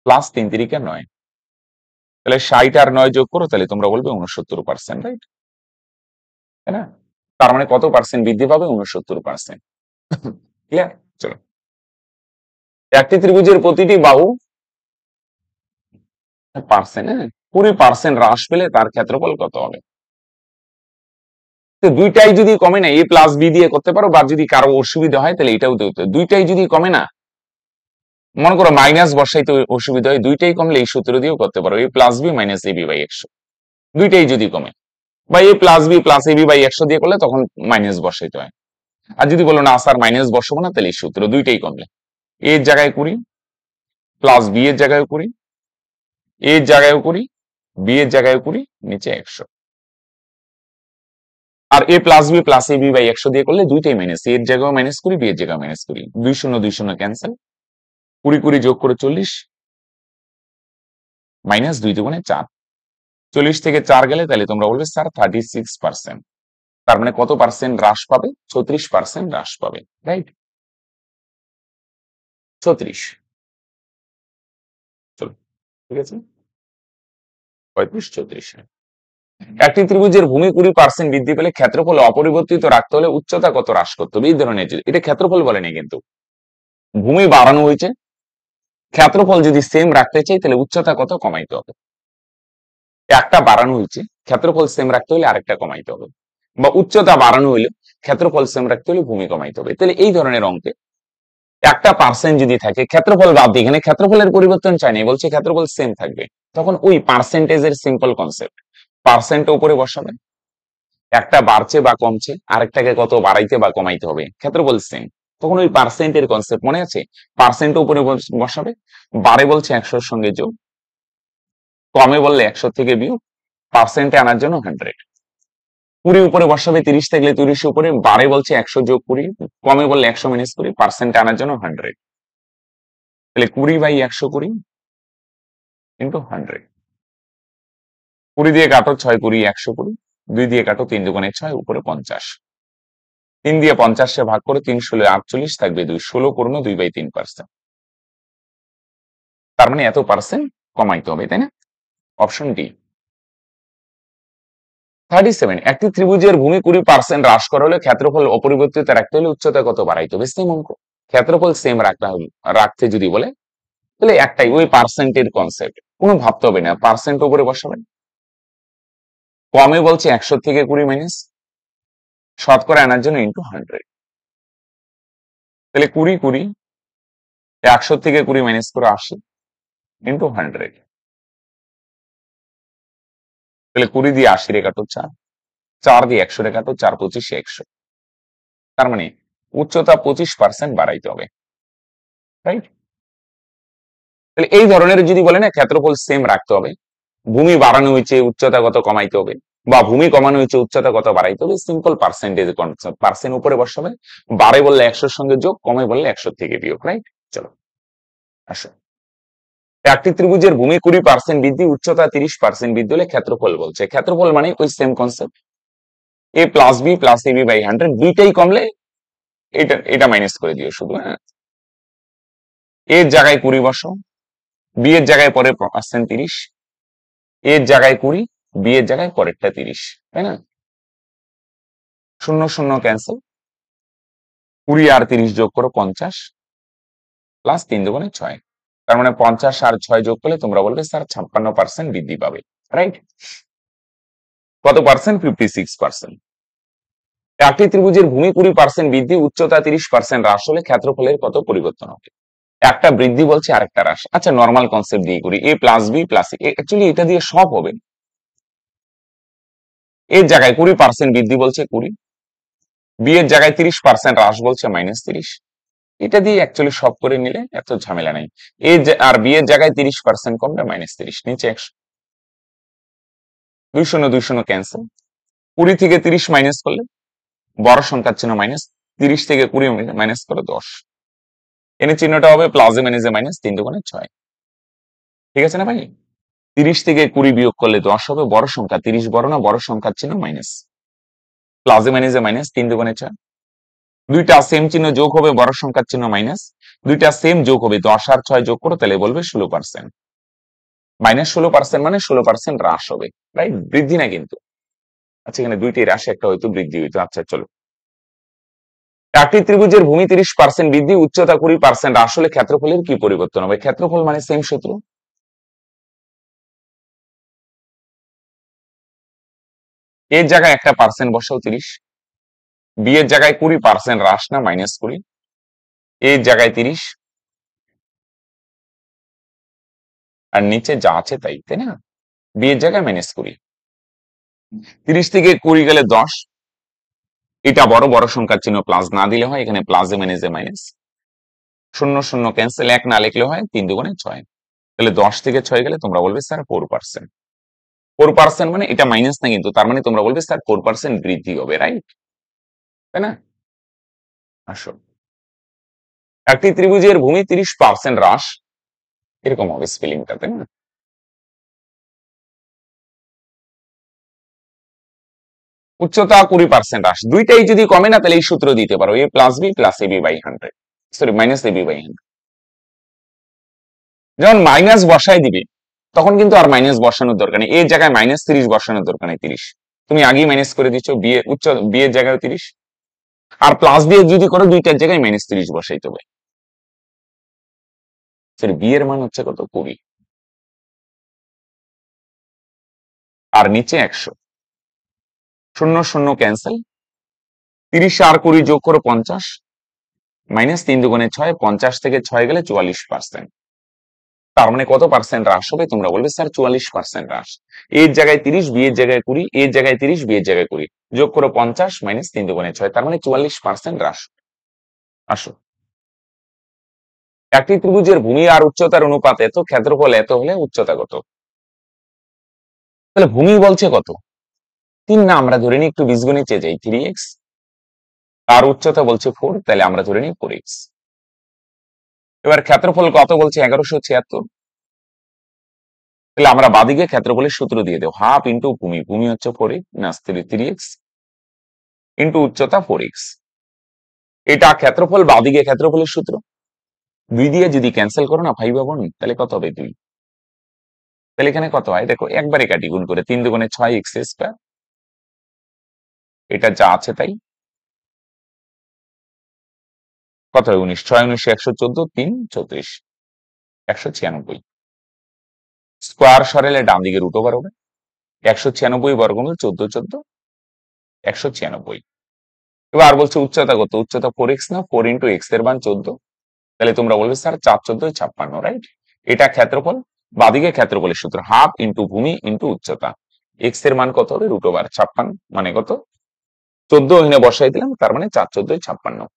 প্লাস 3 3 9, তাহলে 60 আর 9 যোগ করো, তাহলে তোমরা বলবে 69%, রাইট, তাই না? তার মানে কত পার্সেন্ট বৃদ্ধি পাবে? 69%, ক্লিয়ার। চলো, একটি ত্রিভুজের প্রতিটি বাহু পার্সেন্ট, হ্যাঁ 20% হ্রাস পেলে তার ক্ষেত্রফল কত হবে? তো দুইটাই যদি কমে না, এ প্লাস বি দিয়ে করতে পারো, বা যদি কারো অসুবিধা হয় তাহলে এটাও দিতে, দুইটাই যদি কমে না, মনে করো মাইনাস বসাইতে অসুবিধা হয়, দুইটাই কমলে এই সূত্র দিয়েও করতে পারো, A plus B minus A B by 100, দুইটাই যদি কমে, বা A plus B plus A B by 100 দিয়ে করলে তখন মাইনাস বসাইতে হয়। আর যদি বলো না স্যার মাইনাস বসাবো না, তাহলে এই সূত্র, দুইটাই কমলে, এর জায়গায় 20 প্লাস বি এর জায়গায় 20, এর জায়গায় 20 বি এর জায়গায় 20, নিচে 100। আর a plus B plus A B by 100 দিয়ে করলে দুইটাই মাইনাস, এর জায়গায় মাইনাস করি, বি এর জায়গায় মাইনাস করি, 2 শূন্য 2 শূন্য ক্যান্সেল, 20 20 যোগ করে 40, মাইনাস 2 দুগুণে 4, 40 থেকে 4 গেলে তাহলে তোমরা বলবে স্যার 36%। তার মানে কত পার্সেন্ট হ্রাস পাবে? 36% হ্রাস পাবে, রাইট? 36, চলো ঠিক আছে, 35 34। একটি ত্রিভুজের ভূমি 20% বৃদ্ধি পেলে ক্ষেত্রফল অপরিবর্তিত রাখতে হলে উচ্চতা কত হ্রাস করতে হবে? এই ধরনের, এটা ক্ষেত্রফল বলেনি কিন্তু, ভূমি বাড়ানো হয়েছে, ক্ষেত্রফল যদি সেম রাখতে চাই তাহলে উচ্চতা কত কমাইতে হবে। একটা বাড়ানো হয়েছে, ক্ষেত্রফল সেম রাখতে হলে আরেকটা কমাইতে হবে, বা উচ্চতা বাড়ানো হইলে ক্ষেত্রফল সেম রাখতে হলে ভূমি কমাইতে হবে। তাহলে এই ধরনের অঙ্কে একটা পার্সেন্ট যদি থাকে, ক্ষেত্রফল বাদ দিয়ে, এখানে ক্ষেত্রফলের পরিবর্তন চাই না, বলছে ক্ষেত্রফল সেম থাকবে, তখন ওই পার্সেন্টেজের সিম্পল কনসেপ্ট, পার্সেন্ট উপরে বসাবেন, একটা বাড়ছে বা কমছে, আরেকটাকে কত বাড়াইতে বা কমাইতে হবে, ক্ষেত্রফল সেম, তখন ওই পার্সেন্টের কনসেপ্ট মনে আছে, পার্সেন্ট উপরে বসাবে, বাড়ে বলছে 100 সঙ্গে যোগ, কমে বললে 100 থেকে বিয়োগ, পার্সেন্টে আনার জন্য 100, 20 উপরে বসাবে, 30 থাকলে 30 উপরে, বাড়ে বলছে 100 যোগ 20, কমে বললে 100 মাইনাস 20, পার্সেন্টে আনার জন্য 100, তাহলে 20 বাই 120 ইন্টু 100, 20 দিয়ে কাটো 6 20 120, 2 দিয়ে কাটো 3 দুগুণে 6, উপরে 50, 3 দিয়ে 50 ভাগ করে 3 ষোলো 48, থাকবে 2, 16 পূর্ণ 2/3%। তার মানে এত পার্সেন্ট কমাইতে হবে, তাই না? Option D. 37, একটি ত্রিভুজের ভূমি 20% হ্রাস করা হলে ক্ষেত্রফল অপরিবর্তিত রাখতে হলে উচ্চতা কত বাড়াইতে হবে? সেম অঙ্ক, ক্ষেত্রফল সেম রাখতে যদি বলে তাহলে একটাই, ওই পার্সেন্টের কনসেপ্ট, কোনো ভাবতে হবে না, পার্সেন্ট উপরে বসাবেন, কমে বলছে 100 থেকে 20 মাইনাস, শতকরা আনার জন্য ইন্টু 100, তাহলে 20 20, 100 থেকে 20 মাইনাস করে 80 ইন্টু 100, তাহলে 20 দিয়ে 80 রে কাটো 4, 4 দিয়ে 100 রে কাটো 4 25 100, তার মানে উচ্চতা 25% বাড়াইতে হবে, রাইট? তাহলে এই ধরনের যদি বলে না ক্ষেত্রফল সেম রাখতে হবে, ভূমি বাড়ানো হয়েছে উচ্চতা কত কমাইতে হবে, বা ভূমি কমানো হয়েছে উচ্চতা কত বাড়াইতে হবে, সিম্পল পার্সেন্টেজ কনসেপ্ট, পার্সেন্ট উপরে বসাবে, বাড়ে বললে 100 সঙ্গে যোগ, কমে বললে 100 থেকে বিয়োগ, রাইট? চলো আসো, একটি ত্রিভুজের ভূমি 20% বৃদ্ধি, উচ্চতা 30% বৃদ্ধি হলে ক্ষেত্রফল বলছে, ক্ষেত্রফল মানে ওই same concept, a plus B plus AB by 100, দুইটাই কমলে এটা এটা মাইনাস করে দিও শুধু, হ্যাঁ, এর জায়গায় 20 বসো, বি এর জায়গায় পরে পার্সেন্ট 30, এর জায়গায় 20, বি এর জায়গায় পরেরটা 30, তাই না? শূন্য শূন্য ক্যান্সেল, 20 আর 30 যোগ করো 50, প্লাস 3 দুগুণে 6, তার মানে 50 আর 6 যোগ করলে তোমরা বলবে স্যার 56% বৃদ্ধি পাবে, রাইট? কত পার্সেন্ট? 56%। একটি ত্রিভুজের ভূমি 20% বৃদ্ধি, উচ্চতা 30% হ্রাস হলে ক্ষেত্রফলের কত পরিবর্তন হবে? একটা বৃদ্ধি বলছে আরেকটা হ্রাস, আচ্ছা নর্মাল কনসেপ্ট দিয়ে করি, এ প্লাস বি প্লাস অ্যাকচুয়ালি এটা দিয়ে সব হবে, এর জায়গায় 20% বৃদ্ধি বলছে 20, বি এর জায়গায় 30% হ্রাস বলছে -30, এটা দিয়ে অ্যাকচুয়ালি সব করে নিলে এত ঝামেলা নাই, এ আর বি এর জায়গায় 30% কমবে -30, নিচে 100, 2 শূন্য 2 শূন্য ক্যান্সেল, 20 থেকে 30 মাইনাস করলে বড় সংখ্যার চিহ্ন মাইনাস, 30 থেকে 20 মাইনাস করে 10, এনে চিহ্নটা হবে প্লাসে মাইনাসে মাইনাস, 3 দুগুণে 6, ঠিক আছে না ভাই? 30 থেকে 20 বিয়োগ করলে 10 হবে, বড় সংখ্যা 30 বড় না, বড় সংখ্যার চিহ্ন মাইনাস, প্লাসে মাইনাসে মাইনাস, 3 দুগুণে 6, দুইটা সেম চিহ্ন যোগ হবে, বড় সংখ্যার চিহ্ন মাইনাস, দুইটা সেম যোগ হবে, 10 আর 6 যোগ করো তাহলে বলবে 16%, -16% মানে 16% হ্রাস হবে, রাইট? বৃদ্ধি না কিন্তু, আচ্ছা এখানে দুইটি হ্রাস, একটা হয়তো বৃদ্ধি হইতো, আচ্ছা চলো, একটি ত্রিভুজের ভূমি 30% বৃদ্ধি, উচ্চতা 20% হ্রাস হলে ক্ষেত্রফলের কি পরিবর্তন হবে? ক্ষেত্রফল মানে সেম সূত্র, এর জায়গায় একটা পার্সেন্ট বসাও 30, বি এর জায়গায় 20% হ্রাস না -20, এর জায়গায় 30, আর নিচে যা আছে তাই, তাই না? বি এর জায়গায় -20, 30 থেকে 20 গেলে 10, এটা বড়, বড় সংখ্যার চিহ্ন প্লাস না দিলে হয়, এখানে প্লাসে মাইনাসে মাইনাস, শূন্য শূন্য ক্যান্সেল, 1 না লিখলে হয়, 3 দুগুণে 6, তাহলে 10 থেকে 6 গেলে তোমরা বলবে স্যার 4%, 4% মানে এটা মাইনাস না, কিন্তু তার মানে তোমরা বলবে স্যার 4% বৃদ্ধি হবে, রাইট? তাই না? আসো, একটি ত্রিভুজের ভূমি 30% হ্রাস, এরকম হবে স্পেলিংটা, তাই না? উচ্চতা 20% হ্রাস, দুইটাই যদি কমে না তাহলে এই সূত্র দিতে পারো, a plus B plus AB by 100, sorry minus AB by 100। যখন মাইনাস বসায় দিবে তখন কিন্তু আর মাইনাস বসানোর দরকার নেই, এর জায়গায় -30 বসানোর দরকার নেই, 30 তুমি আগেই মাইনাস করে দিচ্ছ, বি এর বি এর জায়গায় 30, আর প্লাস দিয়ে যদি করো দুইটার জায়গায় -30 বসাইতে হবে। সরি, বি এর মান হচ্ছে কত, 20, আর নিচে 100, 0 0 ক্যান্সেল, 30 আর 20 যোগ করো 50, -3 দুগুণে 6, 50 থেকে 6 গেলে 44%। তার মানে কত পার্সেন্ট হ্রাস হবে? তোমরা বলবে স্যার 44% হ্রাস। এর জায়গায় 30, বি এর জায়গায় 20, এর জায়গায় 30, বি এর জায়গায় 20, যোগ করো 50, -3 দুগুণে 6, তার মানে 44% হ্রাস। আসো, একটি ত্রিভুজের ভূমি আর উচ্চতার অনুপাত এত, ক্ষেত্রফল এত হলে উচ্চতা কত? তাহলে ভূমি বলছে কত? 3 না, আমরা ধরে নিই একটু বীজগণিতে যাই, 3x, আর উচ্চতা বলছে 4, তাহলে আমরা ধরে নিই 4x। এবার ক্ষেত্রফল কত বলছে? 1176। তাহলে আমরা বাদিকে ক্ষেত্রফলের সূত্র দিয়ে দেব, হাফ ইন্টু ভূমি, ভূমি হচ্ছে 4x না 3x ইন্টু উচ্চতা 4x। এটা ক্ষেত্রফল, বাদিকে ক্ষেত্রফলের সূত্র, 2 দিয়ে যদি ক্যান্সেল করো না 5 তাহলে কত হবে? 2। তাহলে এখানে কত হয় দেখো, একবারে কাটি, গুণ করে, 3 দুগুণে 6x স্কয়ার, এটা যা আছে তাই, কত হয়? 19, 6 19 114, 3 34, 196। স্কোয়ার সরালে ডান দিকে রুট ওভার হবে, 196 বর্গমূল 14 14, 196। এবার বলছে উচ্চতা কত? উচ্চতা 4x না, 4 ইন্টু এক্স এর মান 14, তাহলে তোমরা বলবে স্যার 4 14 56, রাইট? এটা ক্ষেত্রফল, বাদিকে ক্ষেত্রফলের সূত্র, হাফ ইন্টু ভূমি ইন্টু উচ্চতা, এক্স এর মান কত হবে? রুট ওভার 56, মানে কত? 14 ওখানে বসাই দিলাম, তার মানে 4 14 56।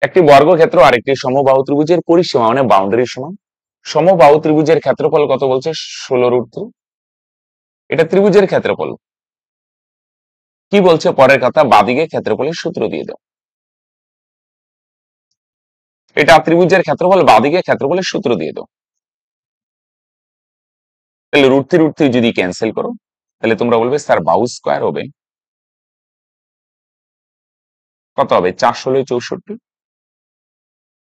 একটি বর্গক্ষেত্র আরেকটি সমবাহু ত্রিভুজের পরিসীমা মানে বাউন্ডারির সমান। সমবাহু ত্রিভুজের ক্ষেত্রফল কত বলছে? 16√2। এটা ত্রিভুজের ক্ষেত্রফল। কি বলছে পরের কথা? বাদিকে ক্ষেত্রফলের সূত্র দিয়ে দাও। এটা ত্রিভুজের ক্ষেত্রফল, বাদিকে ক্ষেত্রফলের সূত্র দিয়ে দাও। তাহলে √3 যদি ক্যান্সেল করো তাহলে তোমরা বলবে স্যার বাহু স্কয়ার হবে কত হবে? 4 16 64।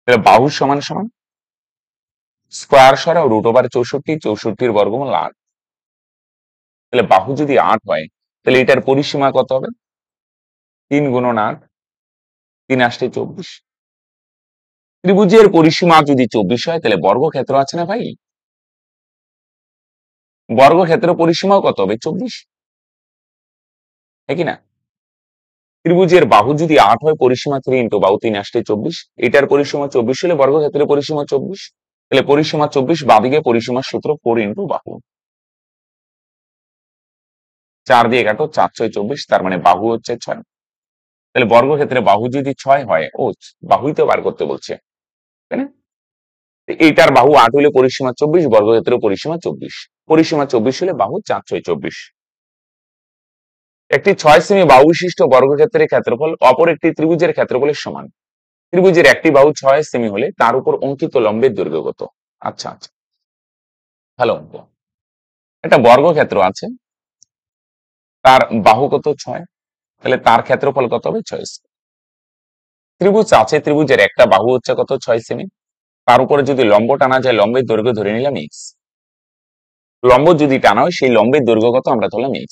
তাহলে বাহু সমান সমান স্কয়ার সরাও √64, 64 বর্গমূল 8। তাহলে বাহু যদি 8 হয় তাহলে এটার পরিসীমা কত হবে? 3 গুণন 8, 3 8 24। ত্রিভুজের পরিসীমা যদি 24 হয় তাহলে বর্গক্ষেত্র আছে না ভাই, বর্গক্ষেত্র পরিসীমাও কত হবে? 24, কি না? ত্রিভুজের বাহু যদি 8 হয়, পরিসীমা 3 ইন্টু বাহু 3 8 24, এটার পরিসীমা 24 হলে বর্গক্ষেত্রের পরিসীমা 24, তাহলে পরিসীমা 24, বাদিকে পরিসীমার সূত্র 4 ইন্টু বাহু, 4 দিয়ে কাটো, 4 6 24, তার মানে বাহু হচ্ছে 6। তাহলে বর্গক্ষেত্রে বাহু যদি 6 হয়, ও বাহুই তো বার করতে বলছে, তাই না? এইটার বাহু 8 হলে পরিসীমা 24, বর্গক্ষেত্রের পরিসীমা 24, পরিসীমা 24 হলে বাহু 4 6 24। একটি 6 সেমি বাহু বিশিষ্ট বর্গক্ষেত্রের ক্ষেত্রফল অপর একটি ত্রিভুজের ক্ষেত্রফলের সমান। ত্রিভুজের একটি বাহু 6 সেমি হলে তার উপর অঙ্কিত লম্বের দৈর্ঘ্য কত? আচ্ছা আচ্ছা, ভালো অঙ্ক। একটা বর্গক্ষেত্র আছে, তার বাহু কত? 6, তাহলে তার ক্ষেত্রফল কত হবে? 6। ত্রিভুজ আছে, ত্রিভুজের একটা বাহু হচ্ছে কত? 6 সেমি, তার উপরে যদি লম্ব টানা যায়, লম্বের দৈর্ঘ্য ধরে নিলাম x। লম্ব যদি টানা হয় সেই লম্বের দৈর্ঘ্য কত আমরা ধরলাম x।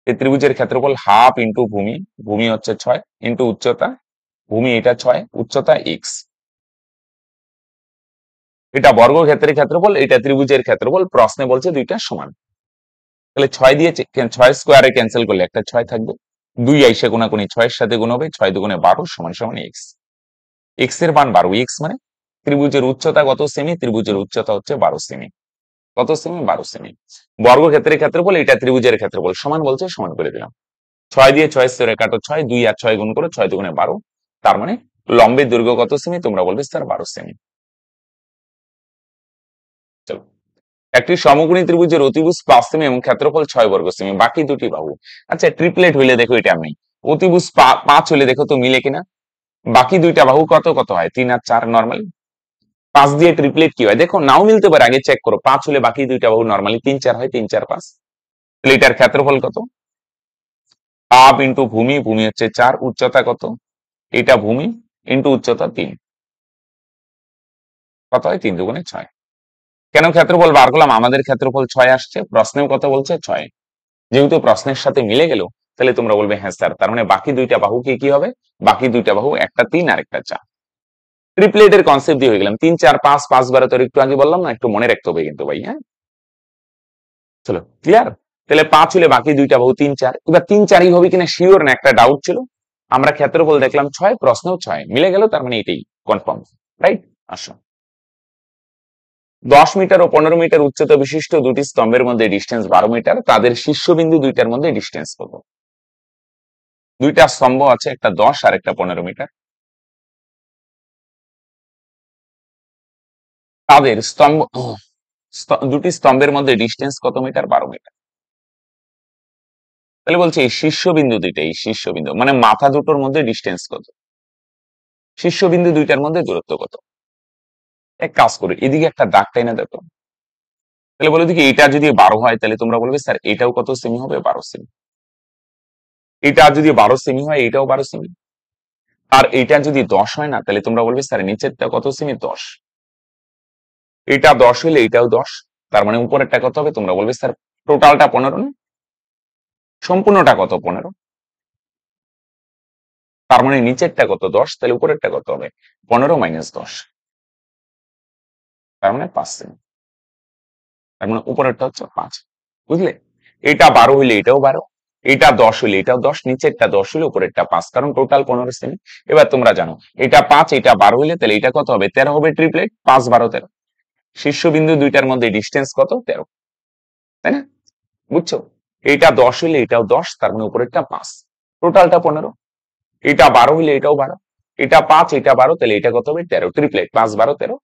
এই ত্রিভুজের ক্ষেত্রফল হাফ ইন্টু ভূমি, ভূমি হচ্ছে 6 ইন্টু উচ্চতা, ভূমি এটা 6, উচ্চতা x। এটা বর্গক্ষেত্রের ক্ষেত্রফল, এটা ত্রিভুজের ক্ষেত্রফল, প্রশ্নে বলছে দুইটা সমান। তাহলে 6 দিয়ে 6 স্কোয়ারে ক্যান্সেল করলে একটা 6 থাকবে, 2 আইসে কোনাকুনি 6 এর সাথে গুণ হবে, 6 দুগুণে 12 সমান সমান x। x এর মান 12, x মানে ত্রিভুজের উচ্চতা কত সেমি? ত্রিভুজের উচ্চতা হচ্ছে 12 সেমি। কত সেমি? 12 সেমি। বর্গক্ষেত্রের ক্ষেত্রফল, এটা ত্রিভুজের ক্ষেত্রফল, সমান বলছে, সমান করে দিলাম। 6 দিয়ে 6 স্তরে কাটো 6, 2 আর 6 গুণ করো, 6 দুগুণে 12, তার মানে লম্বের দৈর্ঘ্য কত সেমি? তোমরা বলবে স্যার 12 সেমি। চলো। একটি সমকোণী ত্রিভুজের অতিভুজ 5 সেমি এবং ক্ষেত্রফল 6 বর্গ সেমি, বাকি দুটি বাহু। আচ্ছা, ট্রিপলেট হইলে দেখো এটা আমি অতিভুজ 5 হলে দেখো তো মিলে কিনা, বাকি দুইটা বাহু কত কত হয় 3 আর 4 নরমালি। 5 দিয়ে ট্রিপলেট কি হয় দেখো, নাও মিলতে পারে, আগে চেক করো। 5 হলে বাকি দুইটা বাহু নরমালি 3 4 হয়, 3 4 5। তাহলে এটার ক্ষেত্রফল কত? আপ ইন্টু ভূমি, ভূমি হচ্ছে 4, উচ্চতা কত? এটা ভূমি ইন্টু উচ্চতা 3, কত হয়? 3 দুগুণে 6। কেন ক্ষেত্রফল বার করলাম? আমাদের ক্ষেত্রফল 6 আসছে, প্রশ্নেও কত বলছে? 6। যেহেতু প্রশ্নের সাথে মিলে গেল, তাহলে তোমরা বলবে হ্যাঁ স্যার, তার মানে বাকি দুইটা বাহু কি হবে? বাকি দুইটা বাহু একটা 3 আর একটা 4। ট্রিপলেটের কনসেপ্ট দিয়ে হয়ে গেলাম। 3 4 5 5 12 তোর একটু আগে বললাম না, একটু মনে রাখতে হবে কিন্তু ভাই। হ্যাঁ, চলো ক্লিয়ার। তাহলে 5 হলে বাকি দুইটা বাহু 3 4। এবার 3 4ই হবে কিনা শিওর না, একটা ডাউট ছিল। আমরা ক্ষেত্রফল দেখলাম 6, প্রশ্নেও 6 মিলে গেল, তার মানে এটাই কনফার্ম, রাইট? আসো, 10 মিটার ও 15 মিটার উচ্চতা বিশিষ্ট দুটি স্তম্ভের মধ্যে ডিস্টেন্স 12 মিটার, তাদের শীর্ষবিন্দু দুইটার মধ্যে ডিস্টেন্স কত? দুইটা স্তম্ভ আছে, একটা 10 আর একটা 15 মিটার, তাদের দুটি স্তম্ভের মধ্যে ডিস্টেন্স কত মিটার? 12 মিটার। তাহলে বলছে এই শীর্ষবিন্দু দুইটা, এই শীর্ষবিন্দু মানে মাথা দুটোর মধ্যে ডিস্টেন্স কত, শীর্ষবিন্দু দুইটার মধ্যে দূরত্ব কত? এক কাজ করে এদিকে একটা দাগ টেনে দেখো। তাহলে বলে দেখি, এটা যদি 12 হয় তাহলে তোমরা বলবে স্যার এটাও কত সেমি হবে? 12 সেমি। এটা যদি 12 সেমি হয় এটাও 12 সেমি। আর এটা যদি 10 হয় না, তাহলে তোমরা বলবে স্যার নিচেরটা কত সেমি? 10। এটা 10 হলে এটাও 10, তার মানে উপরেরটা কত হবে? তোমরা বলবে স্যার টোটালটা 15 না, সম্পূর্ণটা কত? 15। তার মানে নিচেরটা কত? 10, তাহলে উপরেরটা কত হবে? 15 মাইনাস 10, তার মানে 5 সেমি। তার মানে উপরেরটা হচ্ছে 5, বুঝলে? এটা 12 হইলে এটাও 12, এটা 10 হইলে এটাও 10, নিচেরটা 10 হইলে উপরেরটা 5, কারণ টোটাল 15 সেমি। এবার তোমরা জানো এটা 5, এটা 12 হইলে তাহলে এটা কত হবে? 13 হবে। ট্রিপলেট 5 12 13। শীর্ষবিন্দু দুইটার মধ্যে ডিস্টেন্স কত? 13, তাই না? বুঝছো? এটা 10 হইলে এটাও 10, তার মানে উপরেরটা 5, টোটালটা 15। এটা 12 হইলে এটাও 12, এটা 5 এটা 12, তাহলে এটা কত হবে? 13। Triplet 5 12 13,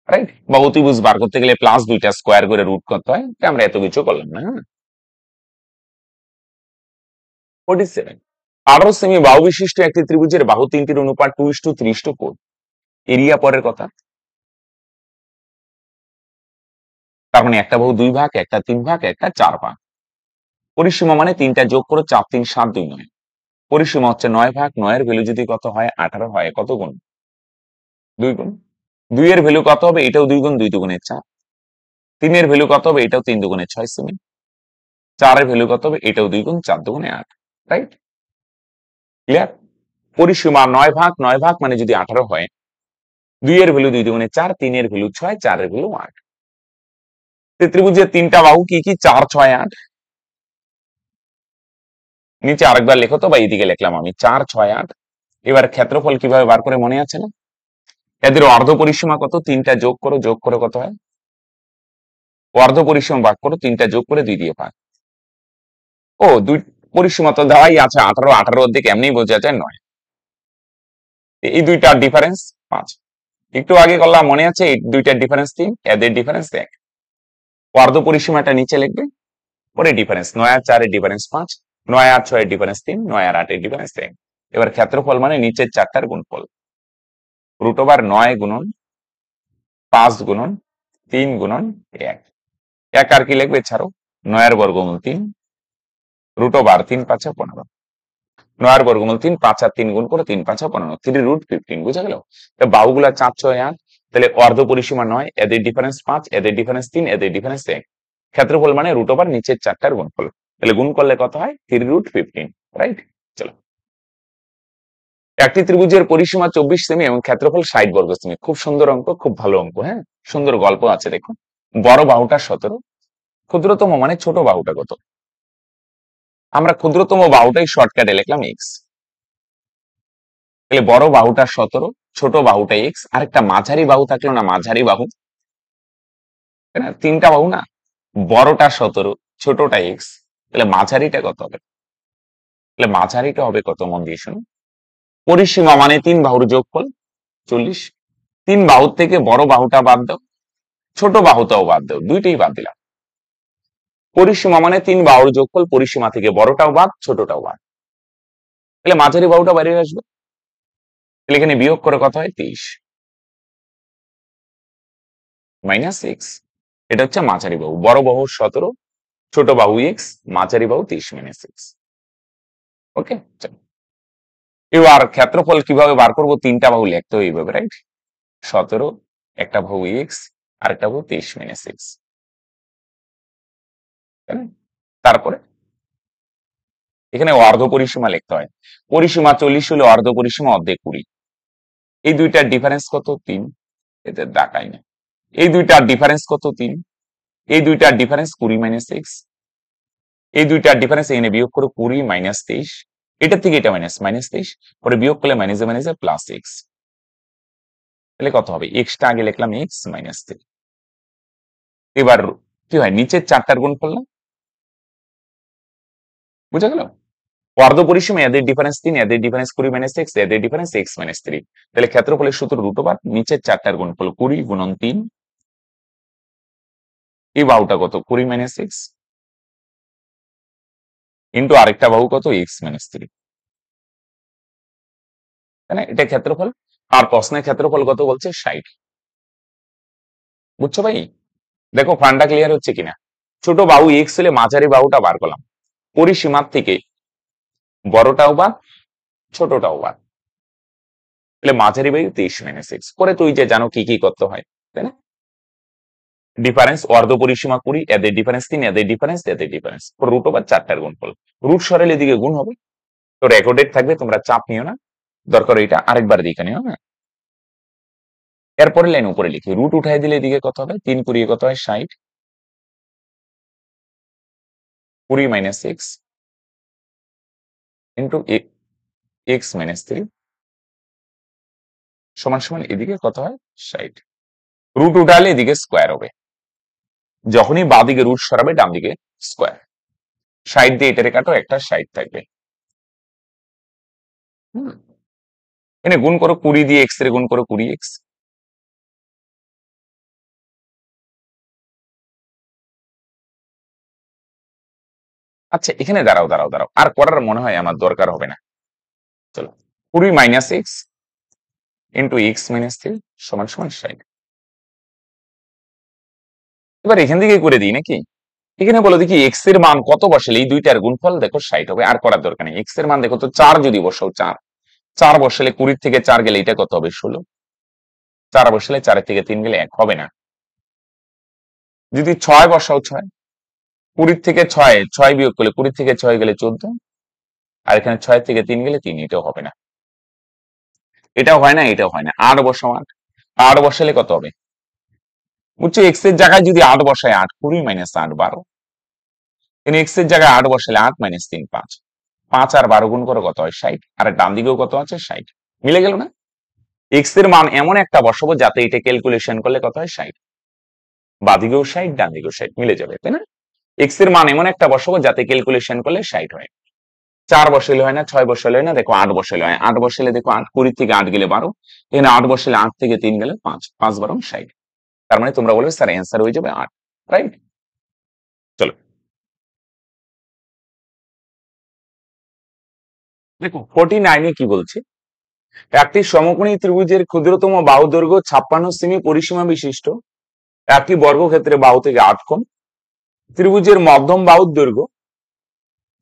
right? বা অতিভুজ বার করতে গেলে প্লাস দুইটা স্কোয়ার করে রুট করতে হয়, আমরা এত কিছু করলাম না। 47, 18 সেমি বাহু বিশিষ্ট একটি ত্রিভুজের বাহু তিনটির অনুপাত 2:3:4। এরিয়া পরের কথা, তার মানে একটা বাহু 2 ভাগ, একটা 3 ভাগ, একটা 4 ভাগ। পরিসীমা মানে তিনটা যোগ করে 4 3 7 2 9। পরিসীমা হচ্ছে 9 ভাগ, 9 এর ভ্যালু যদি কত হয়? 18 হয়, কত গুণ? 2 গুণ। 2 এর ভ্যালু কত হবে? এটাও 2 গুণ, 2 দুগুণে 4। 3 এর ভ্যালু কত হবে? এটাও 3 দুগুণে 6 সেমি। 4 এর ভ্যালু কত হবে? এটাও 2 গুণ, 4 দুগুণে 8, রাইট? ক্লিয়ার? পরিসীমা 9 ভাগ, 9 ভাগ মানে যদি 18 হয়, 2 এর ভ্যালু 2 দুগুণে 4, 3 এর ভ্যালু 6, 4 এর ভ্যালু 8। ত্রিভুজের তিনটা বাহু কি কি? 4 6 8। নিচে আরেকবার লেখো তো, বা এইদিকে লিখলাম আমি 4 6 8। এবার ক্ষেত্রফল কিভাবে বার করে মনে আছে না? এদের অর্ধ পরিসীমা কত? তিনটা যোগ করো, যোগ করে কত হয়? অর্ধ পরিসীমা ভাগ করো, তিনটা যোগ করে 2 দিয়ে ভাগ। ও, দুই পরিসীমা তো দেওয়াই আছে 18, 18 অর্ধেক এমনি বোঝা যায় 9। এই দুইটার ডিফারেন্স 5। একটু আগে করলাম মনে আছে, এই দুইটার ডিফারেন্স 3, এদের ডিফারেন্স 1। অর্ধ পরিসীমাটা নিচে লিখবে, পরে ডিফারেন্স 9 আর 4 এর ডিফারেন্স 5, 9 আর 6 এর ডিফারেন্স 3, 9 আর 8 এর ডিফারেন্স 1। এবার ক্ষেত্রফল মানে নিচের চারটার গুণফল, রুট ওভার 9 গুণন 5 গুণন 3 গুণন 1। 1 আর কি লিখবে? ছাড়ো, 9 এর বর্গমূল 3, রুট ওভার 3 5 15। 9 এর বর্গমূল 3, 5 আর 3 গুণ করে 3 5 15, 3√15। বুঝা গেল? বাহুগুলা 4 6 8। তাহলে অর্ধ পরিসীমা 9, এদের ডিফারেন্স 5, এদের ডিফারেন্স 3, এদের ডিফারেন্স 1। ক্ষেত্রফল মানে রুট ওভার নিচের চারটার গুণফল, তাহলে গুণ করলে কত হয়? 3√15, রাইট? চলো, একটি ত্রিভুজের পরিসীমা 24 সেমি এবং ক্ষেত্রফল 60 বর্গ সেমি। খুব সুন্দর অঙ্ক, খুব ভালো অঙ্ক। হ্যাঁ, সুন্দর গল্প আছে দেখো। বড় বাহুটা 17, ক্ষুদ্রতম মানে ছোট বাহুটা কত? আমরা ক্ষুদ্রতম বাহুটাই শর্টকাটে লিখলাম এক্স। তাহলে বড় বাহুটা 17, ছোট বাহুটা এক্স। আরেকটা মাঝারি বাহু থাকলো না? মাঝারি বাহু, তাই না? তিনটা বাহু না, বড়টা 17, ছোটটা এক্স, তাহলে মাঝারিটা কত হবে? তাহলে মাঝারিটা হবে কত? মন দিয়ে শুনো। পরিসীমা মানে 3 বাহুর যোগফল 40। 3 বাহুর থেকে বড় বাহুটা বাদ দাও, ছোট বাহুটাও বাদ দাও, দুইটাই বাদ দিলাম। পরিসীমা মানে তিন বাহুর যোগফল, পরিসীমা থেকে বড়টাও বাদ ছোটটাও বাদ, তাহলে মাঝারি বাহুটা বাইরে আসবে। তাহলে এখানে বিয়োগ করে কত হয় 23 মাইনাস এক্স। এটা হচ্ছে মাঝারি বাহু। বড় বাহু 17, ছোট বাহু এক্স, মাঝারি বাহু 23 মাইনাস এক্স। ওকে, এবার ক্ষেত্রফল কিভাবে বার করবো? তিনটা বাহু লিখতে হবে এইভাবে, রাইট? 17, একটা বাহু এক্স আর একটা বাহু 23 মাইনাস এক্স। তারপরে এখানে অর্ধ পরিসীমা লিখতে হয়। পরিসীমা 40 হলে অর্ধ পরিসীমা অর্ধেক 20। এই দুইটার ডিফারেন্স কত? 3। এদের দেখাই না। এই দুইটার ডিফারেন্স কত? 3। এই দুইটার ডিফারেন্স 20 মাইনাস এক্স। এই দুইটার ডিফারেন্স এখানে বিয়োগ করে 20 মাইনাস 23। এটা থেকে এটা মাইনাস 23, পরে বিয়োগ করলে মাইনাসে মাইনাসে প্লাস এক্স। তাহলে কত হবে? এক্সটা আগে লিখলাম এক্স মাইনাস 3। এবার কি হয়? নিচের চারটার গুণফল না? বুঝা গেল? অর্ধ পরিসীমা এদের ডিফারেন্স 3, এদের ডিফারেন্স 20 মাইনাস এক্স, এদের ডিফারেন্স এক্স মাইনাস 3। তাহলে ক্ষেত্রফলের সূত্র রুট ওভার নিচের চারটার গুণফল 20 গুণন 3, এই বাহুটা কত? 20 মাইনাস এক্স ইন্টু আরেকটা বাহু কত? X minus 3। তাই না? এটা ক্ষেত্রফল। আর প্রশ্নের ক্ষেত্রফল কত বলছে? 60। বুঝছো ভাই? দেখো ফান্ডা ক্লিয়ার হচ্ছে কিনা। ছোট বাহু এক্স হলে মাঝারি বাহুটা বার করলাম, পরিসীমার থেকে বড়টাও বাদ ছোটটাও বাদ, তাহলে মাঝারি বাহু 23 মাইনাস এক্স। করে তুই যে জানো কি কি করতে হয়, তাই না? ডিফারেন্স অর্ধ পরিসীমা 20, এদের ডিফারেন্স 3, এদের ডিফারেন্স, এদের ডিফারেন্স, রুট ওভার চারটার গুণফল। রুট সরালে এদিকে গুণ হবে, তো রেকর্ডেড থাকবে, তোমরা চাপ নিও না। দরকার এটা আরেকবার দেখে নিও। হ্যাঁ, এরপরে লাইন উপরে লিখি, রুট উঠাই দিলে এদিকে কত হবে? 3 কুড়িয়ে কত হয়? 60। 20 minus X into X minus 3 সমান সমান এদিকে কত হয়? 60। রুট উঠালে এদিকে স্কোয়ার হবে, যখনই বাঁ দিকে রুট সরাবে ডান দিকে স্কোয়ার। 60 দিয়ে এটারে কাটো, একটা 60 থাকবে। এনে গুণ করো 20 দিয়ে এক্স এর গুণ করো 20 এক্স। আচ্ছা এখানে দাঁড়াও দাঁড়াও দাঁড়াও, আর করার মনে হয় আমার দরকার হবে না। চলো, 20 minus X into X minus 3 সমান সমান 60। এবার এখান থেকে করে দিই নাকি? এখানে বলো দেখি এক্স এর মান কত বসালে এই দুইটার গুণফল দেখো 60 হবে। আর করার দরকার নেই। এক্স এর মান দেখো তো 4 যদি বসাও, 4 বসালে 20 থেকে 4 গেলে এটা কত হবে? 16। 4 বসালে 4 থেকে 3 গেলে 1 হবে না। যদি 6 বসাও, 6, 20 থেকে 6 বিয়োগ করলে 20 থেকে 6 গেলে 14, আর এখানে 6 থেকে 3 গেলে 3, এটাও হবে না। এটাও হয় না, এটাও হয় না। 8 বসাও, 8 বসালে কত হবে? বুঝছো, এক্স এর জায়গায় যদি 8 বসায়, 8 20 মাইনাস 8 12, কিন্তু এক্স এর জায়গায় 8 বসালে 8 মাইনাস 3 5, 5 আর 12 গুণ করে কত হয়? 60। আর ডান দিকেও কত আছে? 60। মিলে গেল না? এক্স এর মান এমন একটা বসাবো যাতে এটা ক্যালকুলেশন করলে কত হয়? 60। বাদিকেও 60, ডান দিকেও 60, মিলে যাবে, তাই না? এক্স এর মান এমন একটা বসাবো যাতে ক্যালকুলেশন করলে 60 হয়। 4 বসাইলে হয় না, 6 বসাইলে হয় না, দেখো 8 বসাইলে হয়। 8 বসাইলে দেখো 8 20 থেকে 8 গেলে 12, এখানে 8 বসাইলে 8 থেকে 3 গেলে 5, 5 12 60। তার মানে তোমরা বলবে স্যার অ্যান্সার হয়ে যাবে 8, রাইট? চলো দেখো 49 কি বলছে? একটি সমকোণী ত্রিভুজের ক্ষুদ্রতম বাহু দৈর্ঘ্য 56 সেমি, পরিসীমা বিশিষ্ট একটি বর্গক্ষেত্রে বাহু থেকে 8 কম। ত্রিভুজের মধ্যম বাহুর দৈর্ঘ্য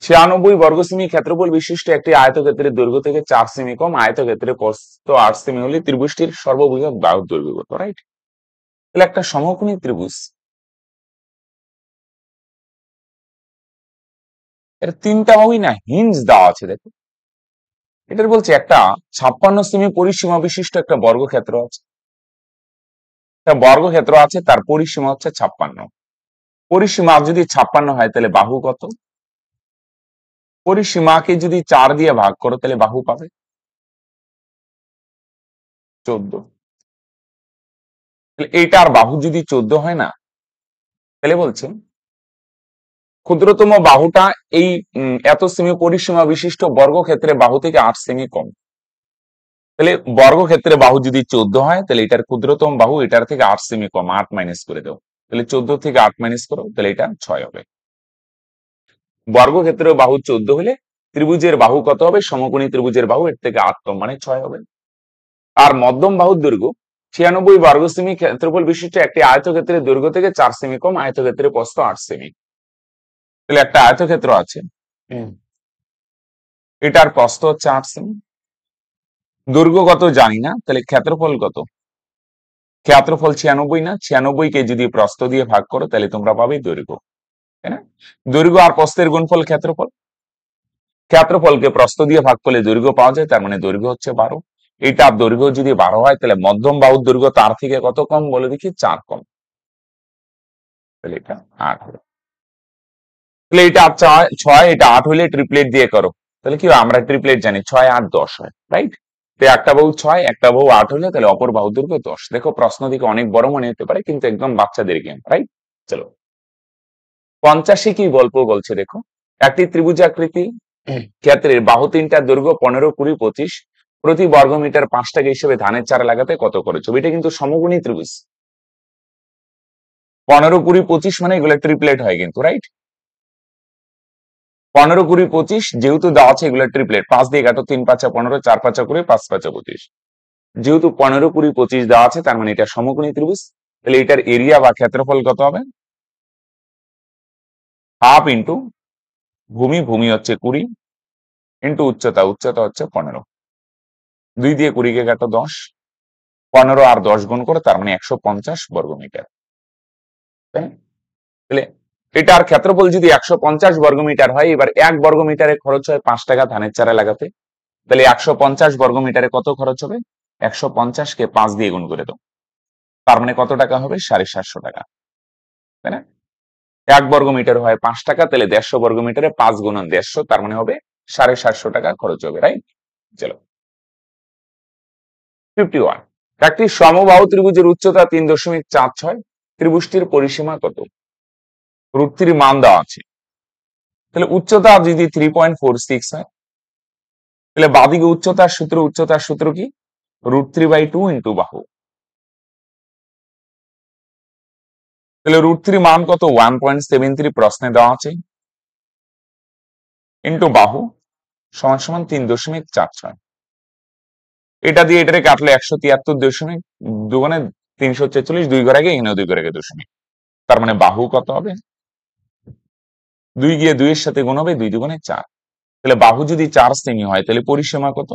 96 বর্গ সেমি, ক্ষেত্রফল বিশিষ্ট একটি আয়তক্ষেত্রের দৈর্ঘ্য থেকে 4 সেমি কম। আয়তক্ষেত্রের প্রস্থ 8 সেমি হলে ত্রিভুজটির সর্ববৃহৎ বাহুর দৈর্ঘ্য কত? রাইট? তাহলে একটা সমকোণী ত্রিভুজ, এর তিনটা বাহুই না হিঞ্জ দেওয়া আছে। দেখো এটার বলছে একটা 56 সেমি পরিসীমা বিশিষ্ট একটা বর্গক্ষেত্র আছে। একটা বর্গক্ষেত্র আছে, তার পরিসীমা হচ্ছে 56। পরিসীমা যদি 56 হয় তাহলে বাহু কত? পরিসীমাকে যদি 4 দিয়ে ভাগ করো তাহলে বাহু পাবে 14। তাহলে এইটার বাহু যদি 14 হয় না, তাহলে বলছে ক্ষুদ্রতম বাহুটা এই এত সেমি পরিসীমা বিশিষ্ট বর্গক্ষেত্রে বাহু থেকে 8 সেমি কম। তাহলে বর্গক্ষেত্রে বাহু যদি 14 হয় তাহলে এটার ক্ষুদ্রতম বাহু এটার থেকে 8 সেমি কম। 8 মাইনাস করে দাও, তাহলে 14 থেকে 8 মাইনাস করো, তাহলে এটা 6 হবে। বর্গক্ষেত্রের বাহু 14 হলে ত্রিভুজের বাহু কত হবে? সমকোণী ত্রিভুজের বাহু এর থেকে 8 কম মানে 6 হবে। আর মধ্যম বাহুর দৈর্ঘ্য 96 বর্গ সেমি ক্ষেত্রফল বিশিষ্ট একটি আয়তক্ষেত্রের দৈর্ঘ্য থেকে 4 সেমি কম, আয়তক্ষেত্রের প্রস্থ 8 সেমি। তাহলে একটা আয়তক্ষেত্র আছে, এটার প্রস্থ হচ্ছে 8 সেমি, দৈর্ঘ্য কত জানি না, তাহলে ক্ষেত্রফল কত? ক্ষেত্রফল 96 না, 96 কে যদি প্রস্থ দিয়ে ভাগ করো তাহলে তোমরা পাবে দৈর্ঘ্য, তাই না? দৈর্ঘ্য আর প্রস্থের গুণফল ক্ষেত্রফল, ক্ষেত্রফলকে প্রস্থ দিয়ে ভাগ করলে দৈর্ঘ্য পাওয়া যায়, তার মানে দৈর্ঘ্য হচ্ছে 12। এটা দৈর্ঘ্য যদি 12 হয় তাহলে মধ্যম বাহুর দৈর্ঘ্য তার থেকে কত কম বলে দেখি? 4 কম, তাহলে এটা 8 হবে। তাহলে এটা 6, এটা 8 হলে ট্রিপলেট দিয়ে করো, তাহলে কি হয়? আমরা ট্রিপলেট জানি 6, 8, 10 হয়, রাইট? তো একটা বাহু 6, একটা বাহু 8 হলে তাহলে অপর বাহু দৈর্ঘ্য 10। দেখো প্রশ্ন দিকে অনেক বড় মনে হতে পারে কিন্তু একদম বাচ্চাদের গেম, রাইট? চলো 85 কি গল্প বলছে দেখো। একটি ত্রিভুজাকৃতি ক্ষেত্রের বাহু তিনটার দৈর্ঘ্য 15, 20, 25, প্রতি বর্গমিটার 5 টাকা হিসেবে ধানের চারা লাগাতে কত খরচ হবে? এটা কিন্তু সমকোণী ত্রিভুজ। 15, 20, 25 মানে এগুলো ট্রিপলেট হয় কিন্তু, রাইট? 15, 20, 25 যেহেতু দেওয়া আছে এগুলো ট্রিপলেট, 5 দিয়ে কাটো, 3 5 15, 4 5 20, 5 5 25। যেহেতু 15, 20, 25 দেওয়া আছে তার মানে এটা সমকোণী ত্রিভুজ, তাহলে এটার এরিয়া বা ক্ষেত্রফল কত হবে? হাফ ইন্টু ভূমি, ভূমি হচ্ছে 20, ইন্টু উচ্চতা, উচ্চতা হচ্ছে 15। 2 দিয়ে 20 কে কাটো 10, 15 আর 10 গুণ করে তার মানে 150 বর্গমিটার, তাই? তাহলে এটার ক্ষেত্রফল যদি 150 বর্গমিটার হয়, এবার 1 বর্গমিটারে খরচ হয় 5 টাকা ধানের চারা লাগাতে, তাহলে 150 বর্গমিটারে কত খরচ হবে? 150 কে 5 দিয়ে গুণ করে দাও, তার মানে কত টাকা হবে? 750 টাকা, তাই না? 1 বর্গমিটার হয় 5 টাকা, তাহলে 150 বর্গমিটারে 5 গুণন 150, তার মানে হবে 750 টাকা খরচ হবে, রাইট? চলো 51, একটি সমবাহু ত্রিভুজের উচ্চতা 3.46, ত্রিভুজটির পরিসীমা কত? √3 মান দেওয়া আছে, তাহলে উচ্চতা যদি 3.46 হয় তাহলে বাদিকে উচ্চতার সূত্র কি? √3/2 ইন্টু বাহু, তাহলে √3 মান কত? 1.73 প্রশ্নে দেওয়া আছে, ইন্টু বাহু সমান সমান 3.46। এটা দিয়ে এটারে কাটলে 173, দুগুণে 346, 2 ঘর আগে, এখানেও 2 ঘর আগে দশমিক, তার মানে বাহু কত হবে? 2 গিয়ে 2 এর সাথে গুণ হবে, 2 দুগুণে 4। তাহলে বাহু যদি 4 সেমি হয় তাহলে পরিসীমা কত?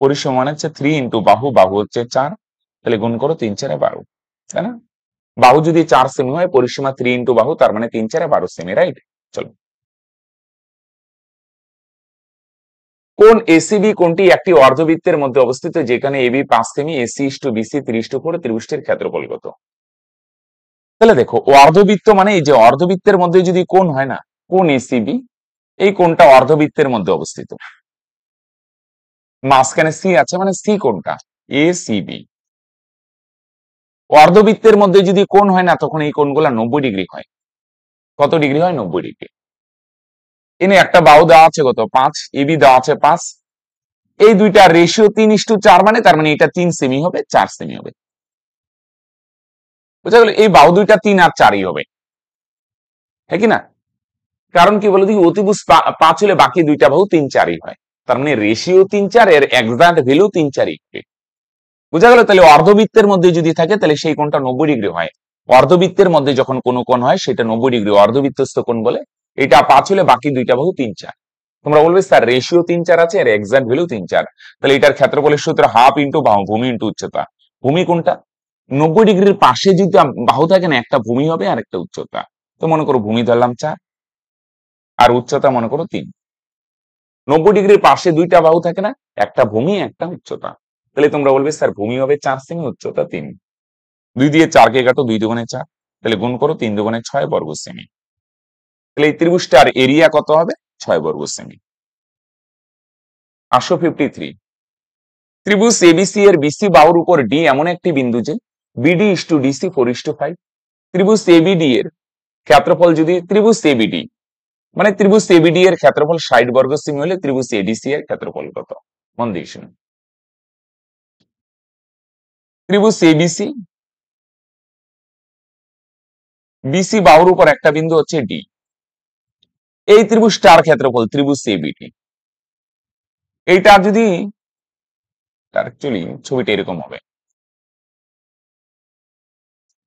পরিসীমা মানে হচ্ছে 3 ইন্টু বাহু, বাহু হচ্ছে 4, তাহলে গুণ করো 3 4 12, তাই না? বাহু যদি 4 সেমি হয়, পরিসীমা 3 ইন্টু বাহু, তার মানে 3 4 12 সেমি, রাইট? চলো কোন এসিবি কোনটি একটি অর্ধবৃত্তের মধ্যে অবস্থিত যেখানে এবি 5 সেমি, এসি ইস্টু বিসি 30:4, ত্রিভুজটির ক্ষেত্রফল কত? তাহলে দেখো অর্ধবৃত্ত মানে এই যে অর্ধবৃত্তের মধ্যে যদি কোণ হয় না, কোণ এসিবি, এই কোণটা অর্ধবৃত্তের মধ্যে অবস্থিত, মাঝখানে সি আছে মানে সি কোণটা এসিবি। অর্ধবৃত্তের মধ্যে যদি কোণ হয় না তখন এই কোণগুলা 90 ডিগ্রি হয়। কত ডিগ্রি হয়? 90 ডিগ্রি। এনে একটা বাহু দেওয়া আছে কত? 5, এবি দেওয়া আছে 5, এই দুইটা রেশিও 3:4 মানে তার মানে এটা 3 সেমি হবে, 4 সেমি হবে, বুঝা গেল? এই বাহু দুইটা 3 আর 4ই হবে, হ্যাঁ কি না? কারণ কি বলে দেখি, অতিভুজ 5 হলে বাকি দুইটা বাহু 3 4ই হয়, তার মানে রেশিও 3 4, এর এক্সাক্ট ভ্যালু 3 4ই হবে, বুঝা গেল? তাহলে অর্ধবৃত্তের মধ্যে যদি থাকে তাহলে সেই কোণটা 90 ডিগ্রি হয়। অর্ধবৃত্তের মধ্যে যখন কোনো কোণ হয় সেটা 90 ডিগ্রি অর্ধবৃত্তস্থ কোণ বলে। এটা 5 হলে বাকি দুইটা বাহু 3 4। তোমরা বলবে স্যার রেশিও 3 4 আছে আর এক্সাক্ট ভ্যালু 3 4, তাহলে এটার ক্ষেত্রফলের সূত্র হাফ ইন্টু বাহু, ভূমি ইন্টু উচ্চতা। ভূমি কোনটা? 90 ডিগ্রির পাশে যদি বাহু থাকে না, একটা ভূমি হবে আর একটা উচ্চতা। তো মনে করো ভূমি ধরলাম 4 আর উচ্চতা মনে করো 3। 90 ডিগ্রির পাশে দুইটা বাহু থাকে না, একটা ভূমি একটা উচ্চতা, তাহলে তোমরা বলবে স্যার ভূমি হবে 4 সেমি, উচ্চতা 3। 2 দিয়ে 4 কে কাটো, 2 দুগুণে 4, তাহলে গুণ করো 3 দুগুণে 6 বর্গ সেমি, তাহলে এই ত্রিভুজটার এরিয়া কত হবে? 6 বর্গ সেমি। 853, ত্রিভুজ এবিসি এর বিসি বাহুর উপর ডি এমন একটি বিন্দু যে বিডি ইস্টু ডিসি 4:5। ত্রিভুজ এবিডি এর ক্ষেত্রফল যদি, ত্রিভুজ এবিডি মানে ত্রিভুজ এবিডি এর ক্ষেত্রফল 60 বর্গ সেমি হলে ত্রিভুজ এডিসি এর ক্ষেত্রফল কত? মন দিয়ে শুনুন। ত্রিভুজ এবিসি, বিসি বাহুর উপর একটা বিন্দু হচ্ছে ডি, এই ত্রিভুজটার ক্ষেত্রফল ত্রিভুজ এবিটি। এইটা যদি অ্যাকচুয়ালি ছবিটা এরকম হবে,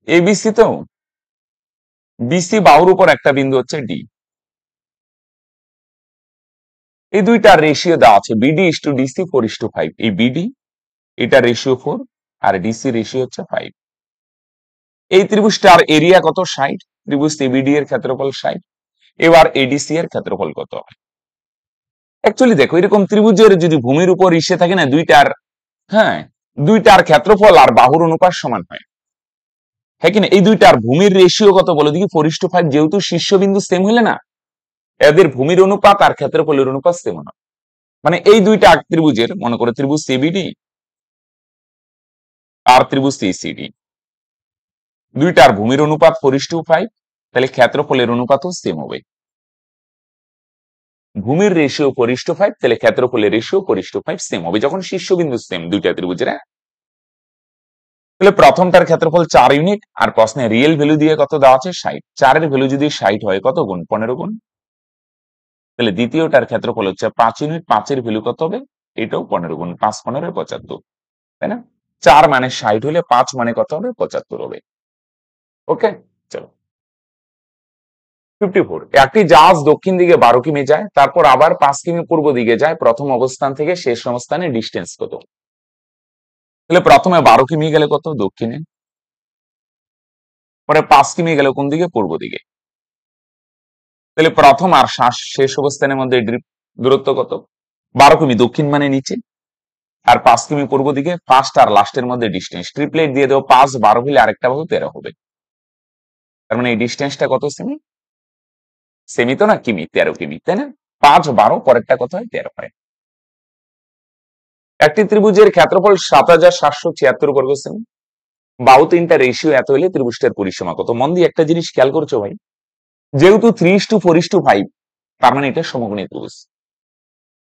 এবিসি তো বিসি বাহুর উপর একটা বিন্দু হচ্ছে ডি, এই দুইটার রেশিও দেওয়া আছে বিডি ইস টু ডিসি 4:5। এই বিডি এটা রেশিও 4 আর ডিসি রেশিও হচ্ছে 5। এই ত্রিভুজটার এরিয়া কত? 60। ত্রিভুজ এবিডি এর ক্ষেত্রফল 60। এবার এডিসি এর ক্ষেত্রফল কত হবে? অ্যাকচুয়ালি দেখো, এরকম ত্রিভুজের যদি ভূমির উপর ইসে থাকে না দুইটার, হ্যাঁ, দুইটার ক্ষেত্রফল আর বাহুর অনুপাত সমান হয়, হ্যাঁ কিনা? এই দুইটার ভূমির রেশিও কত বলো দেখি? 4:5। যেহেতু শীর্ষবিন্দু সেম হইলে না, এদের ভূমির অনুপাত আর ক্ষেত্রফলের অনুপাত সেম হয়। মানে এই দুইটা ত্রিভুজের, মনে করো ত্রিভুজ সিবিডি আর ত্রিভুজ সিসিডি, দুইটার ভূমির অনুপাত 4:5, তাহলে ক্ষেত্রফলের অনুপাতও সেম হবে। ভূমির রেশিও 4:5, তাহলে ক্ষেত্রফলের রেশিও 4:5 সেম হবে যখন শীর্ষবিন্দু সেম দুইটা ত্রিভুজের। তাহলে প্রথমটার ক্ষেত্রফল 4 ইউনিট, আর প্রশ্নে রিয়েল ভ্যালু দিয়ে কত দেওয়া আছে? 60। 4 এর ভ্যালু যদি 60 হয় কত গুণ? 15 গুণ। তাহলে দ্বিতীয়টার ক্ষেত্রফল হচ্ছে 5 ইউনিট, 5 এর ভ্যালু কত হবে? এটাও 15 গুণ। 5 15 75, তাই না? 4 মানে 60 হলে 5 মানে কত হবে? 75 হবে। ওকে, চলো 54। একটি জাহাজ দক্ষিণ দিকে 12 কিমি যায়, তারপর আবার 5 কিমি পূর্ব দিকে যায়, প্রথম অবস্থান থেকে শেষ অবস্থানে ডিস্টেন্স কত? তাহলে প্রথমে 12 কিমি গেলে কত? দক্ষিণে। পরে 5 কিমি গেলে কোন দিকে? পূর্ব দিকে। তাহলে প্রথম আর শেষ অবস্থানের মধ্যে দূরত্ব কত? 12 কিমি, দক্ষিণ মানে নিচে, আর 5 কিমি পূর্ব দিকে। ফার্স্ট আর লাস্টের মধ্যে ডিস্টেন্স ট্রিপলেট দিয়ে দেবো। 5 12 হলে আরেকটা বাহু 13 হবে। তার মানে এই ডিস্টেন্সটা কত সেমি? সেমি তো না, কিমি, 13 কিমি, তাই না? 5 12 পরেরটা কত হয়? 13 হয়। একটি ত্রিভুজের ক্ষেত্রফল 7776 বর্গ সেমি, বাহু তিনটা রেশিও এত হলে ত্রিভুজটার পরিসীমা কত? মন দিয়ে একটা জিনিস খেয়াল করছো ভাই, যেহেতু 3:4:5, তার মানে এটা সমকোণী ত্রিভুজ,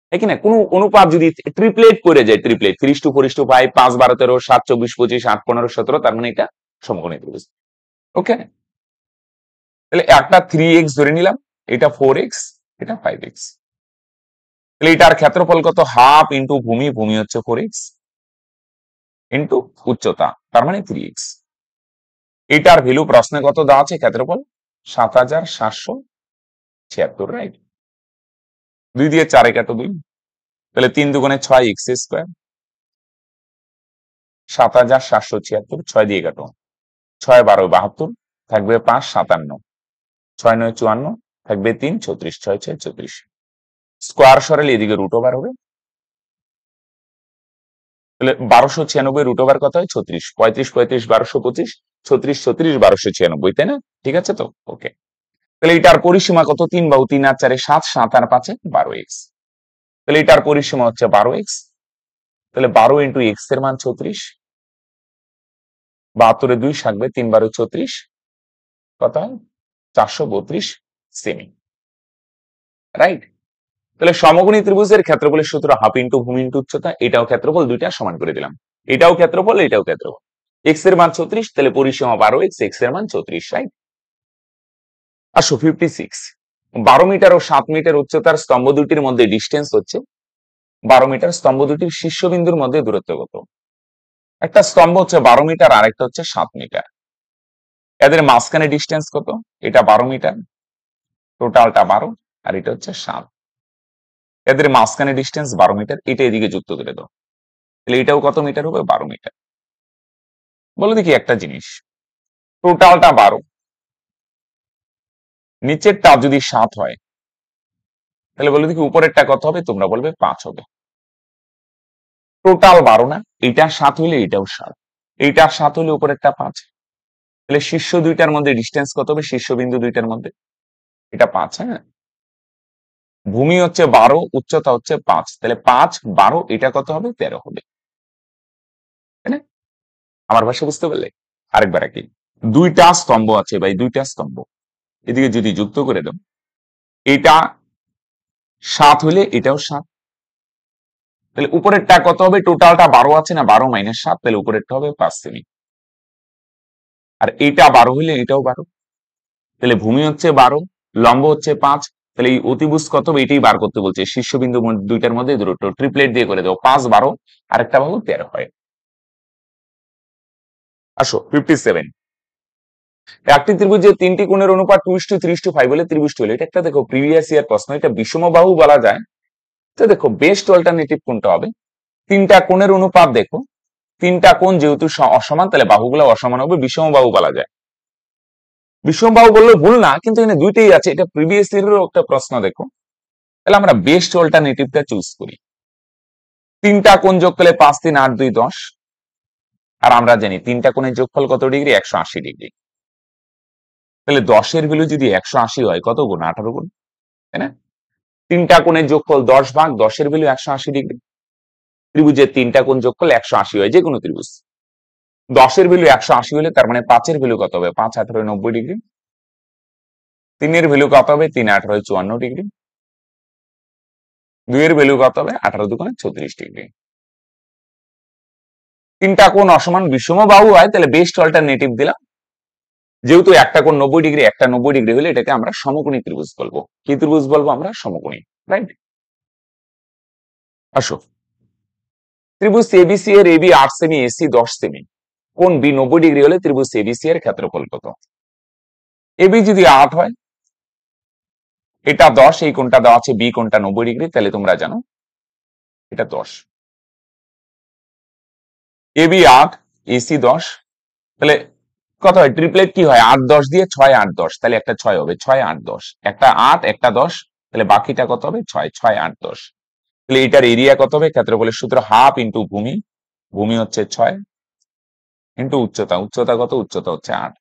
ঠিক না? কোন অনুপাত যদি ট্রিপলেট করে যায়, ট্রিপলেট 3:4:5, 5 12 13, 7 24 25, 8 15 17, তার মানে এটা সমকোণী ত্রিভুজ। ওকে, তাহলে একটা 3x ধরে নিলাম, এটা 4x, এটা 5x। তাহলে এটার ক্ষেত্রফল কত? হাফ ইন্টু ভূমি, ভূমি হচ্ছে 4x, ইন্টু উচ্চতা, তার মানে 3x। এটার ভ্যালু প্রশ্নে কত দেওয়া আছে? ক্ষেত্রফল 7776, রাইট? 2 দিয়ে 4 কাটো 2, তাহলে 3 দুগুণে 6 x স্কোয়ার, 7776, 6 দিয়ে কাটো, 6 12 72, থাকবে 5 57, 6 9 54, থাকবে 3 36, 6 6 34। স্কোয়ার সরালে এদিকে রুট ওভার হবে, তাহলে 1296 রুট ওভার কত হয়? 36। 35 35 1225, 36 36 1296, তাই না? ঠিক আছে তো? ওকে, তাহলে এটার পরিসীমা কত? 3 বাহু 3 আর 4 7, 7 আর 5 12x। তাহলে এটার পরিসীমা হচ্ছে 12x। তাহলে 12 ইন্টু এক্স এর মান 36, 72 2 থাকবে, 3 12 34, কত হয়? 432 সেমি, রাইট? তাহলে সমকোণী ত্রিভুজের ক্ষেত্রফলের সূত্র হাফ ইন্টু ভূমি ইন্টু উচ্চতা। এটাও ক্ষেত্রফল, দুইটা সমান করে দিলাম। এটাও ক্ষেত্রফল, এটাও ক্ষেত্রফল। এক্স এর মান 36, তাহলে পরিসীমা 12x, এক্স এর মান 34, রাইট? আসো 56। 12 মিটার ও 7 মিটার উচ্চতার স্তম্ভ দুটির মধ্যে ডিস্টেন্স হচ্ছে 12 মিটার। স্তম্ভ দুটির শীর্ষবিন্দুর মধ্যে দূরত্ব কত? একটা স্তম্ভ হচ্ছে 12 মিটার, আর একটা হচ্ছে 7 মিটার। এদের মাঝখানে ডিস্টেন্স কত? এটা 12 মিটার, টোটালটা 12, আর এটা হচ্ছে 7। এদের মাঝখানে ডিস্টেন্স 12 মিটার, এটা এদিকে যুক্ত করে দাও, তাহলে এটাও কত মিটার হবে? 12 মিটার। বলো দেখি একটা জিনিস, টোটালটা 12, নিচেরটা যদি 7 হয়, তাহলে বলো দেখি উপরেরটা কত হবে? তোমরা বলবে 5 হবে। টোটাল 12 না, এটা 7 হলে এটাও 7, এইটা 7 হলে উপরেরটা 5, তাহলে শীর্ষ দুইটার মধ্যে ডিস্টেন্স কত হবে? শীর্ষবিন্দু দুইটার মধ্যে এটা 5, হ্যাঁ? ভূমি হচ্ছে 12, উচ্চতা হচ্ছে 5, তাহলে 5 12, এটা কত হবে? 13 হবে, তাই না? আমার ভাষা বুঝতে পারলে? আরেকবার একই, দুইটা স্তম্ভ আছে ভাই, দুইটা স্তম্ভ এদিকে যদি যুক্ত করে দাও, এটা 7 হলে এটাও 7, তাহলে উপরেরটা কত হবে? টোটালটা 12 আছে না, 12 মাইনাস 7, তাহলে উপরেরটা হবে 5 সেমি। আর এটা 12 হলে এটাও 12, তাহলে ভূমি হচ্ছে 12, লম্ব হচ্ছে 5, তাহলে এই অতিভুজ কত হবে এটাই বার করতে বলছে। শীর্ষবিন্দু দুইটার মধ্যে দূরত্ব ট্রিপলেট দিয়ে করে দেবো, 5 12 আর একটা বাহু 13 হয়। আসো 57। একটি ত্রিভুজের তিনটি কোণের অনুপাত 2:3:5 হলে ত্রিভুজটি হলো, এটা একটা দেখো প্রিভিয়াস ইয়ার প্রশ্ন, এটা বিষমবাহু বলা যায়। তো দেখো বেস্ট অল্টারনেটিভ কোনটা হবে? তিনটা কোণের অনুপাত দেখো, তিনটা কোণ যেহেতু অসমান তাহলে বাহুগুলো অসমান হবে, বিষমবাহু বলা যায়। বিষমবাহু বললে ভুল না, কিন্তু এখানে দুইটাই আছে, এটা প্রিভিয়াস ইয়ারেরও একটা প্রশ্ন দেখো। তাহলে আমরা বেস্ট অল্টারনেটিভটা চুজ করি। তিনটা কোণ যোগ করলে 5 3 8 2 10, আর আমরা জানি তিনটা কোণের যোগফল কত ডিগ্রি? 180 ডিগ্রি। তাহলে 10 এর ভ্যালু যদি 180 হয় কত গুণ? 18 গুণ, তাই না? তিনটা কোণের যোগফল 10 ভাগ 10 এর ভ্যালু 180 ডিগ্রি। ত্রিভুজের তিনটা কোণ যোগফল 180 হয়, যে কোনো ত্রিভুজ। 10 এর ভ্যালু 180 হলে তার মানে 5 এর ভ্যালু কত হবে? 5 18 90 ডিগ্রি। 3 এর ভ্যালু কত হবে? 3 18 54 ডিগ্রি। 2 এর ভ্যালু কত হবে? 18 2 36 ডিগ্রি। তিনটা কোণ অসমান বিষমবাহু হয়, তাহলে বেস্ট অল্টারনেটিভ দিলাম। যেহেতু একটা কোণ 90 ডিগ্রি, একটা 90 ডিগ্রি হলে এটাকে আমরা সমকোণী ত্রিভুজ বলবো। কি ত্রিভুজ বলবো আমরা? সমকোণী, রাইট? আসো, ত্রিভুজ এবিসি এর এবি 8 সেমি, এসি 10 সেমি, কোণ বি 90 ডিগ্রি হলে ত্রিভুজ এবিসি এর ক্ষেত্রফল কত? এবি যদি 8 হয়, এটা 10, এই কোণটা দেওয়া আছে বি কোণটা 90 ডিগ্রি, তাহলে তোমরা জানো এটা 10। এবি 8, এসি 10, তাহলে কত হয়? ট্রিপলেট কি হয়? 8 10 দিয়ে 6 8 10, তাহলে একটা 6 হবে, 6 8 10, একটা 8 একটা 10, তাহলে বাকিটা কত হবে? 6 6 8 10। তাহলে এটার এরিয়া কত হবে? ক্ষেত্রফলের সূত্র হাফ ইন্টু ভূমি, ভূমি হচ্ছে 6 ইন্টু উচ্চতা, উচ্চতা কত? উচ্চতা হচ্ছে 8,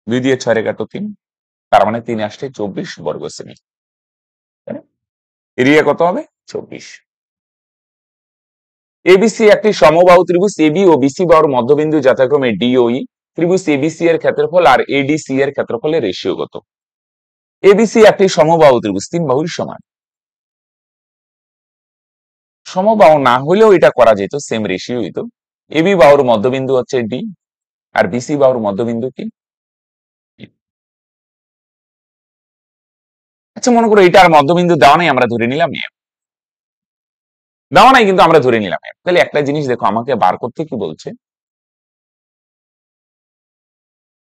2 দিয়ে 6 রে কাটো 3, তার মানে 3 আসছে 24 বর্গ সেমি। এরিয়া কত হবে? 24। এবিসি একটি সমবাহু ত্রিভুজ, এবি ও বিসি বাহুর মধ্যবিন্দু যথাক্রমে ডি ও ই। ত্রিভুজ এবিসি এর ক্ষেত্রফল আর এডিসি এর ক্ষেত্রফলের রেশিও কত? এবিসি একটি সমবাহু ত্রিভুজ, তিন বাহুর সমান। সমবাহু না হলেও এটা করা যেত, সেম রেশিও হইতো। এবি বাহুর মধ্যবিন্দু হচ্ছে ডি, আর বিসি বাহুর মধ্যবিন্দু কি? আচ্ছা, মনে করো এটার মধ্যবিন্দু দেওয়া নেই, আমরা ধরে নিলাম এম। দেওয়া নাই কিন্তু আমরা ধরে নিলাম এম। তাহলে একটা জিনিস দেখো, আমাকে বার করতে কি বলছে?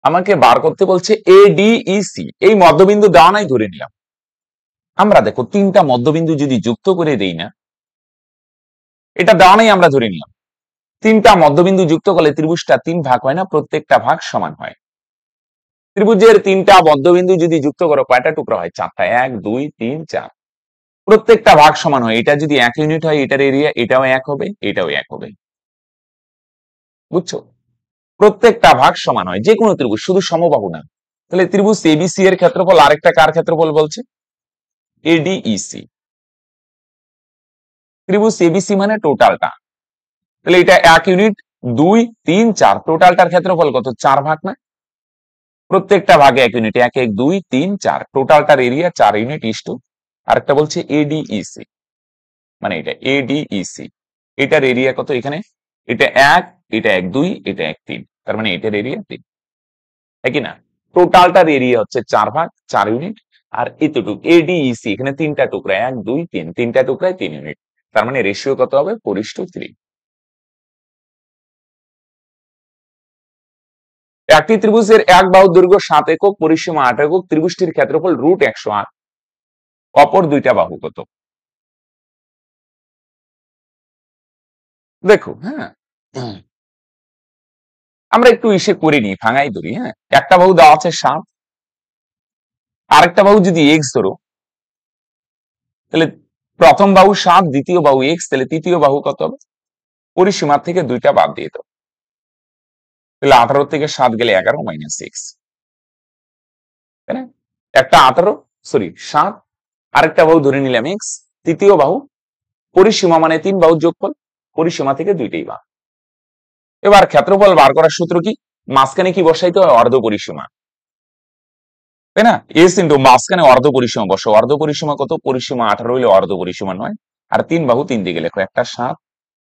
আমাকে বার করতে বলছে এডিইসি, এই মধ্যবিন্দু দেওয়া নাই, ধরে নিলাম। আমরা দেখো তিনটা মধ্যবিন্দু যদি যুক্ত করে দেই না, এটা দেওয়া নাই আমরা ধরে নিলাম। তিনটা মধ্যবিন্দু যুক্ত করলে ত্রিভুজটা 3 ভাগ হয় না, প্রত্যেকটা ভাগ সমান হয়। ত্রিভুজের তিনটা মধ্যবিন্দু যদি যুক্ত করো কয়টা টুকরা হয়? 4টা, 1 2 3 4, প্রত্যেকটা ভাগ সমান হয়। এটা যদি 1 ইউনিট হয়, এটার এরিয়া এটাও 1 হবে, এটাও 1 হবে, বুঝছো? প্রত্যেকটা ভাগ সমান হয়, যে কোনো ত্রিভুজ, শুধু সমবাহু না। তাহলে ত্রিভুজ এবিসি এর ক্ষেত্রফল আরেকটা কার ক্ষেত্রফল বলছে? এডিইসি। ত্রিভুজ এবিসি মানে টোটালটা, তাহলে এটা 1 ইউনিট 2 3 4, টোটালটার ক্ষেত্রফল কত? 4 ভাগ না? প্রত্যেকটা ভাগে 1 ইউনিট, 1 1 2 3 4, টোটালটার এরিয়া 4 ইউনিট ইস্টু আরেকটা বলছে এডিইসি, মানে এটা এডিইসি। এটার এরিয়া কত এখানে? এটা 1, এটা 1 2, এটা 1 3, তার মানে এটার এরিয়া 3, একই না? টোটালটার এরিয়া হচ্ছে 4 ভাগ 4 ইউনিট, আর এতটুকু এডিইসি এখানে তিনটা টুকরা, 1 2 3, তিনটা টুকরায় 3 ইউনিট, তার মানে রেশিও কত হবে? 4:3। একটি ত্রিভুজের এক বাহু দৈর্ঘ্য 7 একক, পরিসীমা 8 একক, ত্রিভুজটির ক্ষেত্রফল √108, অপর দুইটা বাহু কত? দেখো, হ্যাঁ, আমরা একটু ইসে করে নিই, ভাঙাই ধরি। হ্যাঁ, একটা বাহু দেওয়া আছে 7, আরেকটা বাহু যদি এক্স ধরো, তাহলে প্রথম বাহু 7, দ্বিতীয় বাহু এক্স, তাহলে তৃতীয় বাহু কত হবে? পরিসীমা থেকে দুইটা বাদ দিয়ে দাও, তাহলে 18 থেকে 7 গেলে 11 -6, তাই না? একটা 18, সরি 7, আরেকটা বাহু ধরে নিলাম এক্স, তৃতীয় বাহু, পরিসীমা মানে 3 বাহু যোগফল, পরিসীমা থেকে দুইটাই বাদ। এবার ক্ষেত্রফল বার করার সূত্র কি? মাঝখানে কি বসাইতে হয়? অর্ধ পরিসীমা, তাই না? এস ইন্টু মাঝখানে অর্ধ পরিসীমা বসো, অর্ধ পরিসীমা কত? পরিসীমা 18 হইলে অর্ধ পরিসীমা 9, আর 3 বাহু 3 দিকে লেখো, একটা 7,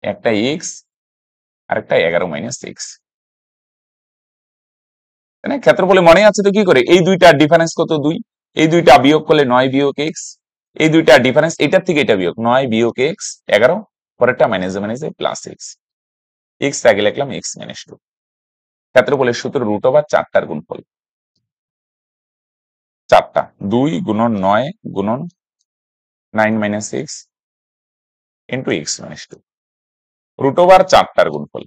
একটা এক্স, আর একটা 11 -6, তাই না? ক্ষেত্রফলে মনে আছে তো কি করে? এই দুইটার ডিফারেন্স কত? 2, এই দুইটা বিয়োগ করলে 9 বিয়োগ এক্স, এই দুইটা ডিফারেন্স, এটার থেকে এটা বিয়োগ, 9 বিয়োগ এক্স 11, পরেরটা মাইনাসে মাইনাসে প্লাস এক্স, এক্স আগে লিখলাম এক্স মাইনাস 2। ক্ষেত্রফলের সূত্র রুট ওভার 4টার গুণফল, 4টা 2 গুণন 9 গুণন 9 minus X into X minus 2, root over 4টার গুণফল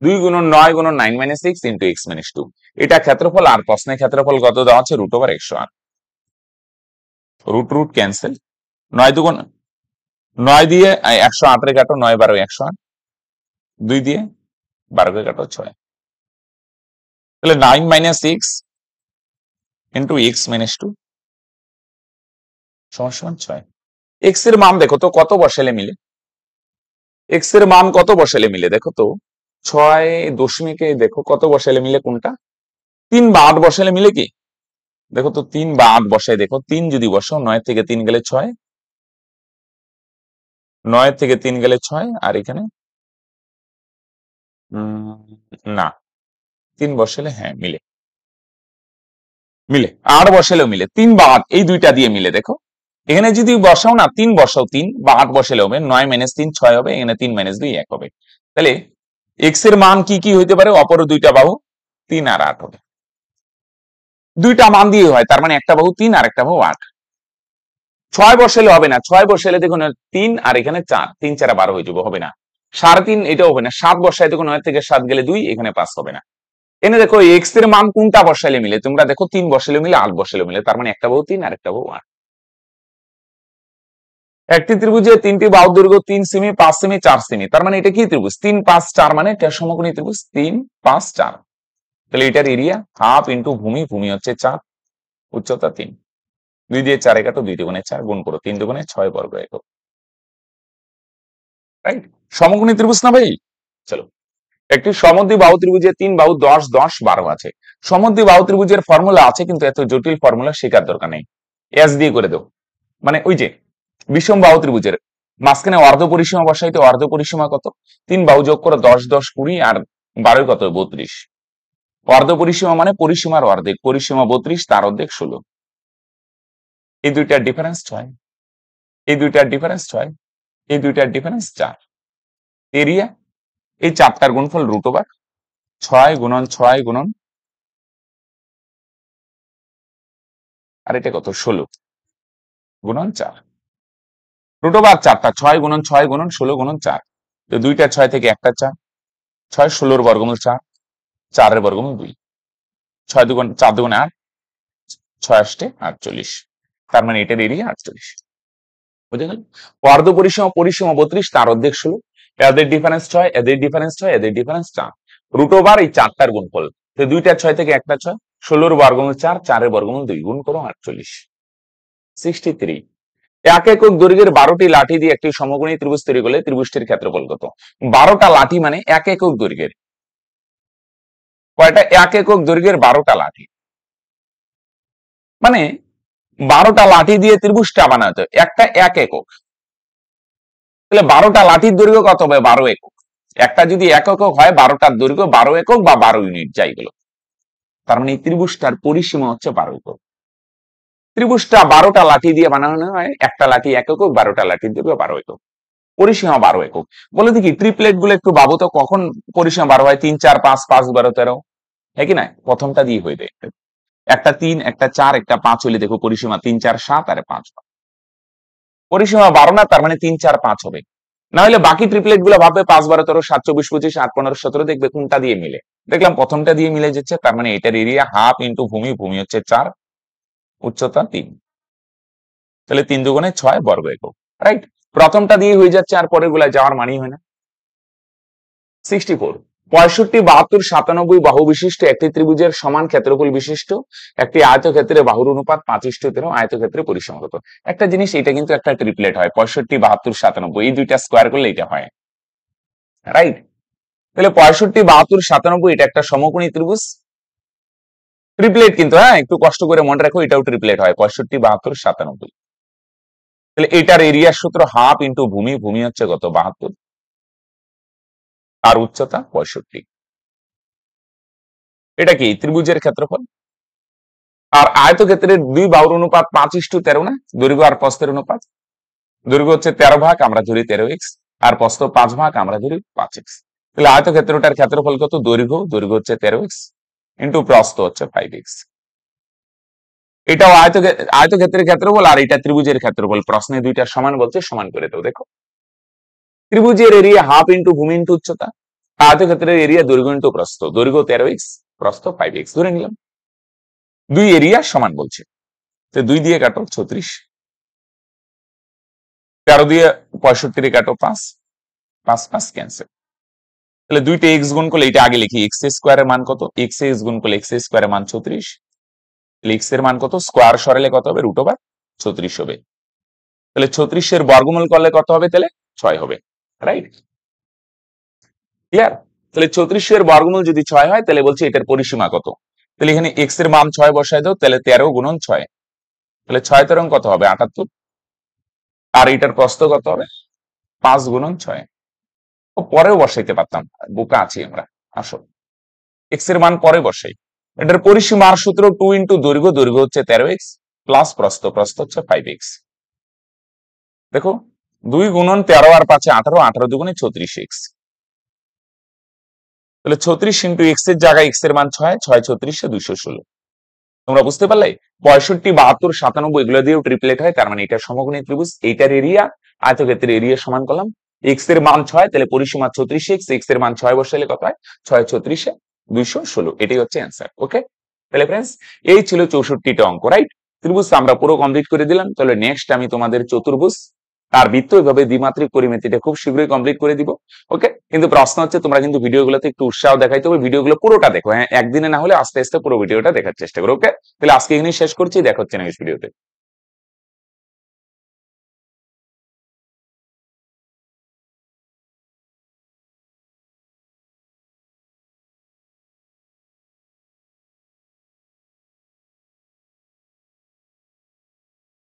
2 গুণন 9 গুণন 9 minus X into X minus 2। এটা ক্ষেত্রফল, আর প্রশ্নের ক্ষেত্রফল কত দেওয়া আছে? Root over 108। Root root cancel, 9 দুগুণ 9 দিয়ে 108 রে কাটো, 9 12 108, 2 দিয়ে 12 কে কাটো 6, তাহলে 9 minus X into X minus 2 সমান 6। এক্স এর মান দেখো তো কত বসালে মিলে, এক্স এর মান কত বসালে মিলে দেখো তো, 6 দশমিকে দেখো কত বসালে মিলে, কোনটা? 3 বা 8 বসালে মিলে কি? দেখো তো 3 বা 8 বসাই, দেখো 3 যদি বসাও, 9 থেকে 3 গেলে 6, 9 থেকে 3 গেলে 6, আর এখানে না 3 বসালে হ্যাঁ মিলে, মিলে 8 বসালেও মিলে, 3 বা 8 এই দুইটা দিয়ে মিলে। দেখো এখানে যদি বসাও না, 3 বসাও, 3 বা 8 বসালে হবে, 9 মাইনাস 3 6 হবে, এখানে 3 মাইনাস 2 1 হবে। তাহলে এক্স এর মান কি কি হইতে পারে? অপর দুইটা বাহু 3 আর 8 হবে, দুইটা মান দিয়ে হয়, তার মানে একটা বাহু 3 আর একটা বাহু 8। 6 বসালে হবে না, 6 বসালে দেখুন 3 আর এখানে 4, 3 4 12 হয়ে যাবে, হবে না। 3.5 এটাও হবে না, 7 বসায় দেখুন 9 থেকে 7 গেলে 2, এখানে 5 হবে না। এনে দেখো এক্স এর মান কোনটা বসাইলে মিলে, তোমরা দেখো 3 বসালে মিলে, 8 বসালে মিলে, তার মানে একটা বাহু 3 আর একটা বাহু 8। একটি ত্রিভুজে 3টি বাহুর দৈর্ঘ্য 3 সেমি 5 সেমি 4 সেমি, তার মানে এটা কি ত্রিভুজ? 3 5 4, মানে এটা সমকোণী ত্রিভুজ 3 5 4। তাহলে এটার এরিয়া হাফ ইন্টু ভূমি, ভূমি হচ্ছে 4, উচ্চতা 3, 2 দিয়ে 4 কাটো, 2 দুগুণে 4, গুণ করো 3 দুগুণে 6 বর্গ একক, রাইট? সমকোণী ত্রিভুজ না ভাই? চলো, একটি সমদ্বিবাহু ত্রিভুজে 3 বাহু 10 10 12 আছে। সমদ্বিবাহু ত্রিভুজের ফর্মুলা আছে, কিন্তু এত জটিল ফর্মুলা শেখার দরকার নেই, এস দিয়ে করে দাও। মানে ওই যে বিষম বাহু ত্রিভুজের মাঝখানে অর্ধ পরিসীমা বসাইতে, অর্ধ পরিসীমা কত? 3 বাহু যোগ করো, 10 10 20 আর 12 কত? 32। অর্ধ পরিসীমা মানে পরিসীমার অর্ধেক, পরিসীমা 32, তার অর্ধেক 16। এই দুইটার ডিফারেন্স 6, এই দুইটার ডিফারেন্স 6, এই দুইটার ডিফারেন্স 4। এরিয়া এই 4টার গুণফল রুট ওভার 6 গুণন 6 গুণন, আর এটা কত? 16 গুণন 4, রুট ওভার 4টা 6 গুণন 6 গুণন 16 গুণন 4। তো দুইটা 6 থেকে একটা 4, 6 16 বর্গমূল 4, 4 বর্গমূল 2, 6 দুগুণ 4 দুগুণে 8, 6 8 48, তার মানে এটার এরিয়া 48। বুঝে গেল? অর্ধ পরিসীমা পরিসীমা 32, তার অর্ধেক 16, এদের ডিফারেন্স 6, এদের ডিফারেন্স 6, এদের ডিফারেন্স 4, রুট ওভার এই 4টার গুণফল। তো দুইটা 6 থেকে একটা 6, 16 বর্গমূল 4, 4 বর্গমূল 2, গুণ করো 48, 63। এক একক দৈর্ঘ্যের 12টি লাঠি দিয়ে একটি সমকোণী ত্রিভুজ তৈরি করলে ত্রিভুজটির ক্ষেত্রফল কত? 12টা লাঠি মানে এক একক দৈর্ঘ্যের, কয়টা? এক একক দৈর্ঘ্যের 12টা লাঠি, মানে 12টা লাঠি দিয়ে ত্রিভুজটা বানাতে একটা এক একক, তাহলে 12টা লাঠির দৈর্ঘ্য কত হবে? 12 একক। একটা যদি এক একক হয়, 12টার দৈর্ঘ্য 12 একক বা 12 ইউনিট যাই গেল, তার মানে এই ত্রিভুজটার পরিসীমা হচ্ছে 12 একক। ত্রিভুজটা 12টা লাঠি দিয়ে বানানো হয়, একটা লাঠি এক একক, 12টা লাঠির দৈর্ঘ্য 12 একক, পরিসীমা 12 একক। বলে দেখি ট্রিপলেট গুলো একটু ভাবো তো, কখন পরিসীমা 12 হয়? 3 4 5 5 12 13, হ্যাঁ কি না? প্রথমটা দিয়ে হয়ে যায়, একটা 3 একটা 4 একটা 5 হলে দেখো পরিসীমা 3 4 7 আর 5, পরিসীমা 12 না, তার মানে 3 4 5 হবে। না হলে বাকি ট্রিপলেট গুলো ভাববে 5 12 13 7 24 25 8 15 17, দেখবে কোনটা দিয়ে মিলে। দেখলাম প্রথমটা দিয়ে মিলে যাচ্ছে, তার মানে এটার এরিয়া হাফ ইন্টু ভূমি, ভূমি হচ্ছে 4, উচ্চতা 3, তাহলে 3 দুগুণে 6 বর্গ একক, রাইট? প্রথমটা দিয়ে হয়ে যাচ্ছে, আর পরের গুলা যাওয়ার মানেই হয় না। 64, 65 72 97 বাহু বিশিষ্ট একটি ত্রিভুজের সমান ক্ষেত্রফল বিশিষ্ট একটি আয়তক্ষেত্রে বাহুর অনুপাত 25:13, আয়তক্ষেত্রে পরিসীমা কত? একটা জিনিস, এটা কিন্তু একটা ট্রিপলেট হয়, 65 72 97, এই দুইটা স্কোয়ার করলে এটা হয়, রাইট? তাহলে 65 72 97 এটা একটা সমকোণী ত্রিভুজ, ট্রিপলেট কিন্তু, হ্যাঁ একটু কষ্ট করে মনে রাখো, এটাও ট্রিপলেট হয় 65 72 97। তাহলে এটার এরিয়ার সূত্র হাফ ইন্টু ভূমি, ভূমি হচ্ছে কত? 72, আর উচ্চতা 65। এটা কি ত্রিভুজের ক্ষেত্রফল, আর আয়তক্ষেত্রের দুই বাহুর অনুপাত 5:13 না, দৈর্ঘ্য আর প্রস্থের অনুপাত। দৈর্ঘ্য হচ্ছে 13 ভাগ, আমরা ধরি 13x, আর প্রস্থ 5 ভাগ, আমরা ধরি 5x। তাহলে আয়তক্ষেত্রটার ক্ষেত্রফল কত? দৈর্ঘ্য হচ্ছে 13x ইন্টু প্রস্থ হচ্ছে 5x। এটাও আয়তক্ষেত্রের ক্ষেত্রফল, আর এটা ত্রিভুজের ক্ষেত্রফল। প্রশ্নে দুইটা সমান বলছে, সমান করে দাও। দেখো, ত্রিভুজের এরিয়া হাফ ইন্টু ভূমি ইন্টু উচ্চতা, আয়তক্ষেত্রের এরিয়া দৈর্ঘ্য ইন্টু প্রস্থ। দৈর্ঘ্য 13x, প্রস্থ 5x ধরে নিলাম। দুই এরিয়া সমান বলছে, তো 2 দিয়ে কাটো 36, 13 দিয়ে 65 কাটো 5, 5 5 ক্যান্সেল। তাহলে দুইটা এক্স গুণ করলে, এটা আগে লিখি, এক্স স্কোয়ারের মান কত? এক্স গুণ করলে এক্স স্কোয়ারের মান 36, এক্স এর মান কত? স্কোয়ার সরালে কত হবে? √36 হবে। তাহলে 36 বর্গমূল করলে কত হবে? তাহলে 6 হবে, রাইট? ক্লিয়ার? তাহলে 36 বর্গমূল যদি 6 হয়, তাহলে বলছি এটার পরিসীমা কত? তাহলে এখানে এক্স এর মান 6 বসায় দাও, তাহলে 13 গুণন 6, তাহলে 6 তেরং কত হবে? 78। আর এটার প্রস্থ কত হবে? 5 গুণন 6। ও পরেও বসাইতে পারতাম, বোকা আছি আমরা। আসো, এক্স এর মান পরে বসাই। এটার পরিসীমার সূত্র 2 ইন্টু দৈর্ঘ্য হচ্ছে 13x প্লাস প্রস্থ হচ্ছে 5x। দেখো, 2 গুণন 13 আর 5 18, 18 দুগুণে 36x। তাহলে 36 ইন্টু এক্স এর জায়গায় এক্স এর মান 6, 6 36 216। তোমরা বুঝতে পারলে? 65 72 97 এগুলো দিয়েও ট্রিপলেট হয়, তার মানে এটা সমকোণী ত্রিভুজ। এইটার এরিয়া, আয়তক্ষেত্রের এরিয়া সমান করলাম। এক্স এর মান 6, তাহলে পরিসীমা 36x, এক্স এর মান 6 বসাইলে কত হয়? 6 36 216। এটাই হচ্ছে অ্যান্সার। ওকে, তাহলে फ्रेंड्स এই ছিল 64টা অঙ্ক, রাইট? ত্রিভুজ আমরা পুরো কমপ্লিট করে দিলাম। তাহলে নেক্সট আমি তোমাদের চতুর্ভুজ আর বৃত্ত, এভাবে দ্বিমাত্রিক পরিমিতিটা খুব শীঘ্রই কমপ্লিট করে দিব। ওকে, কিন্তু প্রশ্ন হচ্ছে তোমরা কিন্তু ভিডিওগুলোতে একটু উৎসাহ দেখাইতে হবে, ভিডিওগুলো পুরোটা দেখো। হ্যাঁ, একদিনে না হলে আস্তে আস্তে পুরো ভিডিওটা দেখার চেষ্টা করো। ওকে, তাহলে আজকে এখানেই শেষ করছি, দেখা হচ্ছে নেক্সট ভিডিওতে।